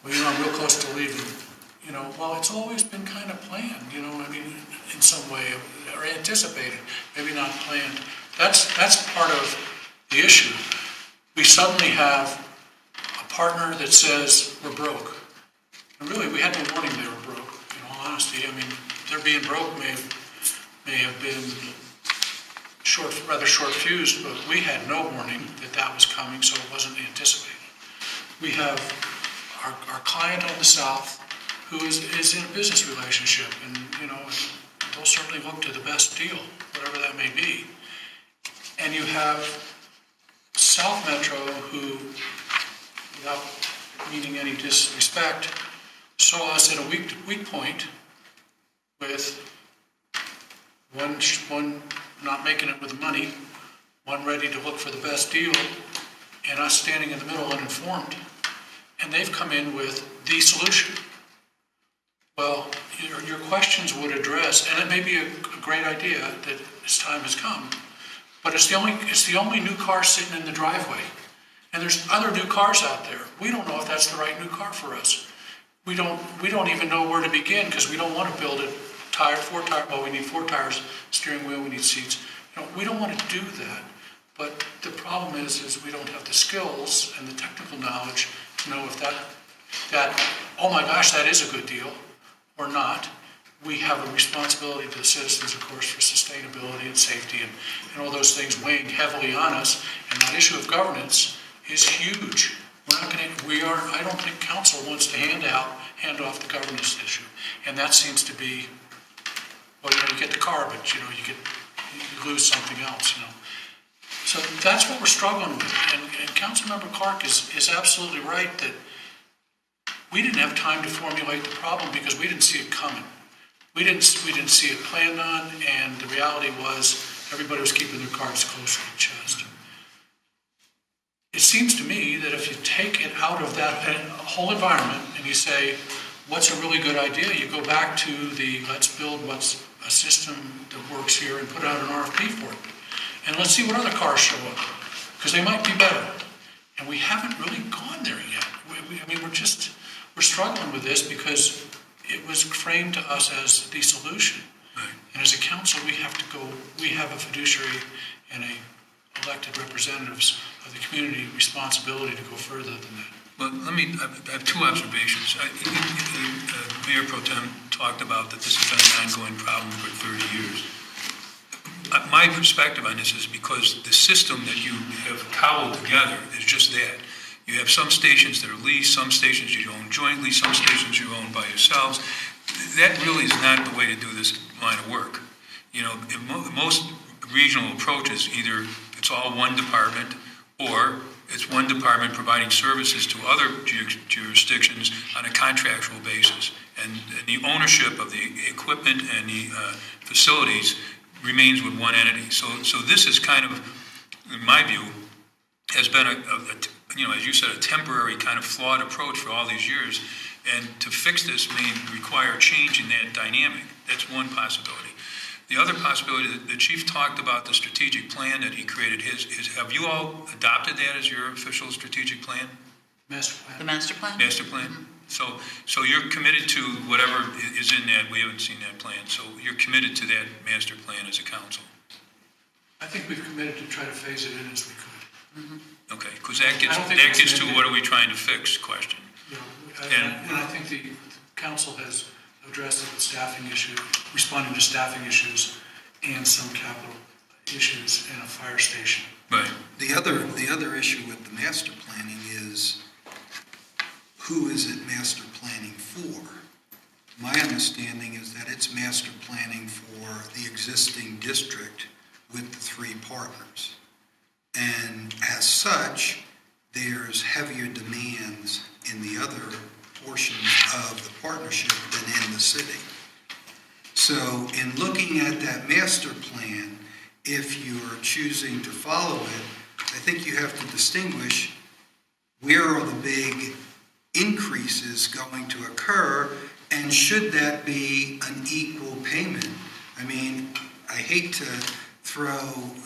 well, I'm real close to leaving, well, it's always been kind of planned, in some way, or anticipated, maybe not planned. That's part of the issue. We suddenly have a partner that says we're broke. And really, we had no warning they were broke, in all honesty. Their being broke may have been rather short-fused, but we had no warning that was coming, so it wasn't anticipated. We have our client on the south who is in a business relationship, and they'll certainly look to the best deal, whatever that may be. And you have South Metro, who, without meaning any disrespect, saw us at a weak point with one not making it with the money, one ready to look for the best deal, and us standing in the middle uninformed. And they've come in with the solution. Well, your questions would address, and it may be a great idea that this time has come, but it's the only new car sitting in the driveway. And there's other new cars out there. We don't know if that's the right new car for us. We don't even know where to begin because we don't want to build it well, we need 4 tires, steering wheel, we need seats. We don't want to do that. But the problem is we don't have the skills and the technical knowledge to know if that oh my gosh, that is a good deal or not. We have a responsibility to the citizens, of course, for sustainability and safety and all those things weighing heavily on us. And that issue of governance is huge. I don't think council wants to hand off the governance issue. And that seems to be, well, you get the car, but you lose something else, So that's what we're struggling with. And Councilmember Clark is absolutely right that we didn't have time to formulate the problem because we didn't see it coming. We didn't see it planned on, and the reality was everybody was keeping their cards close to the chest. It seems to me that if you take it out of that whole environment and you say, what's a really good idea? You go back to let's build what's a system that works here and put out an RFP for it. And let's see what other cars show up, because they might be better. And we haven't really gone there yet. We're struggling with this because it was framed to us as the solution. Right. And as a council, we have a fiduciary and elected representatives of the community responsibility to go further than that. Well, I have 2 observations. Mayor Pro Tem talked about that this has been an ongoing problem for 30 years. My perspective on this is because the system that you have cobbled together is just that. You have some stations that are leased, some stations you own jointly, some stations you own by yourselves. That really is not the way to do this line of work. Most regional approaches, either it's all one department or it's one department providing services to other jurisdictions on a contractual basis. And the ownership of the equipment and the facilities remains with one entity. So this is kind of, in my view, has been as you said, a temporary kind of flawed approach for all these years. And to fix this may require change in that dynamic. That's one possibility. The other possibility, the chief talked about the strategic plan that he created. Have you all adopted that as your official strategic plan? Master plan. The master plan? Master plan. Mm-hmm. So you're committed to whatever is in that. We haven't seen that plan. So you're committed to that master plan as a council. I think we've committed to try to phase it in as we could. Mm-hmm. Okay, because that gets to what are we trying to fix question. And I think the council has addressed the staffing issue, responding to staffing issues and some capital issues in a fire station. Right. The other issue with the master planning is who is it master planning for. My understanding is that it's master planning for the existing district with the 3 partners. And as such, there's heavier demands in the other portions of the partnership than in the city. So in looking at that master plan, if you're choosing to follow it, I think you have to distinguish where are the big increases going to occur, and should that be an equal payment? I mean, I hate to throw,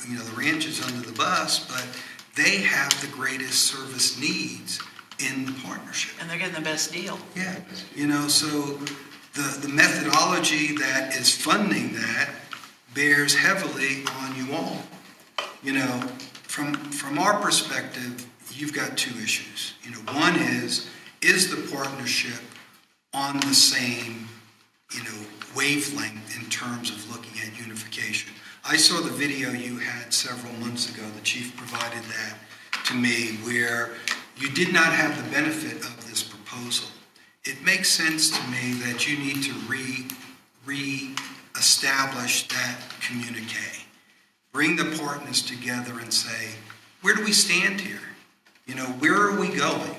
the ranches under the bus, but they have the greatest service needs in the partnership. And they're getting the best deal. Yeah, so the methodology that is funding that bears heavily on you all. From our perspective, you've got 2 issues. One is the partnership on the same, wavelength in terms of looking at unification? I saw the video you had several months ago, the chief provided that to me, where you did not have the benefit of this proposal. It makes sense to me that you need to re-establish that communique. Bring the partners together and say, where do we stand here? Where are we going?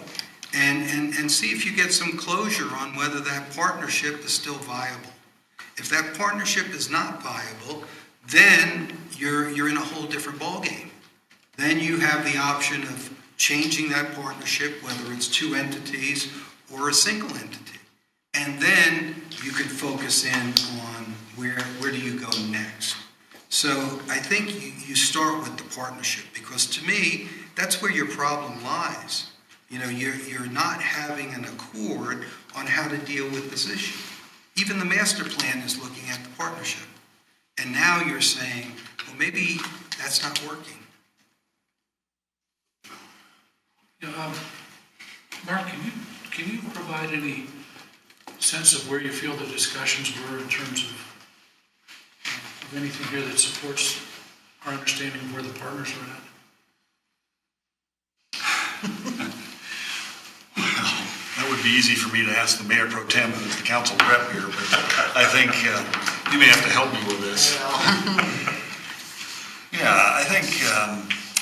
And see if you get some closure on whether that partnership is still viable. If that partnership is not viable, then you're in a whole different ballgame. Then you have the option of changing that partnership, whether it's 2 entities or a single entity. And then you could focus in on where do you go next. So I think you start with the partnership, because to me, that's where your problem lies. You're not having an accord on how to deal with this issue. Even the master plan is looking at the partnership. And now you're saying, well, maybe that's not working. Mark, can you provide any sense of where you feel the discussions were in terms of anything here that supports our understanding of where the partners are at? That would be easy for me to ask the mayor pro tem, who's the council rep here, but I think you may have to help me with this. Yeah, I think,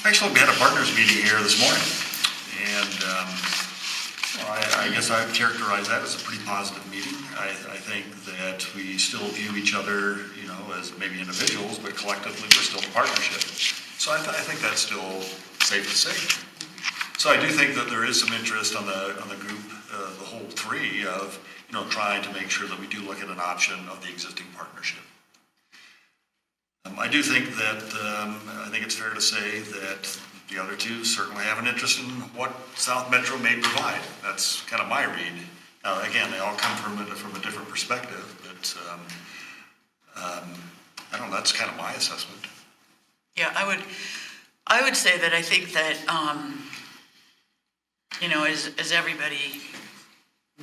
actually we had a partners meeting here this morning, and I guess I would characterize that as a pretty positive meeting. I think that we still view each other, as maybe individuals, but collectively we're still a partnership. So I think that's still safe to say. So I do think that there is some interest on the group, the whole 3, of trying to make sure that we do look at an option of the existing partnership. I do think that I think it's fair to say that the other 2 certainly have an interest in what South Metro may provide. That's kind of my read. Now, again, they all come from a different perspective, but I don't know. That's kind of my assessment. Yeah, I would say that I think that, as everybody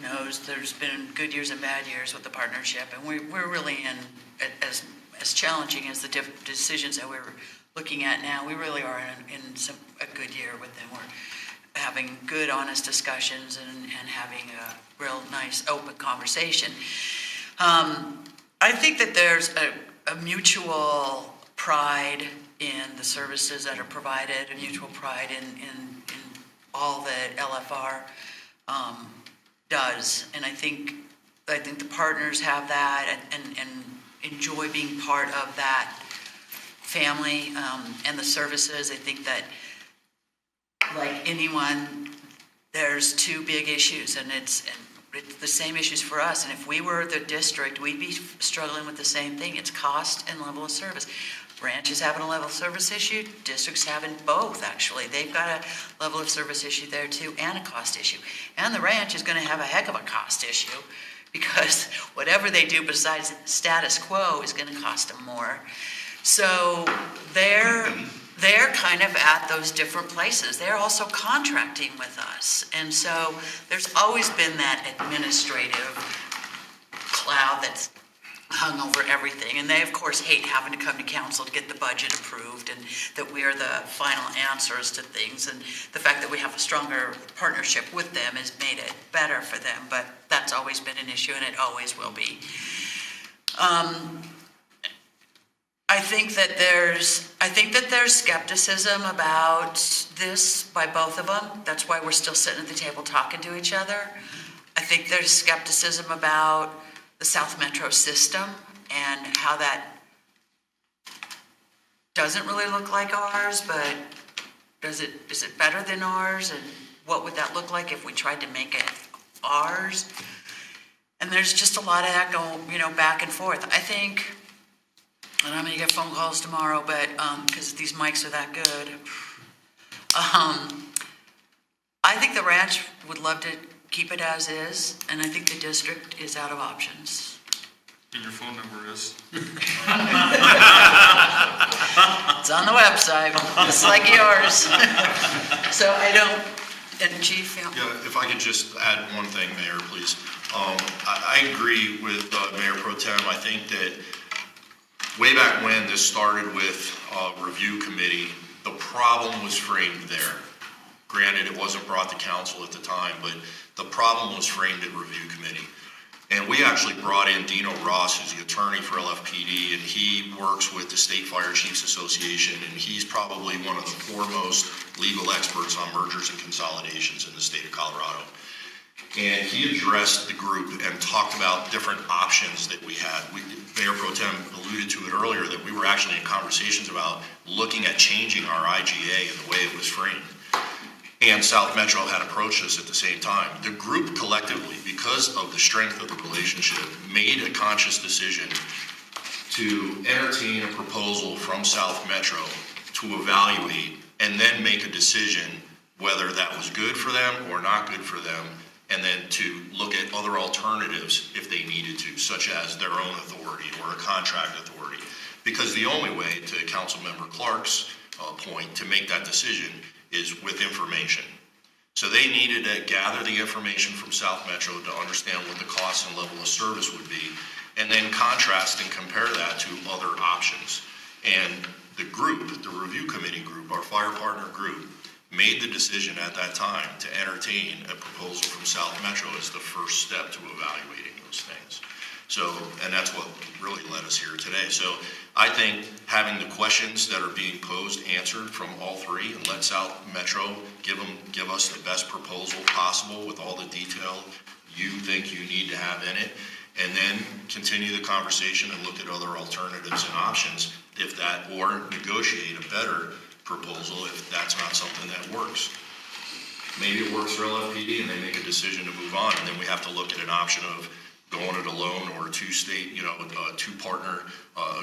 knows, there's been good years and bad years with the partnership, and we're really in, as challenging as the decisions that we're looking at now, we really are in a good year with them. We're having good, honest discussions and having a real nice, open conversation. I think that there's a mutual pride in the services that are provided, a mutual pride in all that LFR does, and I think the partners have that and enjoy being part of that family and the services. I think that, like anyone, there's 2 big issues, and it's the same issues for us. And if we were the district, we'd be struggling with the same thing. It's cost and level of service. Ranch is having a level of service issue. District's having both, actually. They've got a level of service issue there, too, and a cost issue. And the ranch is going to have a heck of a cost issue, because whatever they do besides status quo is going to cost them more. So they're kind of at those different places. They're also contracting with us. And so there's always been that administrative cloud that's hung over everything. And they, of course, hate having to come to council to get the budget approved and that we are the final answers to things. And the fact that we have a stronger partnership with them has made it better for them, but that's always been an issue and it always will be. I think that there's skepticism about this by both of them. That's why we're still sitting at the table talking to each other. I think there's skepticism about the South Metro system and how that doesn't really look like ours, but is it better than ours? And what would that look like if we tried to make it ours? And there's just a lot of that going, back and forth. I think, and I'm gonna get phone calls tomorrow, but, because these mics are that good. I think the ranch would love to keep it as is, and I think the district is out of options. And your phone number is? It's on the website, just like yours. So I don't, and Chief, yeah. Yeah, if I could just add one thing, Mayor, please. I agree with Mayor Pro Tem. I think that way back when this started with review committee, the problem was framed there. Granted, it wasn't brought to council at the time, but the problem was framed at review committee. And we actually brought in Dino Ross, who's the attorney for LFPD, and he works with the State Fire Chiefs Association, and he's probably one of the foremost legal experts on mergers and consolidations in the state of Colorado. And he addressed the group and talked about different options that we had. Mayor Pro Tem alluded to it earlier that we were actually in conversations about looking at changing our IGA and the way it was framed. And South Metro had approached us at the same time. The group collectively, because of the strength of the relationship, made a conscious decision to entertain a proposal from South Metro to evaluate and then make a decision whether that was good for them or not good for them, and then to look at other alternatives if they needed to, such as their own authority or a contract authority. Because the only way, to Councilmember Clark's point, to make that decision is with information. So they needed to gather the information from South Metro to understand what the cost and level of service would be, and then contrast and compare that to other options. And the group, the review committee group, our fire partner group, made the decision at that time to entertain a proposal from South Metro as the first step to evaluating those things. So, and that's what really led us here today. So I think having the questions that are being posed answered from all three, and let South Metro give us the best proposal possible with all the detail you think you need to have in it, and then continue the conversation and look at other alternatives and options if that, or negotiate a better proposal if that's not something that works. Maybe it works for LFPD and they make a decision to move on, and then we have to look at an option of going it alone or a two-state, a two-partner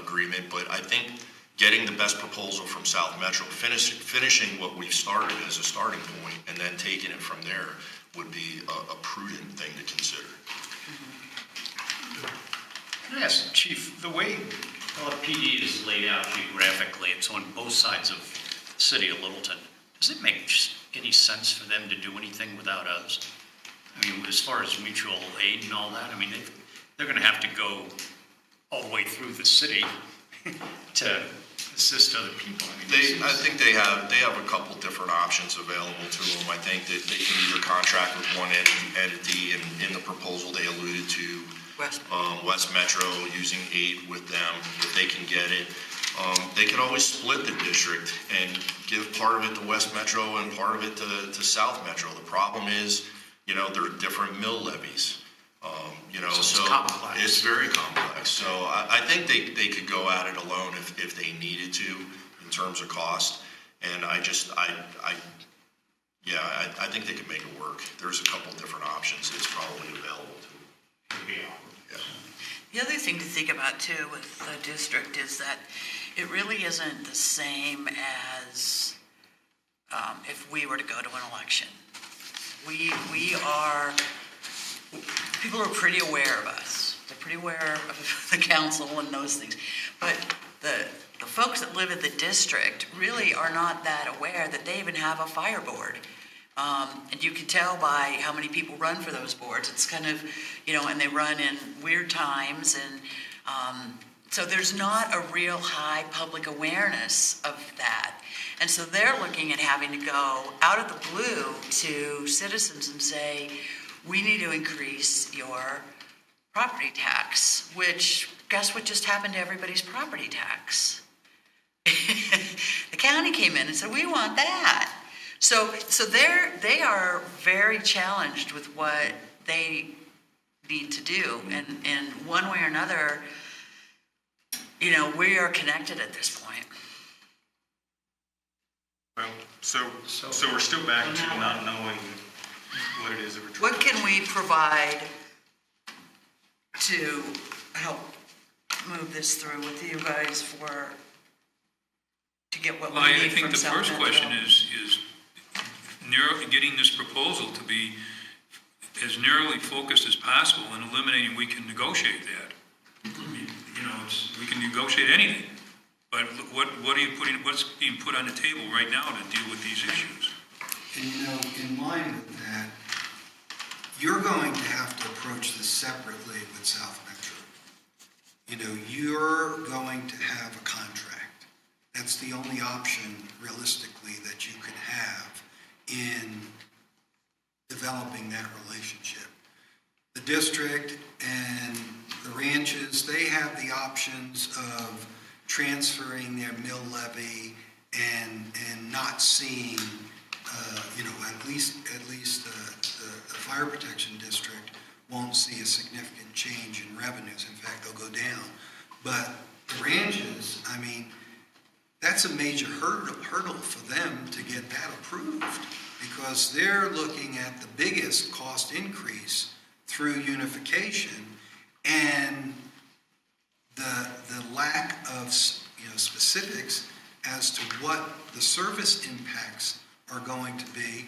agreement. But I think getting the best proposal from South Metro, finishing what we've started as a starting point, and then taking it from there would be a prudent thing to consider. Yes, Chief, the way LFPD is laid out geographically, it's on both sides of the city of Littleton. Does it make any sense for them to do anything without us? I mean, as far as mutual aid and all that, I mean, they're going to have to go all the way through the city to assist other people. I mean, I think they have a couple different options available to them. I think that they can either contract with one entity, and in the proposal they alluded to West Metro using aid with them if they can get it. They could always split the district and give part of it to West Metro and part of it to South Metro. The problem is, there are different mill levies. So it's complex. It's very complex. So I think they could go at it alone if they needed to in terms of cost. And I think they could make it work. There's a couple different options that's probably available to them. Yeah. The other thing to think about too with the district is that it really isn't the same as if we were to go to an election. People are pretty aware of us. They're pretty aware of the council and those things. But the folks that live in the district really are not that aware that they even have a fire board. And you can tell by how many people run for those boards. It's kind of, and they run in weird times. And So there's not a real high public awareness of that. And so they're looking at having to go out of the blue to citizens and say, we need to increase your property tax, which, guess what just happened to everybody's property tax? The county came in and said, we want that. So they are very challenged with what they need to do. And one way or another, you know, we are connected at this point. Well, so we're still back to not knowing what it is that we're trying. What can we provide to help move this through with you guys to get what we Well, I need think from the South first Metro? question is getting this proposal to be as narrowly focused as possible and eliminating, we can negotiate that. I mean, you know, we can negotiate anything, but what's being put on the table right now to deal with these issues? And you know, in line with that, you're going to have to approach this separately with South Metro. You know, you're going to have a contract. That's the only option realistically that you could have in developing that relationship. The district and the ranches, they have the options of transferring their mill levy and not seeing, you know, at least the fire protection district won't see a significant change in revenues. In fact, they'll go down. But the ranches, I mean, that's a major hurdle for them to get that approved, because they're looking at the biggest cost increase through unification, and the lack of, you know, specifics as to what the service impacts are going to be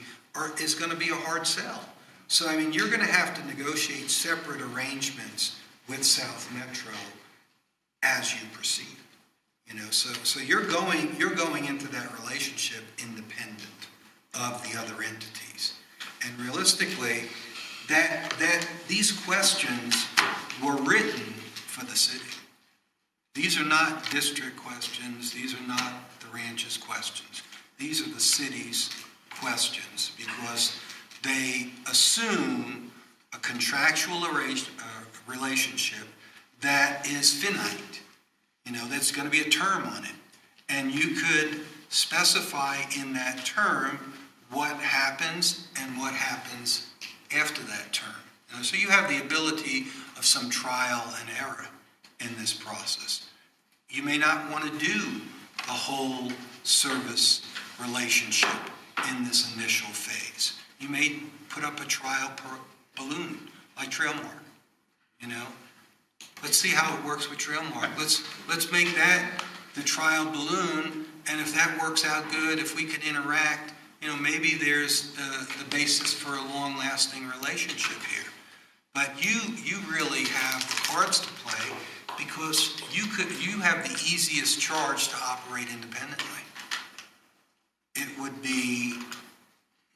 is going to be a hard sell. So I mean, you're going to have to negotiate separate arrangements with South Metro as you proceed. You know, so you're going into that relationship independent of the other entities. And realistically, that these questions were written for the city. These are not district questions. These are not the ranch's questions. These are the city's questions, because they assume a contractual relationship that is finite. You know, that's going to be a term on it. And you could specify in that term what happens and what happens after that term. You know, so you have the ability of some trial and error in this process. You may not want to do the whole service relationship in this initial phase. You may put up a trial balloon like Trailmark, you know. Let's see how it works with Trailmark. Let's make that the trial balloon, and if that works out good, if we can interact, you know, maybe there's the basis for a long-lasting relationship here. But you really have the cards to play, because you have the easiest charge to operate independently. It would be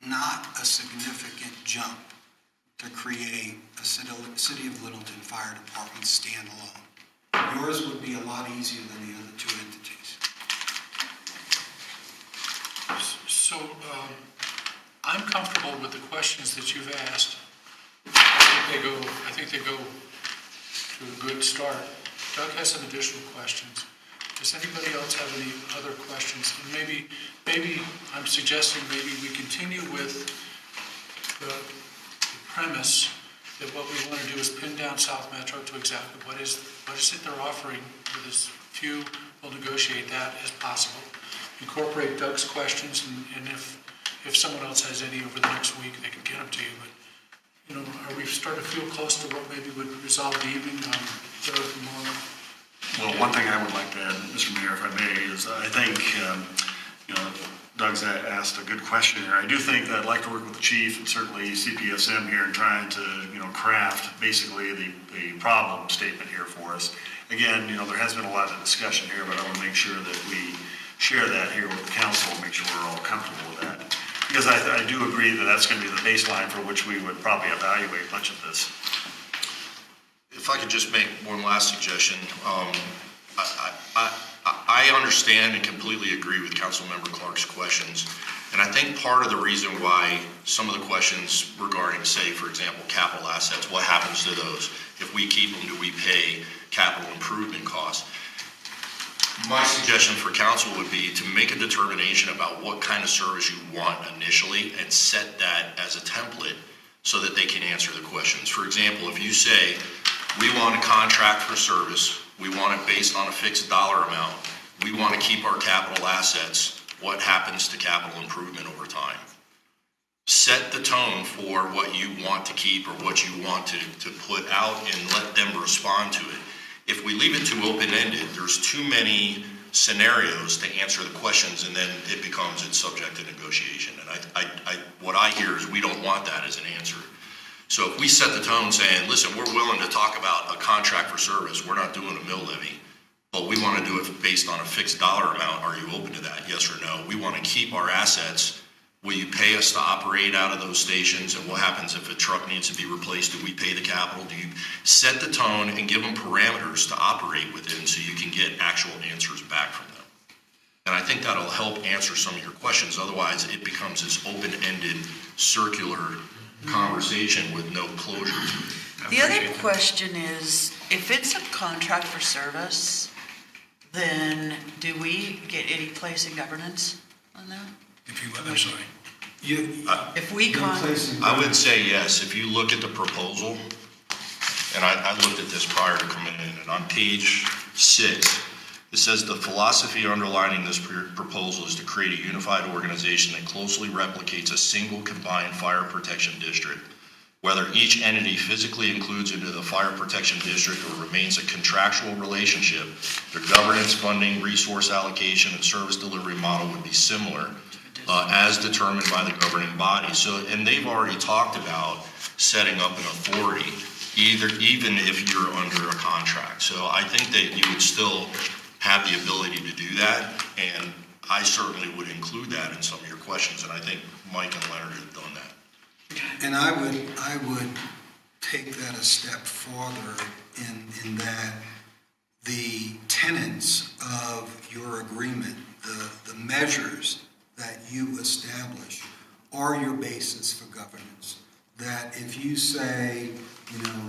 not a significant jump to create a City of Littleton Fire Department standalone. Yours would be a lot easier than the other two entities. So I'm comfortable with the questions that you've asked. I think they go to a good start. Doug has some additional questions. Does anybody else have any other questions? And maybe I'm suggesting maybe we continue with the premise that what we want to do is pin down South Metro to exactly what is it they're offering with as few, we'll negotiate that as possible. Incorporate Doug's questions, and if someone else has any over the next week, they can get them to you. But, you know, are we starting to feel close to what maybe would resolve the evening tomorrow? Well, one thing I would like to add, Mr. Mayor, if I may, is I think, you know, Doug's asked a good question here. I do think that I'd like to work with the chief and certainly CPSM here in trying to, you know, craft basically the problem statement here for us. Again, you know, there has been a lot of discussion here, but I want to make sure that we share that here with the council and make sure we're all comfortable with that. Because I do agree that that's going to be the baseline for which we would probably evaluate much of this. If I could just make one last suggestion. I understand and completely agree with Councilmember Clark's questions. And I think part of the reason why some of the questions regarding, say, for example, capital assets, what happens to those? If we keep them, do we pay capital improvement costs? My suggestion for council would be to make a determination about what kind of service you want initially and set that as a template so that they can answer the questions. For example, if you say, we want a contract for service, we want it based on a fixed dollar amount, we want to keep our capital assets, what happens to capital improvement over time? Set the tone for what you want to keep or what you want to put out and let them respond to it. If we leave it too open-ended, there's too many scenarios to answer the questions, and then it becomes it's subject to negotiation. And what I hear is we don't want that as an answer. So if we set the tone saying, listen, we're willing to talk about a contract for service, we're not doing a mill levy, but we want to do it based on a fixed dollar amount. Are you open to that? Yes or no? We want to keep our assets. Will you pay us to operate out of those stations? And what happens if a truck needs to be replaced? Do we pay the capital? Do you set the tone and give them parameters to operate within so you can get actual answers back from them? And I think that'll help answer some of your questions. Otherwise, it becomes this open-ended, circular conversation with no closure to it. The other question is, if it's a contract for service, then do we get any place in governance on that? I'm sorry. If we I would say yes. If you look at the proposal, and I looked at this prior to coming in, and on page 6, it says the philosophy underlining this proposal is to create a unified organization that closely replicates a single combined fire protection district. Whether each entity physically includes into the fire protection district or remains a contractual relationship, the governance, funding, resource allocation, and service delivery model would be similar as determined by the governing body. So, and they've already talked about setting up an authority, even if you're under a contract. So I think that you would still have the ability to do that, and I certainly would include that in some of your questions, and I think Mike and Leonard have done that. And I would take that a step farther in that the tenets of your agreement, the measures that you establish are your basis for governance. That if you say,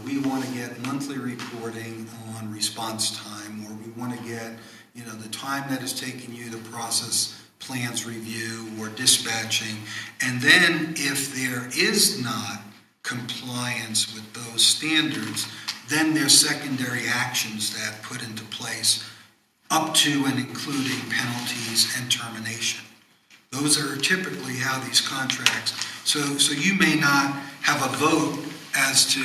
we want to get monthly reporting on response time, or we want to get, the time that it's taking you to process plans review or dispatching, and then if there is not compliance with those standards, then there's secondary actions that put into place up to and including penalties and termination. Those are typically how these contracts, so you may not have a vote as to,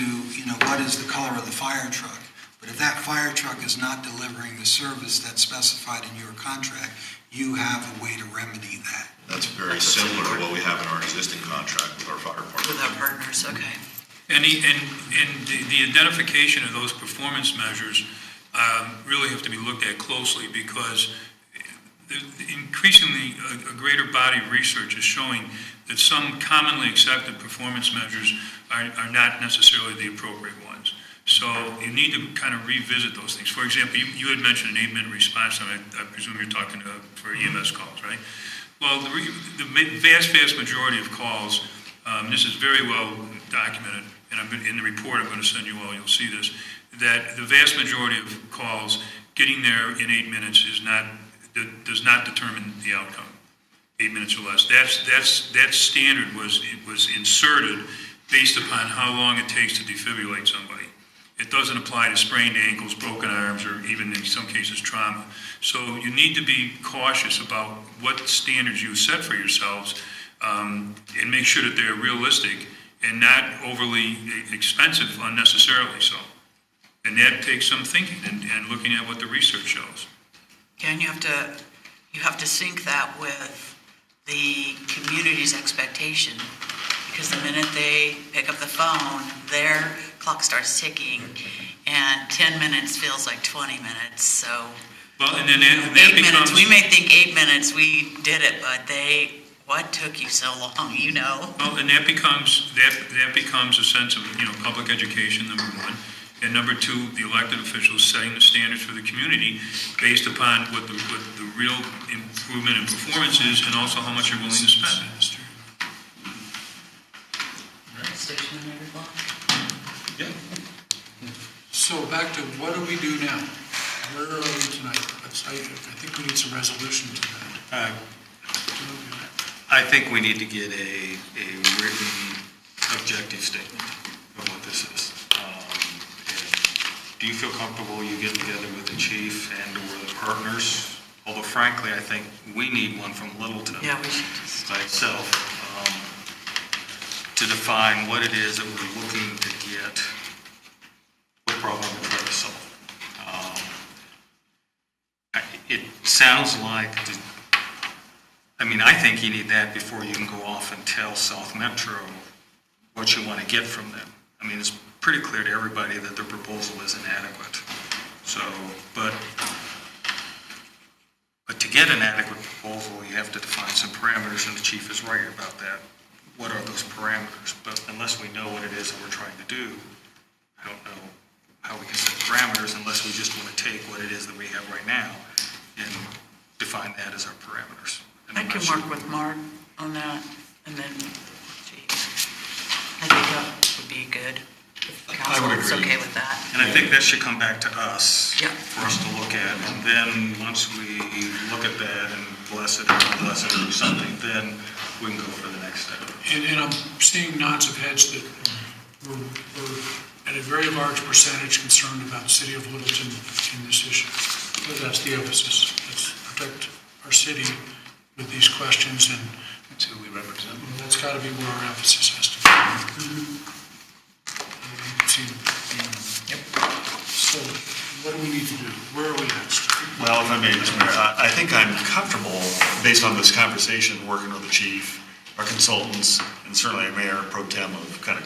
what is the color of the fire truck, but if that fire truck is not delivering the service that's specified in your contract, you have a way to remedy that. That's very similar to what we have in our existing contract with our fire department. With our partners, okay. And the identification of those performance measures really have to be looked at closely, because increasingly a greater body of research is showing that some commonly accepted performance measures are not necessarily the appropriate ones. So you need to kind of revisit those things. For example, you had mentioned an 8-minute response time. I presume you're talking for EMS calls, right? Well, the vast majority of calls, this is very well documented, and in the report I'm going to send you all, you'll see this, that the vast majority of calls, getting there in 8 minutes does not determine the outcome. 8 minutes or less. That standard was inserted based upon how long it takes to defibrillate somebody. It doesn't apply to sprained ankles, broken arms, or even in some cases trauma. So you need to be cautious about what standards you set for yourselves, and make sure that they're realistic and not overly expensive unnecessarily so. And that takes some thinking and looking at what the research shows. And you have to sync that with the community's expectation, because the minute they pick up the phone, their clock starts ticking, and 10 minutes feels like 20 minutes, so. Well, and then that 8 becomes, minutes, we may think 8 minutes, we did it, but what took you so long, Well, and that becomes a sense of, public education, number one. And number two, the elected officials setting the standards for the community based upon what the real improvement in performance is and also how much you're willing to spend. Station in every block. So back to what do we do now? Where are we tonight? I think we need some resolution to that. I think we need to get a written objective statement of what this is. Do you feel comfortable you get together with the chief and/or the partners? Although frankly, I think we need one from Littleton. Yeah, we should just. By itself, to define what it is that we're looking to get, what problem we're trying to solve. It sounds like, I think you need that before you can go off and tell South Metro what you want to get from them. It's pretty clear to everybody that their proposal is inadequate. So, but to get an adequate proposal, you have to define some parameters, and the chief is right about that. What are those parameters? But unless we know what it is that we're trying to do, I don't know how we can set parameters unless we just want to take what it is that we have right now and define that as our parameters. And I can work with Mark on that, and then, I think that would be good. If the council is okay with that. And I think that should come back to us Yeah. for us to look at. And then, once we look at that and bless it or unbless it or something, then we can go for the next step. And I'm seeing nods of heads that we're at a very large percentage concerned about the city of Littleton in this issue. But that's the emphasis. Let's protect our city with these questions, and That's who we represent. that's got to be where our emphasis has to be. So what do we need to do? Where are we next? Well, if I may, Mr. Mayor, I think I'm comfortable, based on this conversation, working with the chief, our consultants, and certainly Mayor Pro Tem of kind of,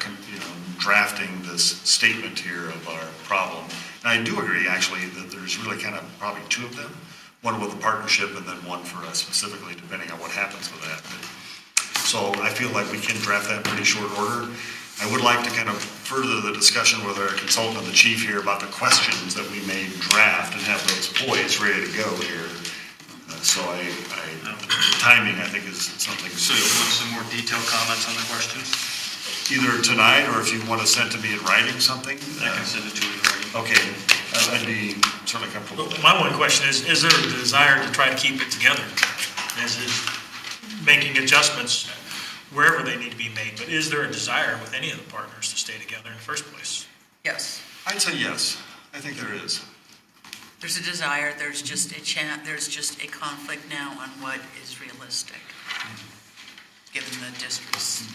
drafting this statement here of our problem. And I do agree, actually, that there's really kind of probably two of them, one with a partnership and then one for us specifically, depending on what happens with that. So I feel like we can draft that in pretty short order. I would like to kind of further the discussion with our consultant and the chief here about the questions that we may draft and have those poised, ready to go here. So the timing, I think, is something. So you want some more detailed comments on the questions? Either tonight, or if you want to send to me in writing something. I can send it to you in writing. Okay, I'd be certainly comfortable with that. My one question is there a desire to try to keep it together? As is making adjustments wherever they need to be made, but is there a desire with any of the partners to stay together in the first place? Yes. I'd say yes. I think there is. There's a desire, there's just a conflict now on what is realistic, given the districts.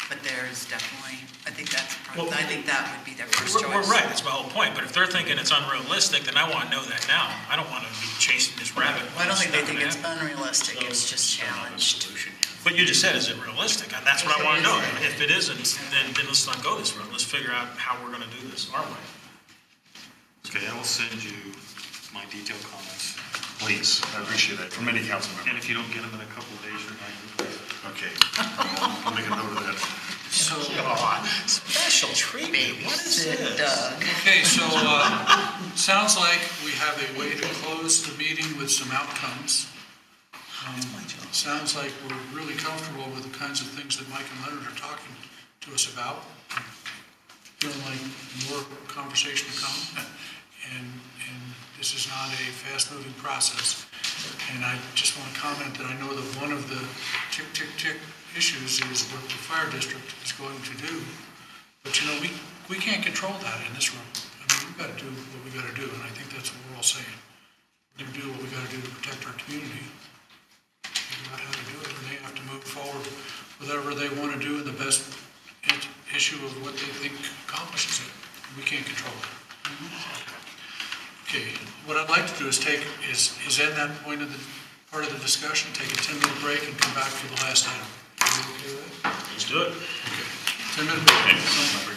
But there is definitely, I think that would be their first choice. We're right, that's my whole point, but if they're thinking it's unrealistic, then I want to know that now. I don't want to be chasing this rabbit. Well, I don't think they think it's unrealistic, it's just challenged. But you just said, is it realistic? And that's what I want to know. If it isn't, then let's not go this road. Let's figure out how we're going to do this our way. Okay, I will send you my detailed comments. Please, I appreciate that, from any council And member. if you don't get them in a couple of days, remind me. Okay, I'll make a note of that. So, Special treatment, what is It, this? okay, so sounds like we have a way to close the meeting with some outcomes. Sounds like we're really comfortable with the kinds of things that Mike and Leonard are talking to us about. Feeling like more conversation to come, and this is not a fast-moving process. And I just want to comment that I know that one of the tick issues is what the fire district is going to do. But we can't control that in this room. We've got to do what we got to do, and I think that's what we're all saying. We're going to do what we got to do to protect our community. Figure out how to do it, and they have to move forward with whatever they want to do in the best issue of what they think accomplishes it. We can't control it. Okay, what I'd like to do is end that point of the part of the discussion, take a 10-minute break, and come back for the last item. Are you okay with that? Let's do it. Okay, 10-minute break.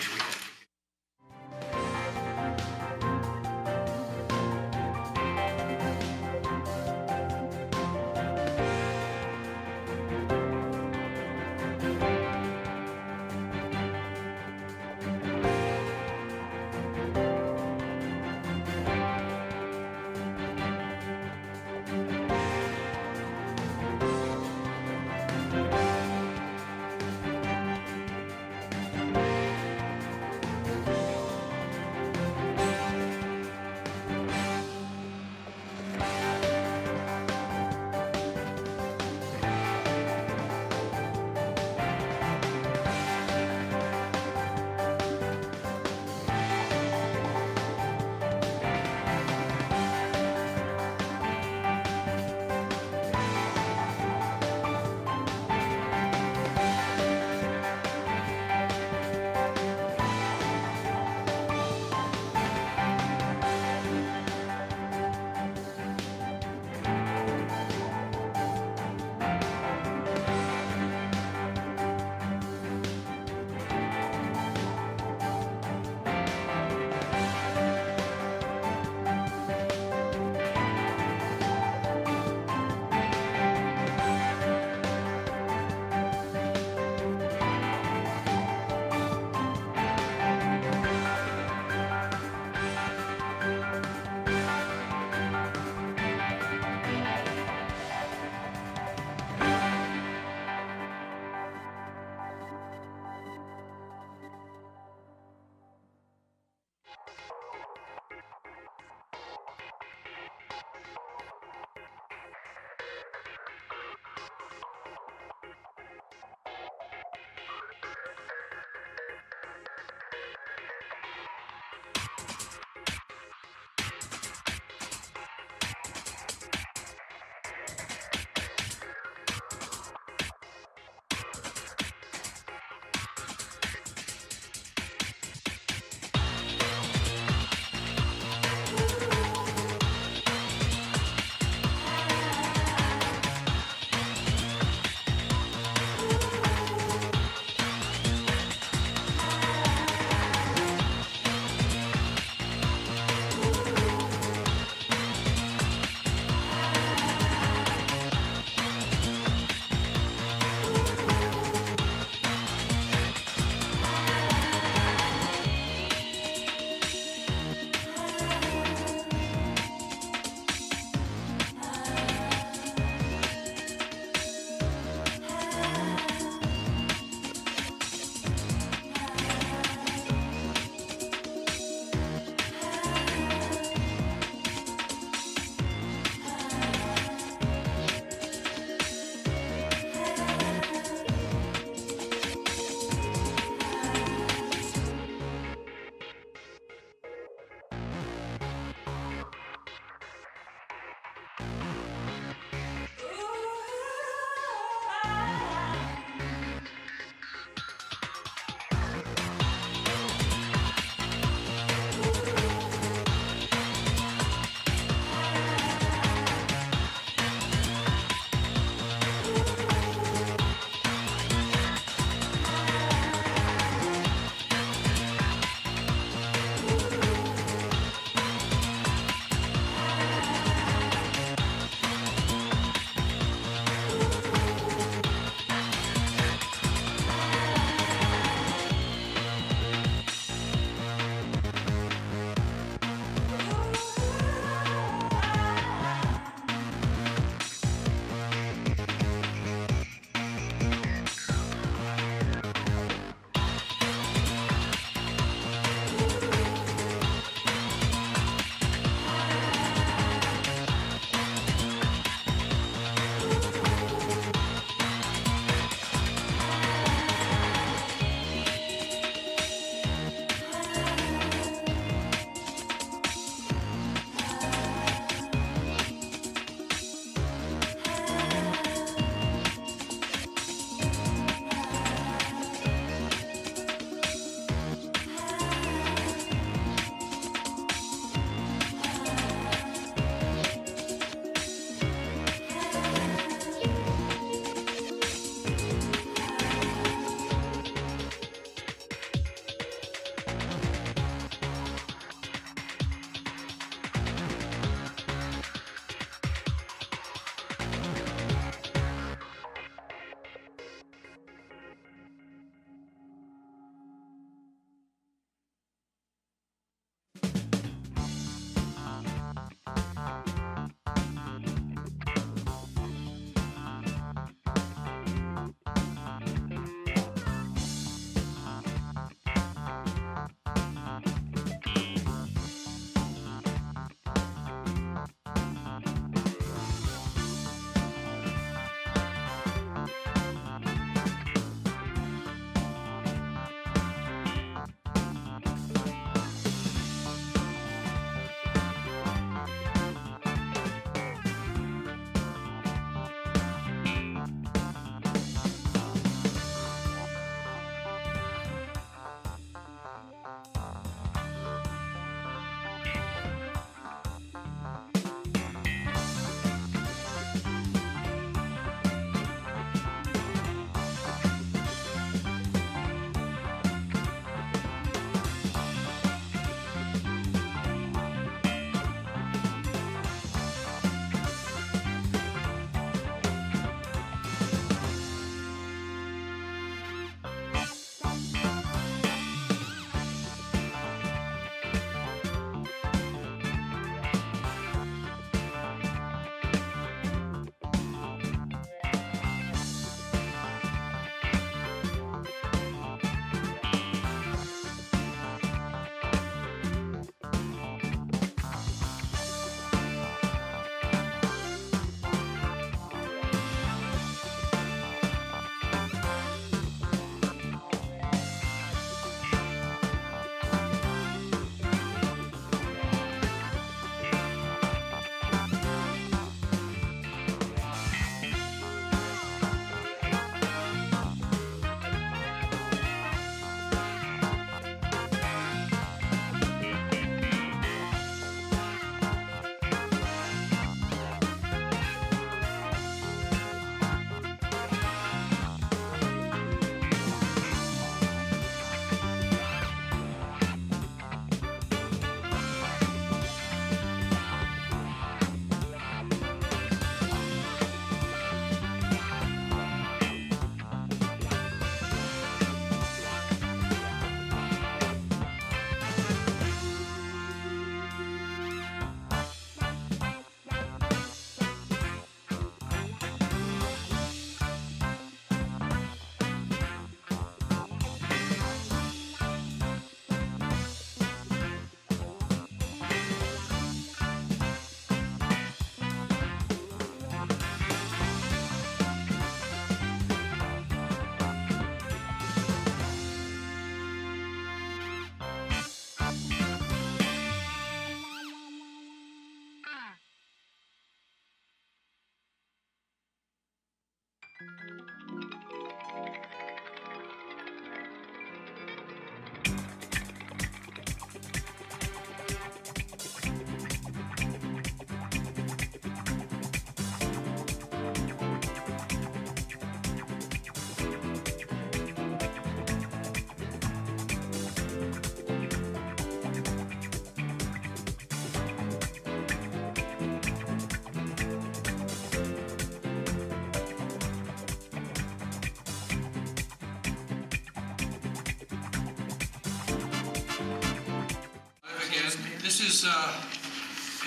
This is,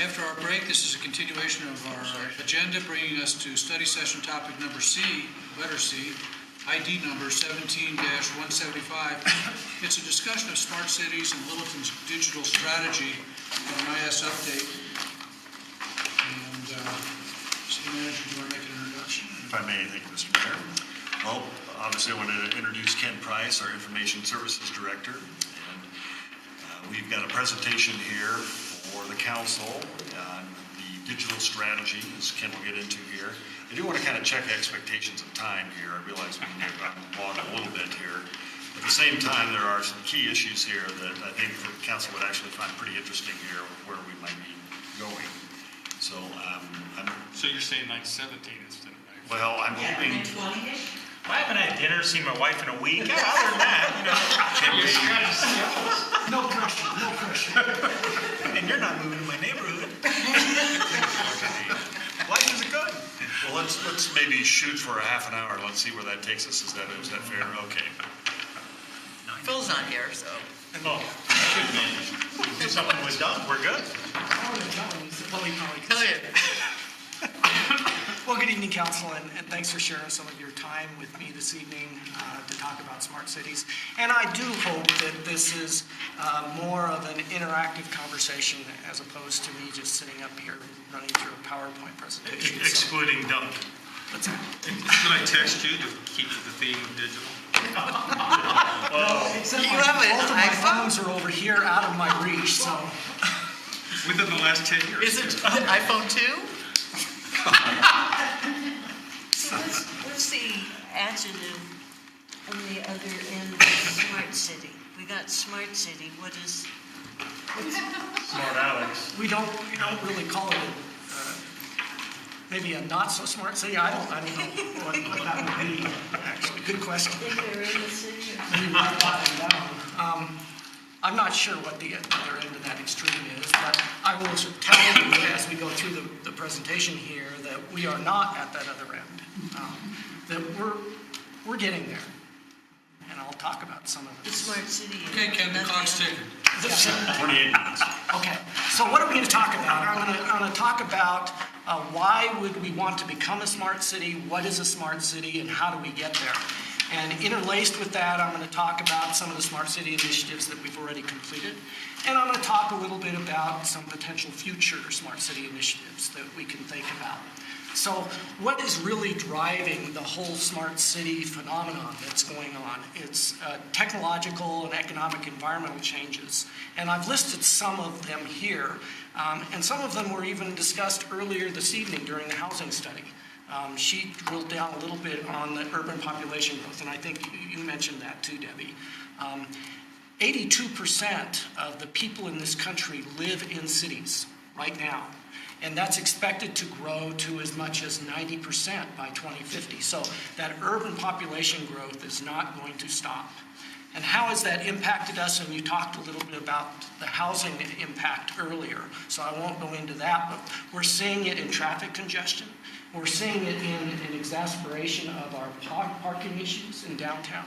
after our break, this is a continuation of our agenda, bringing us to study session topic number C, letter C, ID number 17-175. It's a discussion of smart cities and Littleton's digital strategy and an IS update. And City Manager, do you want to make an introduction? If I may, thank you, Mr. Mayor. Well, obviously, I want to introduce Ken Price, our Information Services Director. And we've got a presentation here for the council on the digital strategy, as Ken will get into here. I do want to kind of check expectations of time here. I realize we may have gone along a little bit here. At the same time, there are some key issues here that I think the council would actually find pretty interesting here, where we might be going. So, So you're saying 9/17 instead of 9/15? well, I'm hoping. I haven't had dinner, seen my wife in a week. Yeah, other than that, No pressure, no pressure. and you're not moving to my neighborhood. Life is good. Well, let's maybe shoot for a half an hour. Let's see where that takes us. Is that fair? Okay. Phil's not here, so. Oh, should be. If something was done, we're good. Well, good evening, Council, and thanks for sharing some of your time with me this evening to talk about smart cities. And I do hope that this is more of an interactive conversation as opposed to me just sitting up here running through a PowerPoint presentation. Excluding Doug. What's that? Should I text you to keep the theme of digital? Except You my- have an both of my iPhone? phones are over here out of my reach, so. Within the last 10 years. Is it the iPhone 2? So what's the adjective on the other end of smart city? We got smart city, what's Smart Alex. We don't really call it maybe a not so smart city. I don't know what that would be, actually. Good question. in there in the city? Maybe write that one down. I'm not sure what the other end of that extreme is, but I will tell you as we go through the presentation here that we are not at that other end. That we're getting there. And I'll talk about some of The it. smart city. Okay, Ken, the not clock's other. ticking. 28 minutes. Okay, so what are we going to talk about? I'm going to talk about why would we want to become a smart city, what is a smart city, and how do we get there? And interlaced with that, I'm going to talk about some of the smart city initiatives that we've already completed. And I'm going to talk a little bit about some potential future smart city initiatives that we can think about. So what is really driving the whole smart city phenomenon that's going on? It's technological and economic environmental changes. And I've listed some of them here. And some of them were even discussed earlier this evening during the housing study. She drilled down a little bit on the urban population growth, and I think you mentioned that too, Debbie. 82% of the people in this country live in cities right now. And that's expected to grow to as much as 90% by 2050. So that urban population growth is not going to stop. And how has that impacted us? And you talked a little bit about the housing impact earlier, so I won't go into that, but we're seeing it in traffic congestion. We're seeing it in an exasperation of our parking issues in downtown.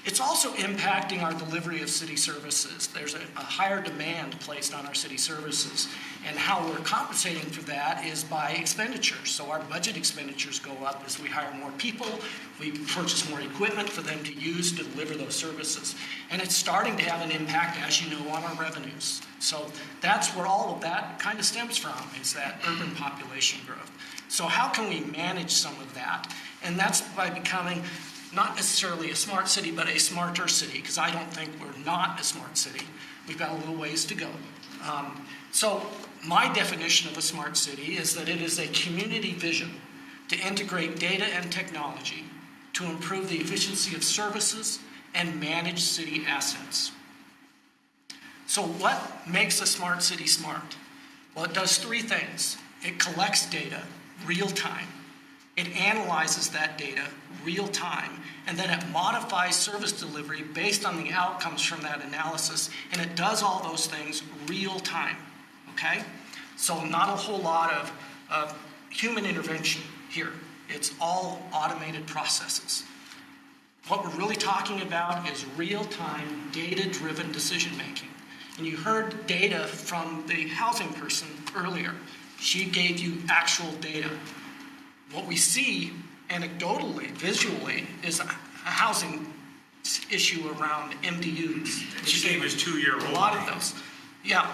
It's also impacting our delivery of city services. There's a higher demand placed on our city services. And how we're compensating for that is by expenditures. So our budget expenditures go up as we hire more people, we purchase more equipment for them to use to deliver those services. And it's starting to have an impact, as you know, on our revenues. So that's where all of that kind of stems from, is that urban population growth. So how can we manage some of that? And that's by becoming not necessarily a smart city, but a smarter city, because I don't think we're not a smart city. We've got a little ways to go. So my definition of a smart city is that it is a community vision to integrate data and technology to improve the efficiency of services and manage city assets. So what makes a smart city smart? Well, it does three things. It collects data real time. It analyzes that data real time, and then it modifies service delivery based on the outcomes from that analysis, and it does all those things real time, okay? So not a whole lot of human intervention here. It's all automated processes. What we're really talking about is real-time, data-driven decision-making. And you heard data from the housing person earlier. She gave you actual data. What we see anecdotally, visually, is a housing issue around MDUs. She gave us 2-year-old. A lot of those. Yeah.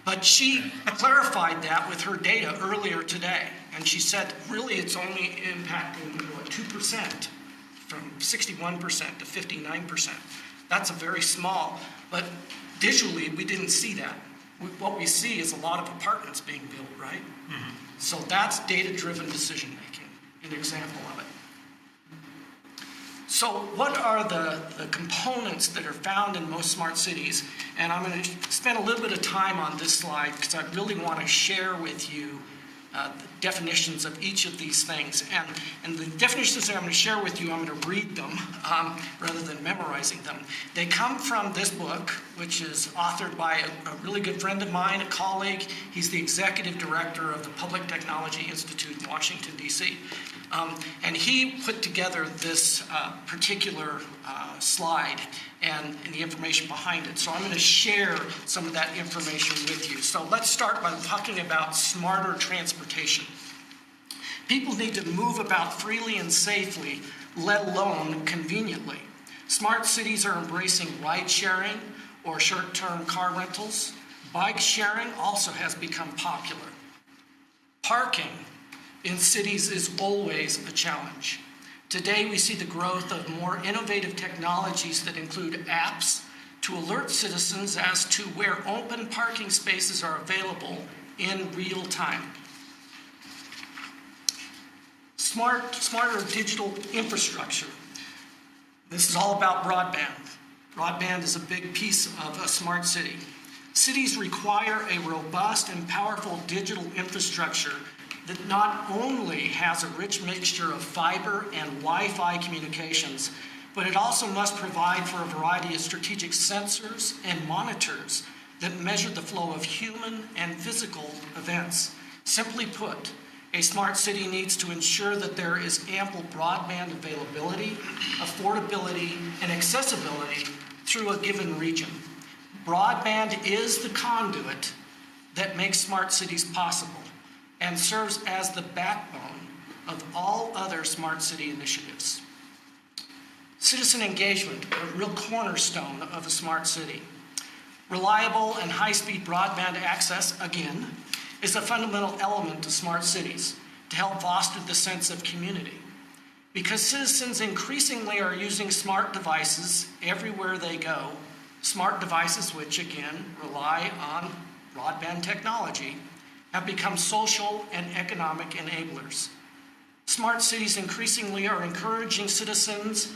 But she clarified that with her data earlier today. And she said, really, it's only impacting 2%, from 61% to 59%. That's a very small, but visually, we didn't see that. What we see is a lot of apartments being built, right? Mm-hmm. So that's data-driven decision-making, an example of it. So what are the components that are found in most smart cities? And I'm going to spend a little bit of time on this slide because I really want to share with you the definitions of each of these things. And the definitions that I'm going to share with you, I'm going to read them rather than memorizing them. They come from this book, which is authored by a really good friend of mine, a colleague. He's the executive director of the Public Technology Institute in Washington, D.C. And he put together this particular slide and the information behind it. So I'm going to share some of that information with you. So let's start by talking about smarter transportation. People need to move about freely and safely, let alone conveniently. Smart cities are embracing ride sharing or short-term car rentals. Bike sharing also has become popular. Parking in cities is always a challenge. Today, we see the growth of more innovative technologies that include apps to alert citizens as to where open parking spaces are available in real time. Smarter digital infrastructure. This is all about broadband. Broadband is a big piece of a smart city. Cities require a robust and powerful digital infrastructure that not only has a rich mixture of fiber and Wi-Fi communications, but it also must provide for a variety of strategic sensors and monitors that measure the flow of human and physical events. Simply put, a smart city needs to ensure that there is ample broadband availability, affordability, and accessibility through a given region. Broadband is the conduit that makes smart cities possible and serves as the backbone of all other smart city initiatives. Citizen engagement, a real cornerstone of a smart city. Reliable and high-speed broadband access, again, is a fundamental element to smart cities to help foster the sense of community. Because citizens increasingly are using smart devices everywhere they go, smart devices which, again, rely on broadband technology, have become social and economic enablers. Smart cities increasingly are encouraging citizens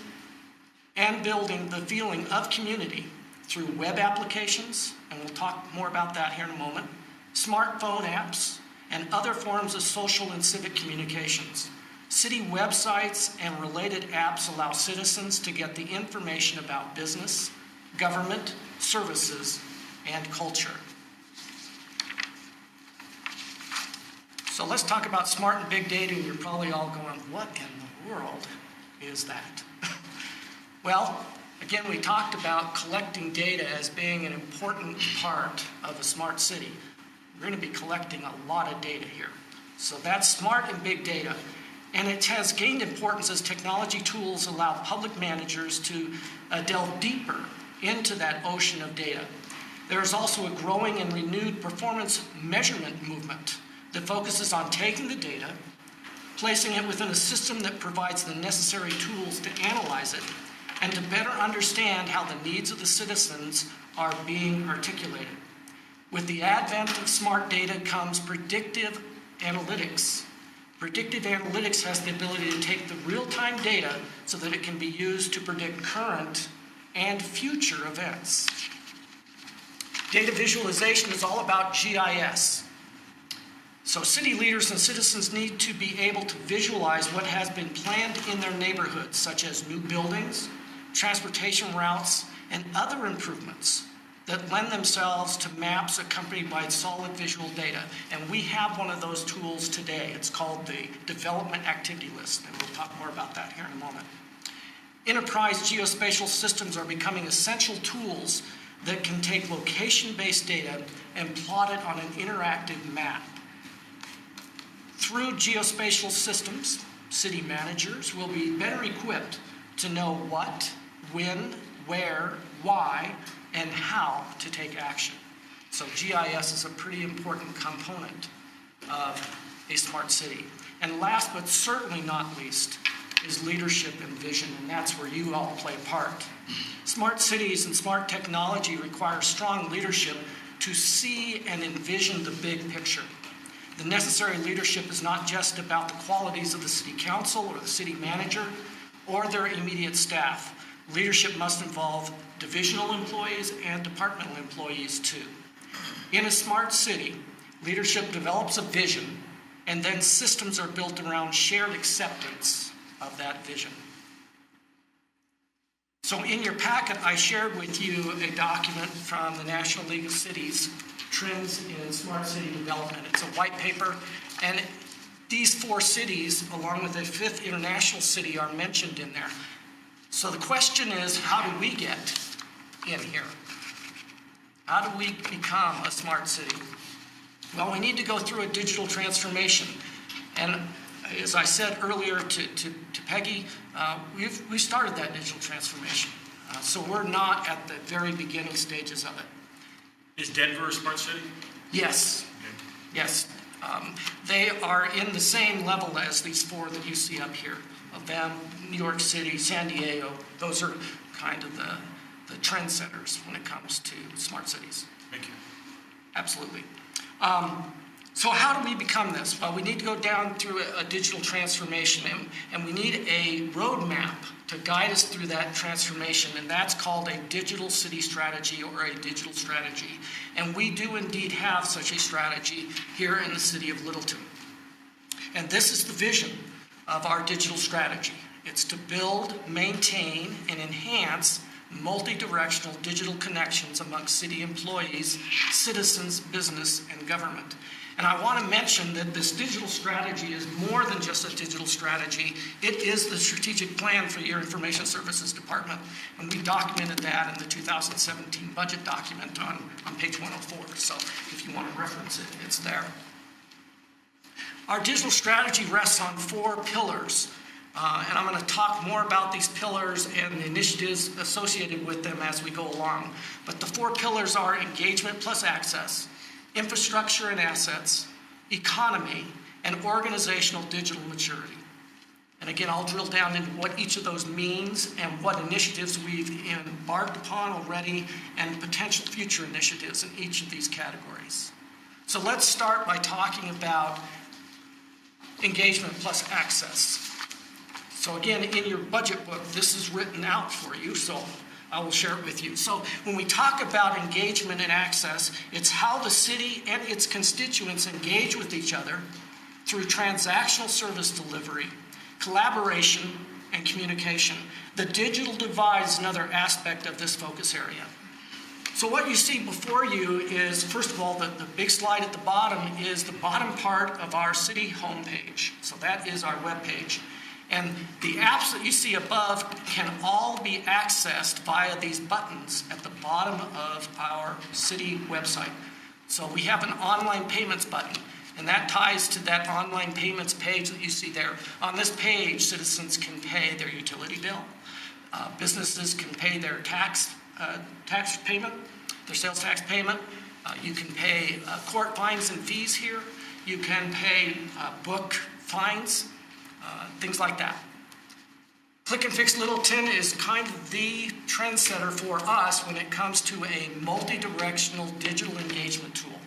and building the feeling of community through web applications, and we'll talk more about that here in a moment, smartphone apps, and other forms of social and civic communications. City websites and related apps allow citizens to get the information about business, government, services, and culture. So let's talk about smart and big data, and you're probably all going, what in the world is that? Well, again, we talked about collecting data as being an important part of a smart city. We're going to be collecting a lot of data here. So that's smart and big data. And it has gained importance as technology tools allow public managers to delve deeper into that ocean of data. There is also a growing and renewed performance measurement movement that focuses on taking the data, placing it within a system that provides the necessary tools to analyze it, and to better understand how the needs of the citizens are being articulated. With the advent of smart data comes predictive analytics. Predictive analytics has the ability to take the real-time data so that it can be used to predict current and future events. Data visualization is all about GIS. So city leaders and citizens need to be able to visualize what has been planned in their neighborhoods, such as new buildings, transportation routes, and other improvements that lend themselves to maps accompanied by solid visual data. And we have one of those tools today. It's called the Development Activity List, and we'll talk more about that here in a moment. Enterprise geospatial systems are becoming essential tools that can take location-based data and plot it on an interactive map. Through geospatial systems, city managers will be better equipped to know what, when, where, why, and how to take action. So GIS is a pretty important component of a smart city. And last but certainly not least is leadership and vision, and that's where you all play part. Smart cities and smart technology require strong leadership to see and envision the big picture. The necessary leadership is not just about the qualities of the city council or the city manager or their immediate staff. Leadership must involve divisional employees and departmental employees too. In a smart city, leadership develops a vision, and then systems are built around shared acceptance of that vision. So in your packet, I shared with you a document from the National League of Cities, Trends in Smart City Development. It's a white paper, and these 4 cities, along with a 5th international city, are mentioned in there. So the question is, how do we get in here? How do we become a smart city? Well, we need to go through a digital transformation. And as I said earlier to Peggy, we started that digital transformation. So we're not at the very beginning stages of it. Is Denver a smart city? Yes. Yes. They are in the same level as these 4 that you see up here. Of them, New York City, San Diego, those are kind of the trendsetters when it comes to smart cities. Thank you. Absolutely. So how do we become this? Well, we need to go down through a digital transformation, and we need a roadmap to guide us through that transformation, and that's called a digital city strategy or a digital strategy. And we do indeed have such a strategy here in the city of Littleton. And this is the vision of our digital strategy. It's to build, maintain, and enhance multi-directional digital connections among city employees, citizens, business, and government. And I want to mention that this digital strategy is more than just a digital strategy. It is the strategic plan for your Information Services Department. And we documented that in the 2017 budget document on page 104. So if you want to reference it, it's there. Our digital strategy rests on 4 pillars. And I'm going to talk more about these pillars and the initiatives associated with them as we go along. But the 4 pillars are engagement plus access, infrastructure and assets, economy, and organizational digital maturity. And again, I'll drill down into what each of those means and what initiatives we've embarked upon already and potential future initiatives in each of these categories. So let's start by talking about engagement plus access. So again, in your budget book, this is written out for you, so I will share it with you. So when we talk about engagement and access, it's how the city and its constituents engage with each other through transactional service delivery, collaboration, and communication. The digital divide is another aspect of this focus area. So what you see before you is, first of all, the big slide at the bottom is the bottom part of our city homepage. So that is our webpage. And the apps that you see above can all be accessed via these buttons at the bottom of our city website. So we have an online payments button, and that ties to that online payments page that you see there. On this page, citizens can pay their utility bill. Businesses can pay their tax payment, their sales tax payment. You can pay court fines and fees here. You can pay book fines. Things like that. Click and Fix Littleton is kind of the trendsetter for us when it comes to a multi-directional digital engagement tool.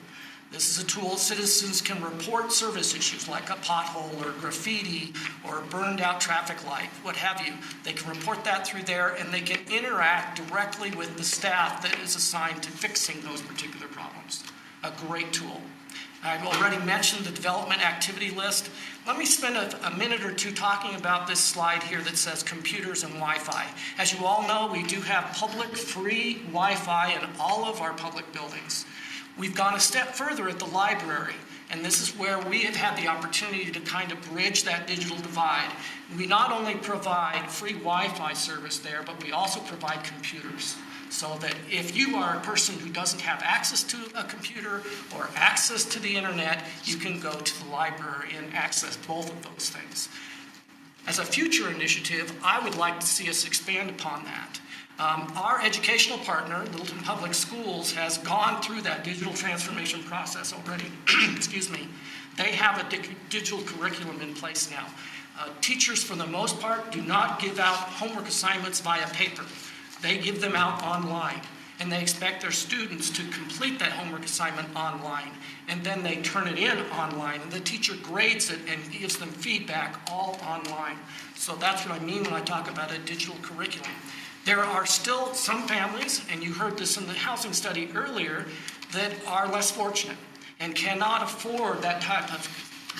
This is a tool citizens can report service issues like a pothole or graffiti or a burned out traffic light, what have you. They can report that through there, and they can interact directly with the staff that is assigned to fixing those particular problems. A great tool. I've already mentioned the development activity list. Let me spend a minute or two talking about this slide here that says computers and Wi-Fi. As you all know, we do have public free Wi-Fi in all of our public buildings. We've gone a step further at the library, and this is where we have had the opportunity to kind of bridge that digital divide. We not only provide free Wi-Fi service there, but we also provide computers. So that if you are a person who doesn't have access to a computer or access to the internet, you can go to the library and access both of those things. As a future initiative, I would like to see us expand upon that. Our educational partner, Littleton Public Schools, has gone through that digital transformation process already. Excuse me. They have a digital curriculum in place now. Teachers, for the most part, do not give out homework assignments via paper. They give them out online, and they expect their students to complete that homework assignment online, and then they turn it in online, and the teacher grades it and gives them feedback all online. So that's what I mean when I talk about a digital curriculum. There are still some families, and you heard this in the housing study earlier, that are less fortunate and cannot afford that type of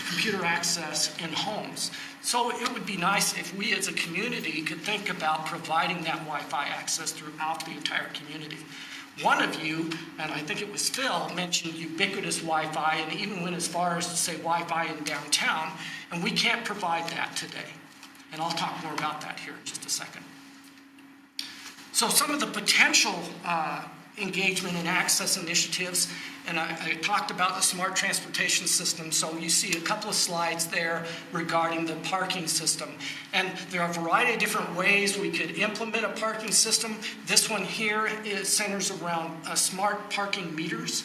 computer access in homes. So it would be nice if we as a community could think about providing that Wi-Fi access throughout the entire community. One of you, and I think it was Phil, mentioned ubiquitous Wi-Fi and even went as far as to say Wi-Fi in downtown, and we can't provide that today. And I'll talk more about that here in just a second. So some of the potential engagement and access initiatives, and I talked about the smart transportation system, so you see a couple of slides there regarding the parking system. And there are a variety of different ways we could implement a parking system. This one here centers around smart parking meters.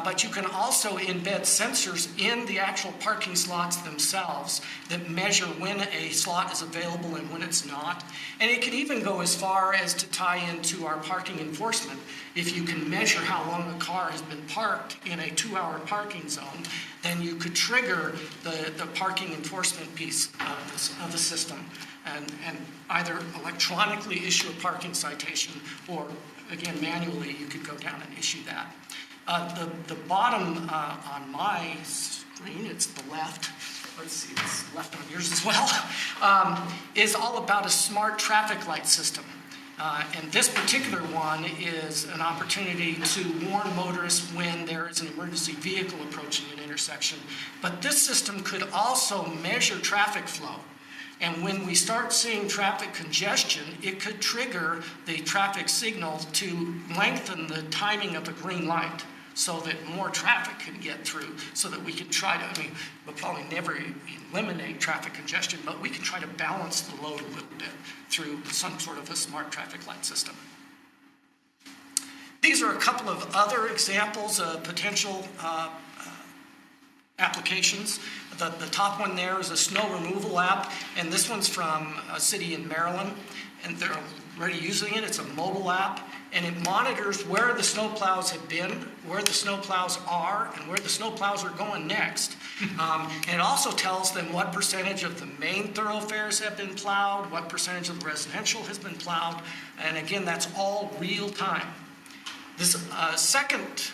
But you can also embed sensors in the actual parking slots themselves that measure when a slot is available and when it's not. And it can even go as far as to tie into our parking enforcement. If you can measure how long a car has been parked in a 2-hour parking zone, then you could trigger the parking enforcement piece of the system and either electronically issue a parking citation or, again, manually you could go down and issue that. The bottom on my screen, it's the left, let's see, it's left on yours as well, is all about a smart traffic light system. And this particular one is an opportunity to warn motorists when there is an emergency vehicle approaching an intersection. But this system could also measure traffic flow. And when we start seeing traffic congestion, it could trigger the traffic signal to lengthen the timing of a green light so that more traffic can get through, so that we can try to, we'll probably never eliminate traffic congestion, but we can try to balance the load a little bit through some sort of a smart traffic light system. These are a couple of other examples of potential applications. The top one there is a snow removal app, and this one's from a city in Maryland, and they're already using it. It's a mobile app, and it monitors where the snow plows have been, where the snow plows are, and where the snow plows are going next. And it also tells them what percentage of the main thoroughfares have been plowed, what percentage of the residential has been plowed, and again, that's all real time. This second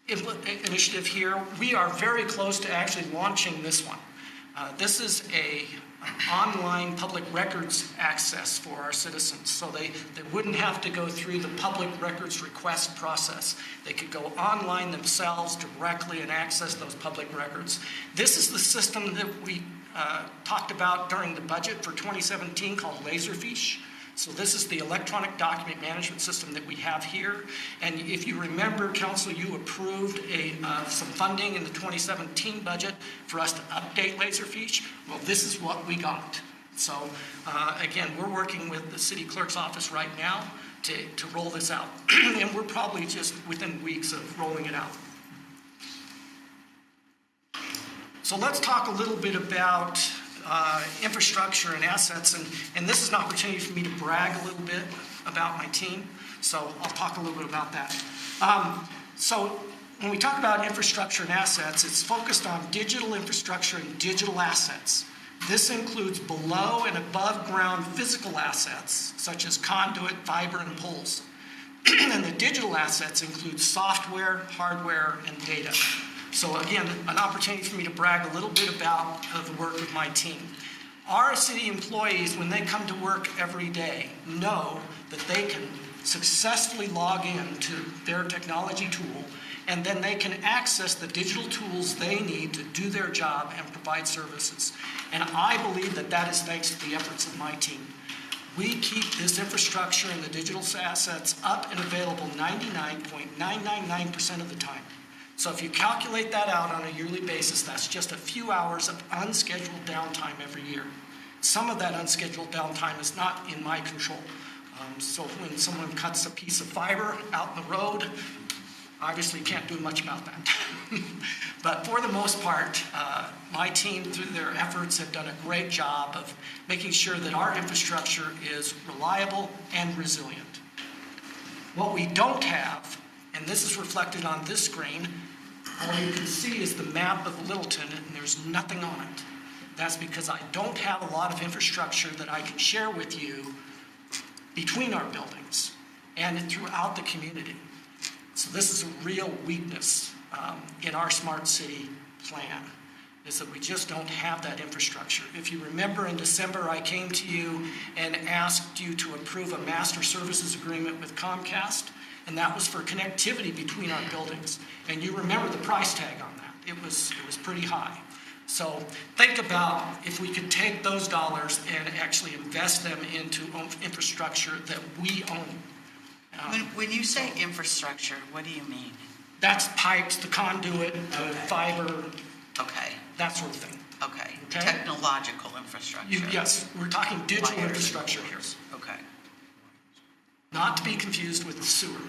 initiative here, we are very close to actually launching this one. This is an online public records access for our citizens, so they wouldn't have to go through the public records request process. They could go online themselves directly and access those public records. This is the system that we talked about during the budget for 2017 called Laserfiche. So this is the electronic document management system that we have here. And if you remember, Council, you approved some funding in the 2017 budget for us to update Laserfiche. Well, this is what we got. So again, we're working with the city clerk's office right now to roll this out. And we're probably just within weeks of rolling it out. So let's talk a little bit about infrastructure and assets, and this is an opportunity for me to brag a little bit about my team, so I'll talk a little bit about that. So when we talk about infrastructure and assets, it's focused on digital infrastructure and digital assets. This includes below and above ground physical assets, such as conduit, fiber, and poles. And the digital assets include software, hardware, and data. So again, an opportunity for me to brag a little bit about the work of my team. Our city employees, when they come to work every day, know that they can successfully log in to their technology tool, and then they can access the digital tools they need to do their job and provide services. And I believe that that is thanks to the efforts of my team. We keep this infrastructure and the digital assets up and available 99.999% of the time. So if you calculate that out on a yearly basis, that's just a few hours of unscheduled downtime every year. Some of that unscheduled downtime is not in my control. So when someone cuts a piece of fiber out in the road, obviously can't do much about that. But for the most part, my team, through their efforts, have done a great job of making sure that our infrastructure is reliable and resilient. What we don't have, and this is reflected on this screen, all you can see is the map of Littleton, and there's nothing on it. That's because I don't have a lot of infrastructure that I can share with you between our buildings and throughout the community. So this is a real weakness in our smart city plan, is that we just don't have that infrastructure. If you remember, in December, I came to you and asked you to approve a master services agreement with Comcast, and that was for connectivity between our buildings. And you remember the price tag on that. It was pretty high. So think about if we could take those dollars and actually invest them into infrastructure that we own. When you say infrastructure, what do you mean? That's pipes, the conduit, fiber, Okay, that sort of thing. okay. Okay. Technological infrastructure. Yes, we're talking digital Wires. infrastructure here. Okay. Not to be confused with the sewer.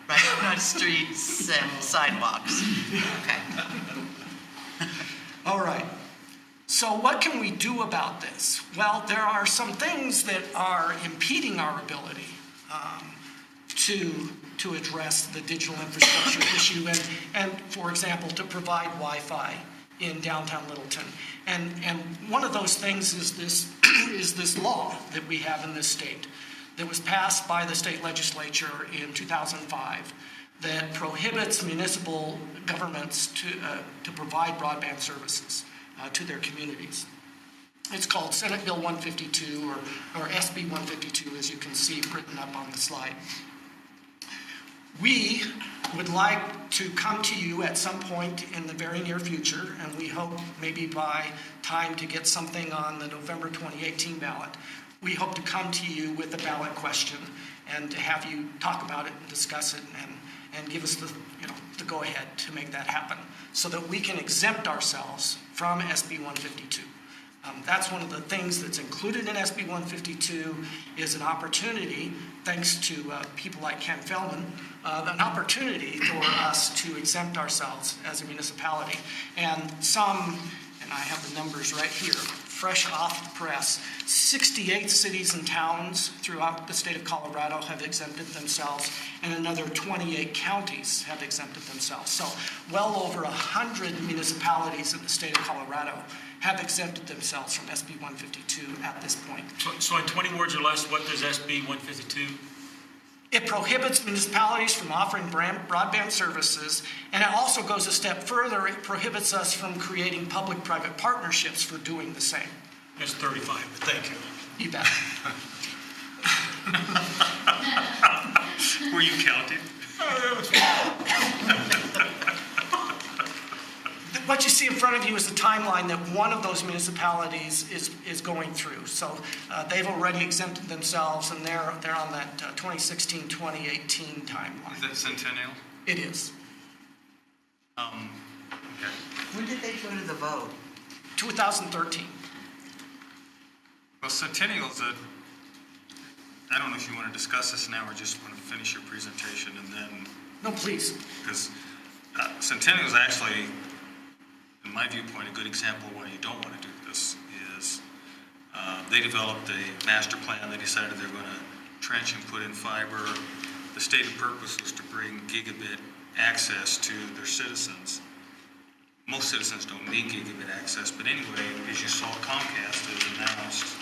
Right, not streets and sidewalks. Okay. All right. So what can we do about this? Well, there are some things that are impeding our ability to address the digital infrastructure issue and, for example, to provide Wi-Fi in downtown Littleton. And one of those things is this, is this law that we have in this state that was passed by the state legislature in 2005 that prohibits municipal governments to provide broadband services to their communities. It's called Senate Bill 152 or SB 152, as you can see written up on the slide. We would like to come to you at some point in the very near future, and we hope maybe by time to get something on the November 2018 ballot, we hope to come to you with a ballot question and to have you talk about it and discuss it and give us the go-ahead to make that happen so that we can exempt ourselves from SB 152. That's one of the things that's included in SB 152 is an opportunity, thanks to people like Ken Feldman, an opportunity for us to exempt ourselves as a municipality. And I have the numbers right here, fresh off the press, 68 cities and towns throughout the state of Colorado have exempted themselves, and another 28 counties have exempted themselves. So well over 100 municipalities in the state of Colorado have exempted themselves from SB 152 at this point. So in 20 words or less, what does SB 152? It prohibits municipalities from offering broadband services, and it also goes a step further. It prohibits us from creating public-private partnerships for doing the same. That's 35, but thank you. You bet. Were you counting? What you see in front of you is the timeline that one of those municipalities is going through. So they've already exempted themselves, and they're on that 2016-2018 timeline. Is that Centennial? It is. Okay. When did they go to the vote? 2013. Well, Centennial's I don't know if you want to discuss this now or just want to finish your presentation and then. No, please. Because Centennial's actually, in my viewpoint, a good example of why you don't want to do this is they developed a master plan. They decided they're going to trench and put in fiber. The stated purpose was to bring gigabit access to their citizens. Most citizens don't need gigabit access, but anyway, as you saw, Comcast has announced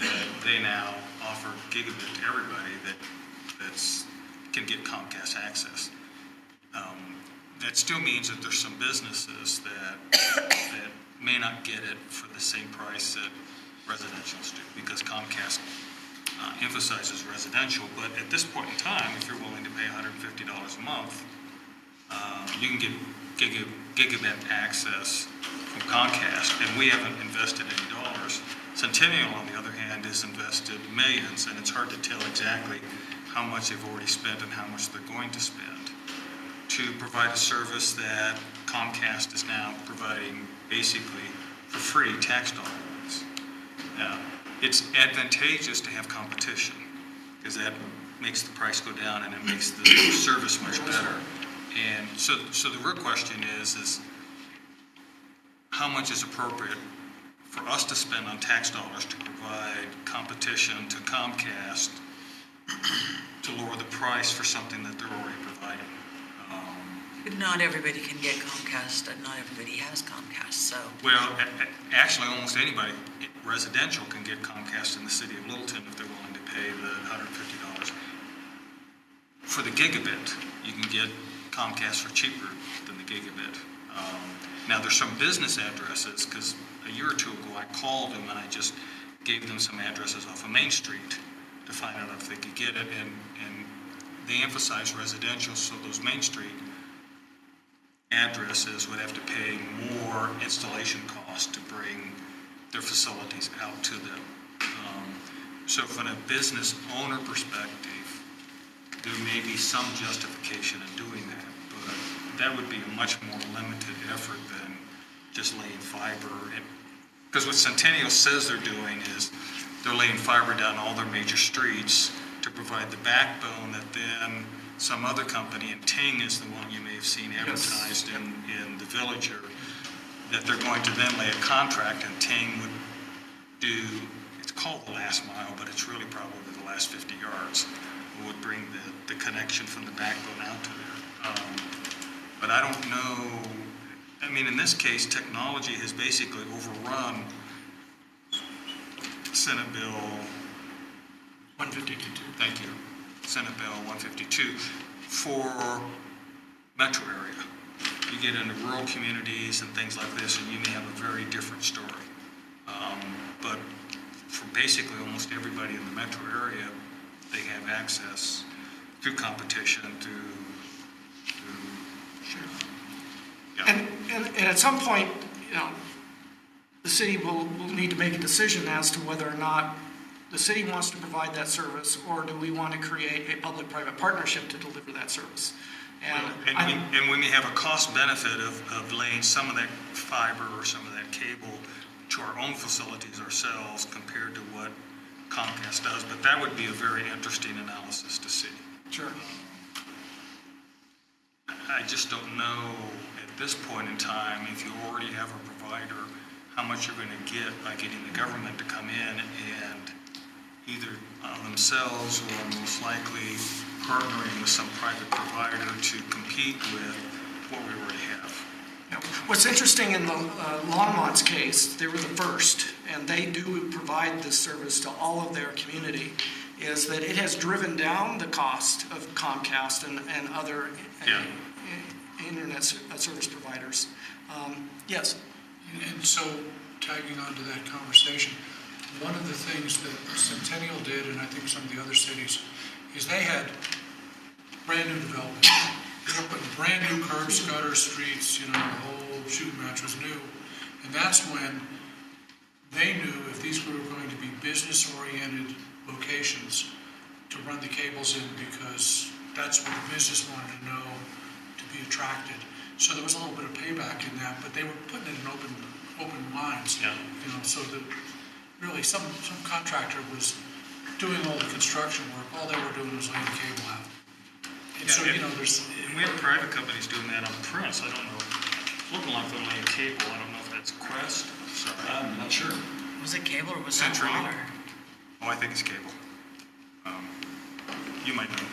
that they now offer gigabit to everybody that can get Comcast access. That still means that there's some businesses that may not get it for the same price that residentials do, because Comcast emphasizes residential. But at this point in time, if you're willing to pay $150 a month, you can get gigabit access from Comcast, and we haven't invested any dollars. Centennial, on the other hand, has invested millions, and it's hard to tell exactly how much they've already spent and how much they're going to spend, to provide a service that Comcast is now providing basically for free tax dollars. Now, it's advantageous to have competition, because that makes the price go down and it makes the service much better. And so the real question is how much is appropriate for us to spend on tax dollars to provide competition to Comcast to lower the price for something that they're already providing? Not everybody can get Comcast, and not everybody has Comcast, so. Well, actually, almost anybody residential can get Comcast in the city of Littleton if they're willing to pay the $150. For the gigabit, you can get Comcast for cheaper than the gigabit. Now, there's some business addresses, because a year or two ago I called them and I just gave them some addresses off of Main Street to find out if they could get it, and they emphasize residential, so those Main Street addresses would have to pay more installation costs to bring their facilities out to them. So from a business owner perspective, there may be some justification in doing that, but that would be a much more limited effort than just laying fiber. Because what Centennial says they're doing is they're laying fiber down all their major streets to provide the backbone that then some other company, and Ting is the one you may have seen advertised in the Villager, that they're going to then lay a contract, and Ting would do, it's called the last mile, but it's really probably the last 50 yards, would bring the connection from the backbone out to there. But I don't know, I mean, in this case, technology has basically overrun Senate Bill 152. Thank you. Senate Bill 152 for metro area. You get into rural communities and things like this, and you may have a very different story. But for basically almost everybody in the metro area, they have access through competition, And at some point, the city will need to make a decision as to whether or not the city wants to provide that service, or do we want to create a public-private partnership to deliver that service? And we may have a cost benefit of laying some of that fiber or some of that cable to our own facilities ourselves compared to what Comcast does, but that would be a very interesting analysis to see. Sure. I just don't know at this point in time, if you already have a provider, how much you're going to get by getting the government to come in and either themselves or most likely partnering with some private provider to compete with what we already have. What's interesting in the Longmont's case, they were the first, and they do provide this service to all of their community, is that it has driven down the cost of Comcast and other internet service providers. Yes? And so, tagging on to that conversation, one of the things that Centennial did, and I think some of the other cities, is they had brand new development. They were putting brand new curbs, gutters, streets, the whole shooting match was new. And that's when they knew if these were going to be business-oriented locations to run the cables in, because that's what the business wanted to know to be attracted. So there was a little bit of payback in that, but they were putting it in open lines. Yeah. So that really some contractor was doing all the construction work. All they were doing was laying the cable out. And so, we have private companies doing that on Prince. I don't know. It's looking like they're laying cable. I don't know if that's Quest. Sorry. I'm not sure. Was it cable or was it Century? water? Oh, I think it's cable. You might know.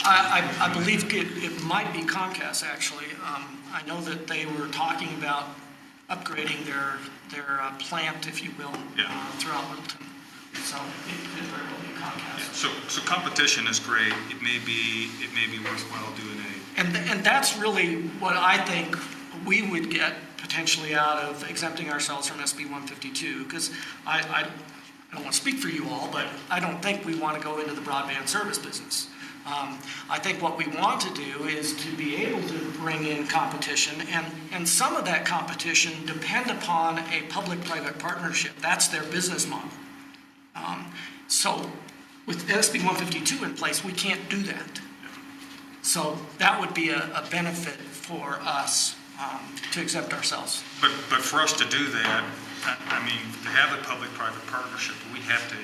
I believe it might be Comcast, actually. I know that they were talking about upgrading their plant, if you will, throughout Littleton. So it could very well be Comcast. Yeah. So competition is great. It may be worthwhile doing And that's really what I think we would get potentially out of exempting ourselves from SB 152, because I don't want to speak for you all, but I don't think we want to go into the broadband service business. I think what we want to do is to be able to bring in competition, and some of that competition depend upon a public-private partnership. That's their business model. So with SB 152 in place, we can't do that. So that would be a benefit for us to exempt ourselves. But for us to do that, I mean, to have a public-private partnership, we have to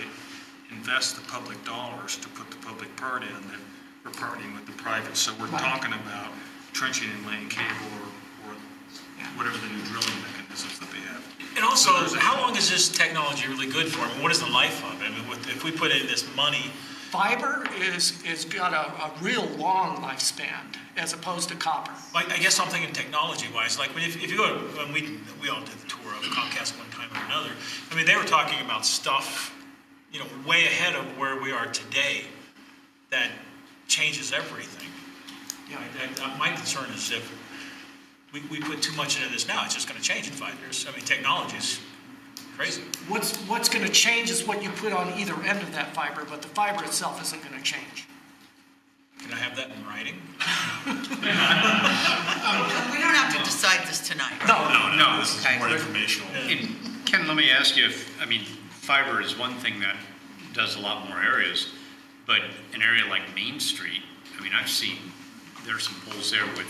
invest the public dollars to put the public part in that we're partnering with the private. So we're talking about trenching and laying cable or whatever the new drilling mechanisms that they have. And also, how long is this technology really good for? I mean, what is the life of it? I mean, if we put in this money. Fiber is got a real long lifespan as opposed to copper. Like, I guess I'm thinking technology-wise, like if you go, when we all did the tour of Comcast one time or another, I mean, they were talking about stuff, you know, way ahead of where we are today that changes everything. You know, my concern is if we put too much into this now, it's just going to change in 5 years. I mean, technology is crazy. What's going to change is what you put on either end of that fiber, but the fiber itself isn't going to change. Can I have that in writing? We don't have to decide this tonight. No. This is more informational. And Ken, let me ask you I mean, fiber is one thing that does a lot more areas, but an area like Main Street, I mean, I've seen there's some poles there with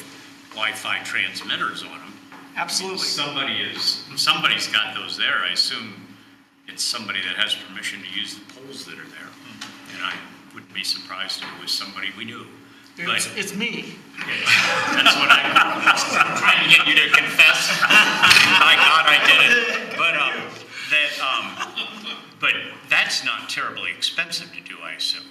Wi-Fi transmitters on them. Absolutely. Somebody's got those there. I assume it's somebody that has permission to use the poles that are there. And I wouldn't be surprised if it was somebody we knew. It's me. That's what I'm trying to get you to confess. My God, I did it. But that's not terribly expensive to do, I assume.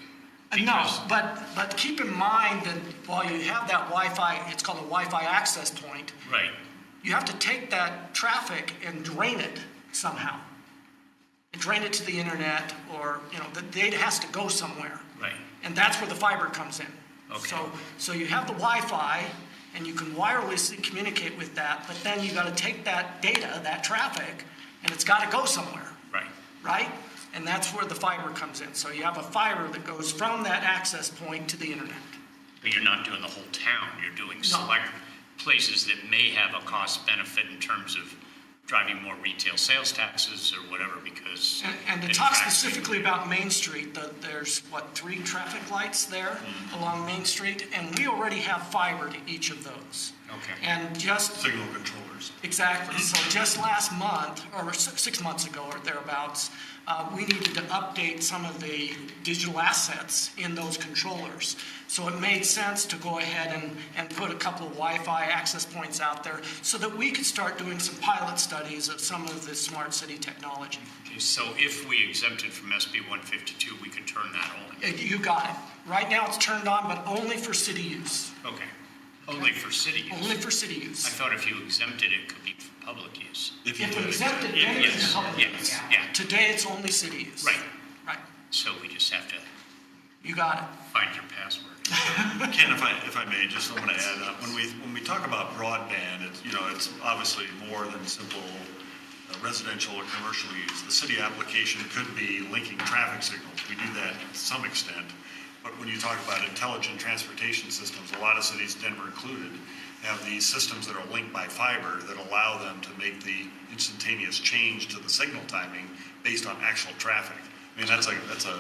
No, but keep in mind that while you have that Wi-Fi, it's called a Wi-Fi access point. Right. You have to take that traffic and drain it somehow. And drain it to the internet, or, you know, the data has to go somewhere. Right. And that's where the fiber comes in. Okay. So you have the Wi-Fi, and you can wirelessly communicate with that, but then you got to take that data, that traffic, and it's got to go somewhere. Right. Right? And that's where the fiber comes in. So you have a fiber that goes from that access point to the internet. But you're not doing the whole town. You're doing select places that may have a cost benefit in terms of driving more retail sales taxes or whatever, because... And to talk specifically about Main Street, there's, 3 traffic lights there along Main Street, and we already have fiber to each of those. Okay. And just... Signal controllers. Exactly. So just last month, or 6 months ago or thereabouts, we needed to update some of the digital assets in those controllers. So it made sense to go ahead and put a couple of Wi-Fi access points out there so that we could start doing some pilot studies of some of the smart city technology. Okay, so if we exempted from SB 152, we could turn that on? You got it. Right now it's turned on, but only for city use. Okay. Only for city use? Only for city use. I thought if you exempted it, could be for public use. If we exempted, then it's Yes, public use. yes, yeah. Today it's only city use. Right. Right. So we just have to You got it. find your password. Ken, if I may, just I want to add, when we talk about broadband, it's obviously more than simple residential or commercial use. The city application could be linking traffic signals. We do that to some extent. But when you talk about intelligent transportation systems, a lot of cities, Denver included, have these systems that are linked by fiber that allow them to make the instantaneous change to the signal timing based on actual traffic. I mean, that's a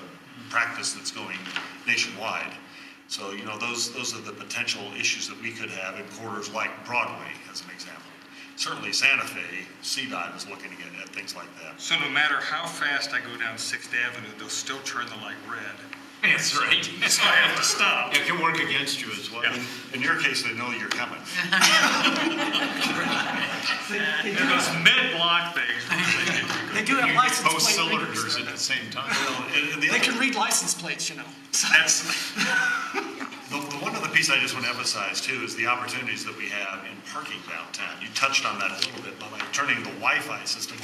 practice that's going nationwide. So, those are the potential issues that we could have in corridors like Broadway, as an example. Certainly Santa Fe, CDOT is looking at things like that. So no matter how fast I go down 6th Avenue, they'll still turn the light red. That's right. So I have to stop. It can work against you as well. In your case, they know you're coming. And those mid-block things. They do have license plate Post readers cylinders there. at the same time. They can read license plates, That's the one other piece I just want to emphasize too is the opportunities that we have in parking downtown. You touched on that a little bit, but by turning the Wi-Fi system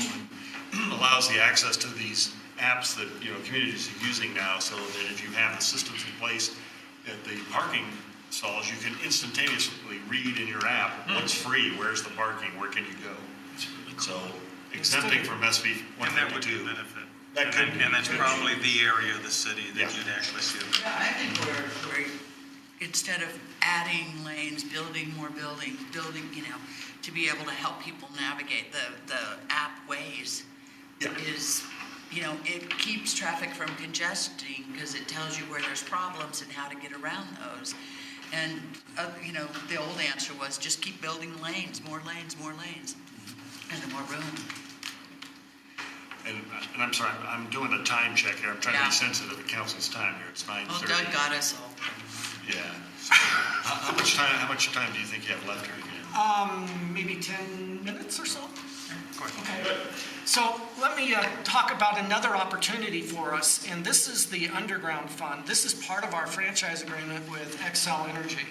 on allows the access to these apps that communities are using now, so that if you have the systems in place at the parking stalls, you can instantaneously read in your app what's free, where's the parking, where can you go. So exempting from SB 152. And that would be a benefit. That could be. And that's probably the area of the city that you'd actually see it. Yeah, I think we're instead of adding lanes, building more building, to be able to help people navigate the app ways is it keeps traffic from congesting because it tells you where there's problems and how to get around those. And, the old answer was just keep building lanes, and the more room. And I'm sorry, I'm doing a time check here. I'm trying to Yeah. be sensitive to council's time here. It's 9:30. Oh, Doug got us all. Yeah. How much time do you think you have left here again? Maybe 10 minutes or so. Okay. So let me talk about another opportunity for us, and this is the Underground Fund. This is part of our franchise agreement with Xcel Energy.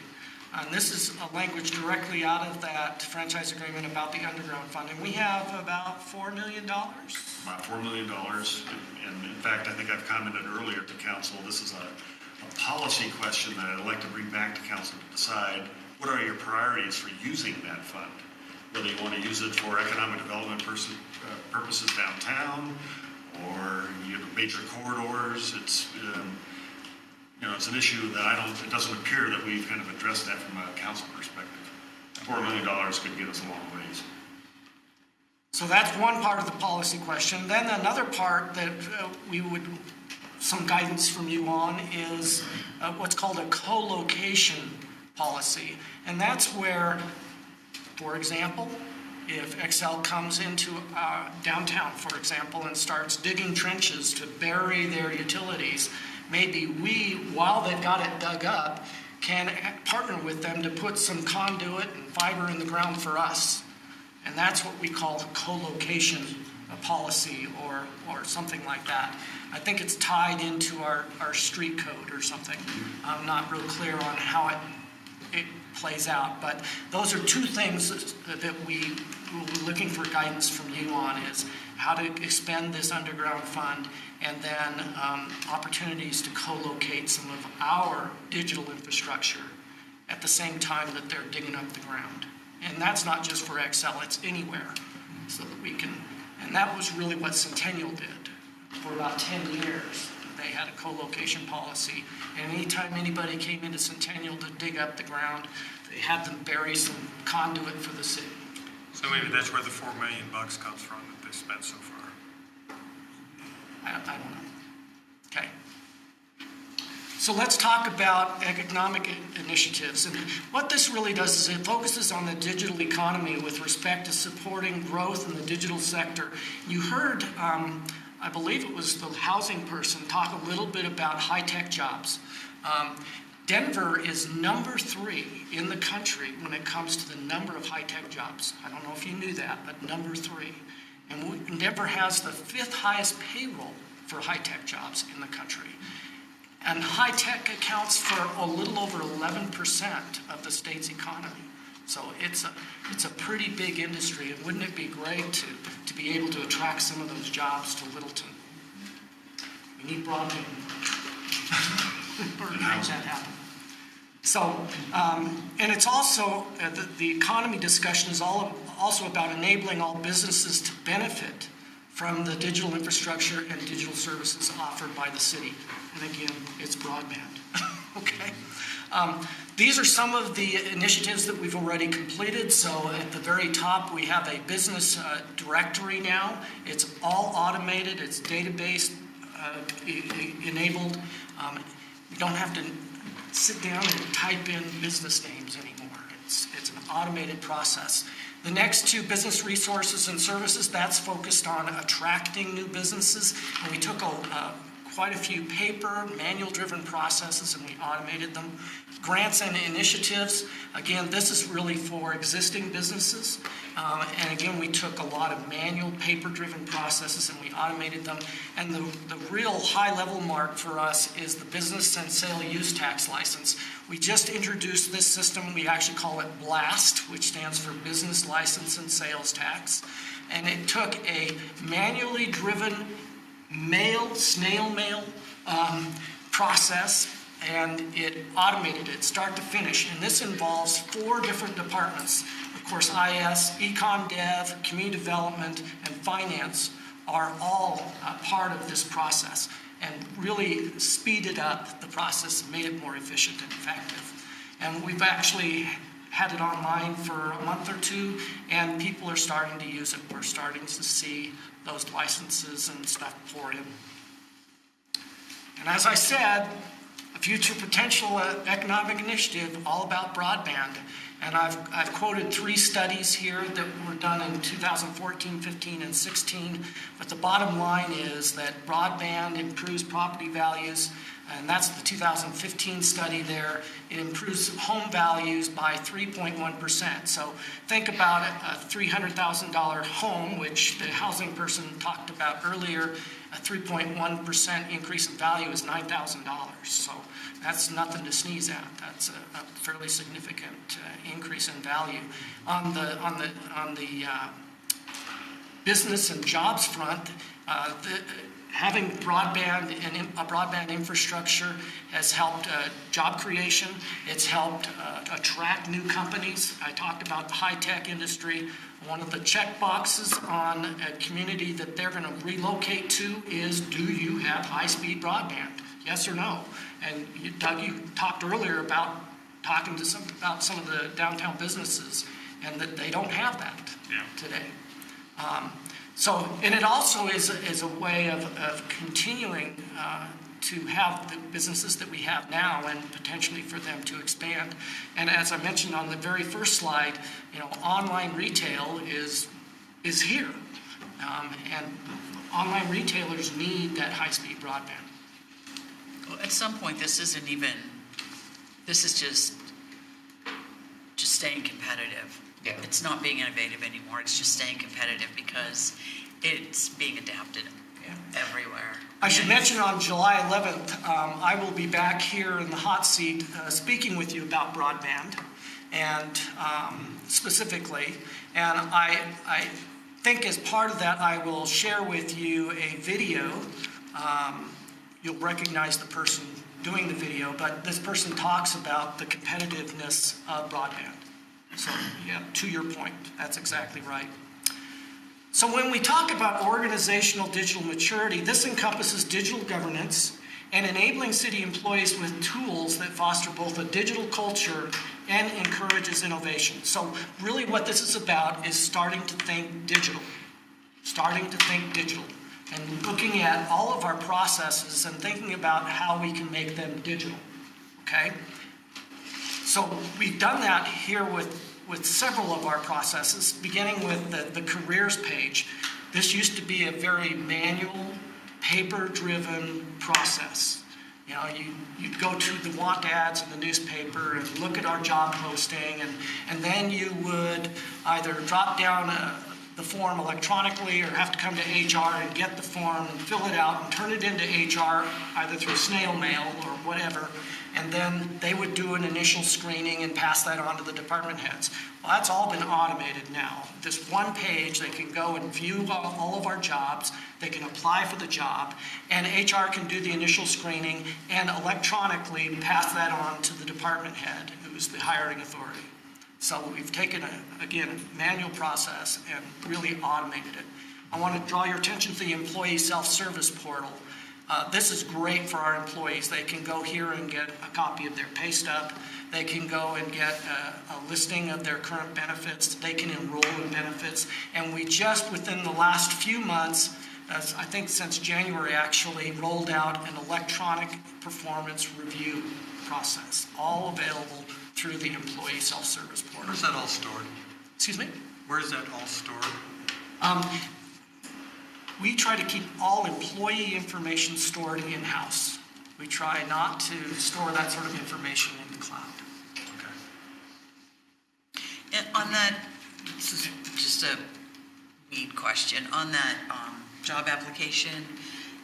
And this is a language directly out of that franchise agreement about the Underground Fund. And we have about $4 million. About $4 million. And in fact, I think I've commented earlier to council, this is a policy question that I'd like to bring back to council to decide what are your priorities for using that fund? Whether you want to use it for economic development purposes downtown or major corridors. It's it's an issue that it doesn't appear that we've kind of addressed that from a council perspective. $4 million could get us a long ways. So that's one part of the policy question. Then another part that we would, some guidance from you on is what's called a co-location policy. And that's where, for example, if Xcel comes into downtown, for example, and starts digging trenches to bury their utilities, maybe we, while they've got it dug up, can partner with them to put some conduit and fiber in the ground for us. And that's what we call a co-location policy or something like that. I think it's tied into our street code or something. I'm not real clear on how it plays out, but those are two things that we will be looking for guidance from you on, is how to expend this underground fund, and then opportunities to co-locate some of our digital infrastructure at the same time that they're digging up the ground. And that's not just for Xcel, it's anywhere, so that we can, and that was really what Centennial did. For about 10 years, they had a co-location policy, and anytime anybody came into Centennial to dig up the ground, they had them bury some conduit for the city. So maybe that's where the $4 million comes from that they spent so far. I don't know. Okay. So let's talk about economic initiatives. And what this really does is it focuses on the digital economy with respect to supporting growth in the digital sector. You heard, I believe it was the housing person, talk a little bit about high-tech jobs. Denver is number 3 in the country when it comes to the number of high-tech jobs. I don't know if you knew that, but number 3. And Denver has the 5th highest payroll for high-tech jobs in the country. And high-tech accounts for a little over 11% of the state's economy. So it's a pretty big industry, and wouldn't it be great to be able to attract some of those jobs to Littleton? We need broadband. Or make that happen. So, and it's also, the economy discussion is also about enabling all businesses to benefit from the digital infrastructure and digital services offered by the city. And again, it's broadband. Okay. These are some of the initiatives that we've already completed. So at the very top, we have a business directory now. It's all automated. It's database enabled. You don't have to sit down and type in business names anymore. It's an automated process. The next 2, business resources and services, that's focused on attracting new businesses. And we took quite a few paper, manual-driven processes, and we automated them. Grants and initiatives, again, this is really for existing businesses. And again, we took a lot of manual, paper-driven processes and we automated them. And the real high-level mark for us is the business and sale use tax license. We just introduced this system. We actually call it BLAST, which stands for Business License and Sales Tax. And it took a manually driven snail mail process, and it automated it start to finish. And this involves 4 different departments. Of course, IS, Econ Dev, Community Development, and Finance are all part of this process, and really speeded up the process, made it more efficient and effective. And we've actually had it online for a month or two, and people are starting to use it. We're starting to see those licenses and stuff pour in. And as I said, a future potential economic initiative all about broadband. And I've quoted 3 studies here that were done in 2014, 15, and 16. But the bottom line is that broadband improves property values, and that's the 2015 study there. It improves home values by 3.1%. So think about a $300,000 home, which the housing person talked about earlier. A 3.1% increase in value is $9,000. So that's nothing to sneeze at. That's a fairly significant increase in value. On the business and jobs front, having broadband and a broadband infrastructure has helped job creation. It's helped attract new companies. I talked about the high-tech industry. One of the check boxes on a community that they're going to relocate to is, do you have high-speed broadband? Yes or no? And Doug, you talked earlier about talking to about some of the downtown businesses, and that they don't have that today. And it also is a way of continuing to have the businesses that we have now and potentially for them to expand. And as I mentioned on the very first slide, online retail is here. And online retailers need that high-speed broadband. Well, at some point, this is just staying competitive. Yeah. It's not being innovative anymore. It's just staying competitive because it's being adapted everywhere. I should mention on July 11th, I will be back here in the hot seat speaking with you about broadband and specifically. And I think as part of that, I will share with you a video. You'll recognize the person doing the video, but this person talks about the competitiveness of broadband. So, yeah, to your point, that's exactly right. So when we talk about organizational digital maturity, this encompasses digital governance and enabling city employees with tools that foster both a digital culture and encourages innovation. So really what this is about is starting to think digital, and looking at all of our processes and thinking about how we can make them digital, okay? So we've done that here with several of our processes, beginning with the careers page. This used to be a very manual, paper-driven process. You'd go to the want ads in the newspaper and look at our job posting, and then you would either drop down the form electronically or have to come to HR and get the form and fill it out and turn it into HR either through snail mail or whatever. And then they would do an initial screening and pass that on to the department heads. Well, that's all been automated now. This one page, they can go and view all of our jobs, they can apply for the job, and HR can do the initial screening and electronically pass that on to the department head, who's the hiring authority. So we've taken, a manual process and really automated it. I want to draw your attention to the employee self-service portal. This is great for our employees. They can go here and get a copy of their pay stub. They can go and get a listing of their current benefits. They can enroll in benefits. And we just, within the last few months, I think since January actually, rolled out an electronic performance review process, all available through the employee self-service portal. Where's that all stored? Excuse me? Where's that all stored? We try to keep all employee information stored in-house. We try not to store that sort of information in the cloud. Okay. And on that, this is just a neat question. On that job application,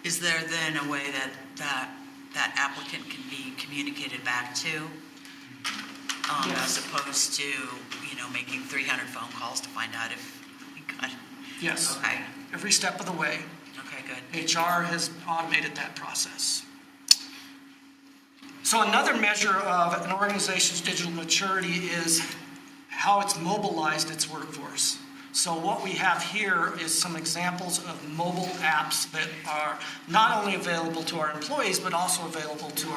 is there then a way that applicant can be communicated back to? Yes. As opposed to, making 300 phone calls to find out if we got it? Yes. Okay. Every step of the way. Okay, good. HR has automated that process. So another measure of an organization's digital maturity is how it's mobilized its workforce. So what we have here is some examples of mobile apps that are not only available to our employees, but also available to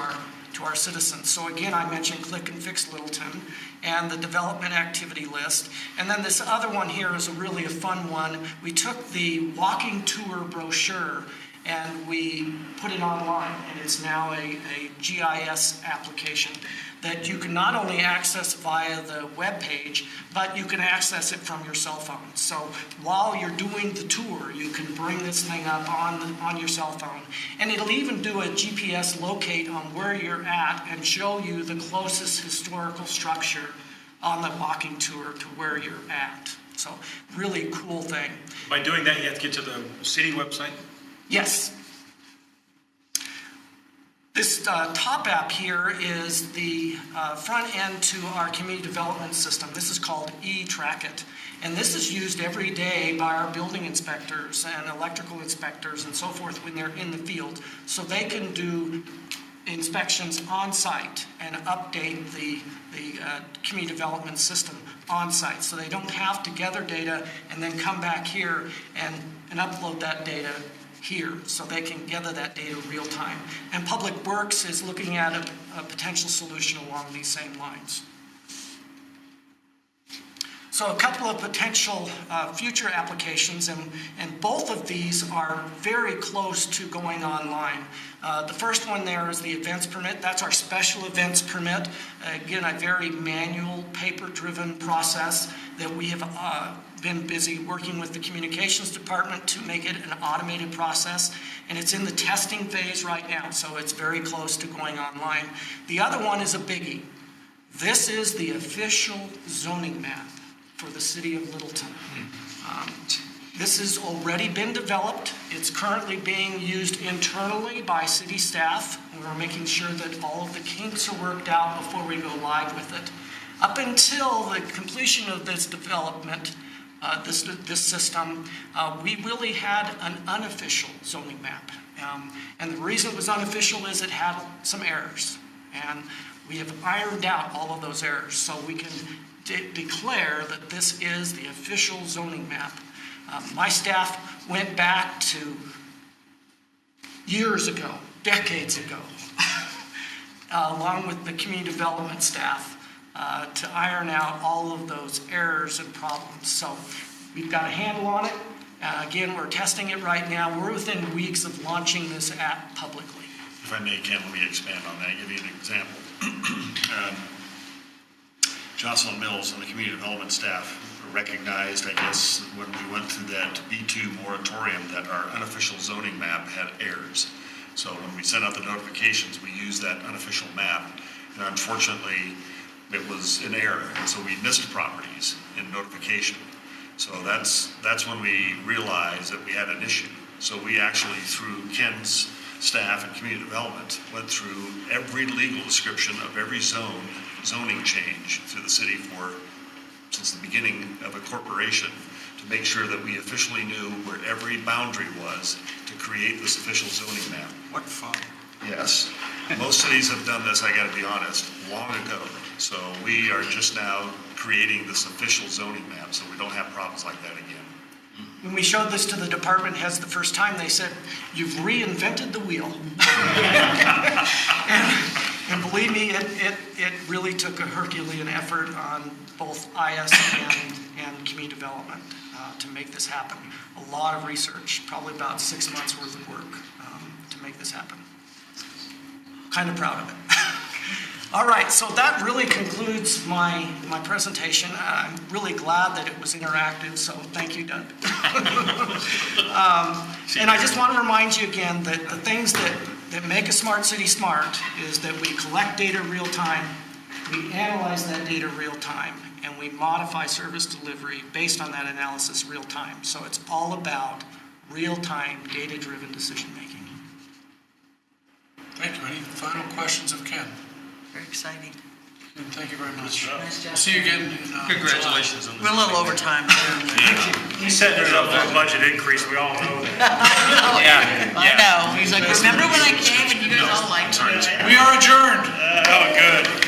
our citizens. So again, I mentioned Click and Fix Littleton and the development activity list. And then this other one here is really a fun one. We took the walking tour brochure and we put it online, and it's now a GIS application that you can not only access via the web page, but you can access it from your cell phone. So while you're doing the tour, you can bring this thing up on your cell phone, and it'll even do a GPS locate on where you're at and show you the closest historical structure on the walking tour to where you're at. So really cool thing. By doing that, you have to get to the city website? Yes. This top app here is the front end to our community development system. This is called eTrackIt. And this is used every day by our building inspectors and electrical inspectors and so forth when they're in the field. So they can do inspections on site and update the community development system on site. So they don't have to gather data and then come back here and upload that data here, so they can gather that data real time. And Public Works is looking at a potential solution along these same lines. So a couple of potential future applications, and both of these are very close to going online. The first one there is the events permit. That's our special events permit. Again, a very manual, paper-driven process that we have been busy working with the communications department to make it an automated process. And it's in the testing phase right now, so it's very close to going online. The other one is a biggie. This is the official zoning map for the city of Littleton. This has already been developed. It's currently being used internally by city staff. We're making sure that all of the kinks are worked out before we go live with it. Up until the completion of this development, this system, we really had an unofficial zoning map. And the reason it was unofficial is it had some errors. And we have ironed out all of those errors, so we can declare that this is the official zoning map. My staff went back to years ago, decades ago, along with the community development staff, to iron out all of those errors and problems. So we've got a handle on it. Again, we're testing it right now. We're within weeks of launching this app publicly. If I may, Ken, let me expand on that, give you an example. Jocelyn Mills and the community development staff recognized, I guess, when we went through that B2 moratorium, that our unofficial zoning map had errors. So when we sent out the notifications, we used that unofficial map, and unfortunately, it was an error, and so we missed properties in notification. So that's when we realized that we had an issue. So we actually, through Ken's staff and community development, went through every legal description of every zoning change through the city since the beginning of a corporation, to make sure that we officially knew where every boundary was to create this official zoning map. What fun. Yes. Most cities have done this, I gotta be honest, long ago. So we are just now creating this official zoning map, so we don't have problems like that again. When we showed this to the department heads the first time, they said, "You've reinvented the wheel." and believe me, it really took a Herculean effort on both IS and community development to make this happen. A lot of research, probably about 6 months worth of work to make this happen. Kind of proud of it. All right, so that really concludes my presentation. I'm really glad that it was interactive, so thank you, Doug. And I just want to remind you again that the things that make a smart city smart is that we collect data real time, we analyze that data real time, and we modify service delivery based on that analysis real time. So it's all about real-time, data-driven decision making. Thank you. Any final questions of Ken? Very exciting. And thank you very much. Nice job. We'll see you again in Congratulations on We're a little overtime. He's setting us up for a budget increase, we all know that. I know. He's like, remember when I came and you guys all liked me? We are adjourned. Oh, good.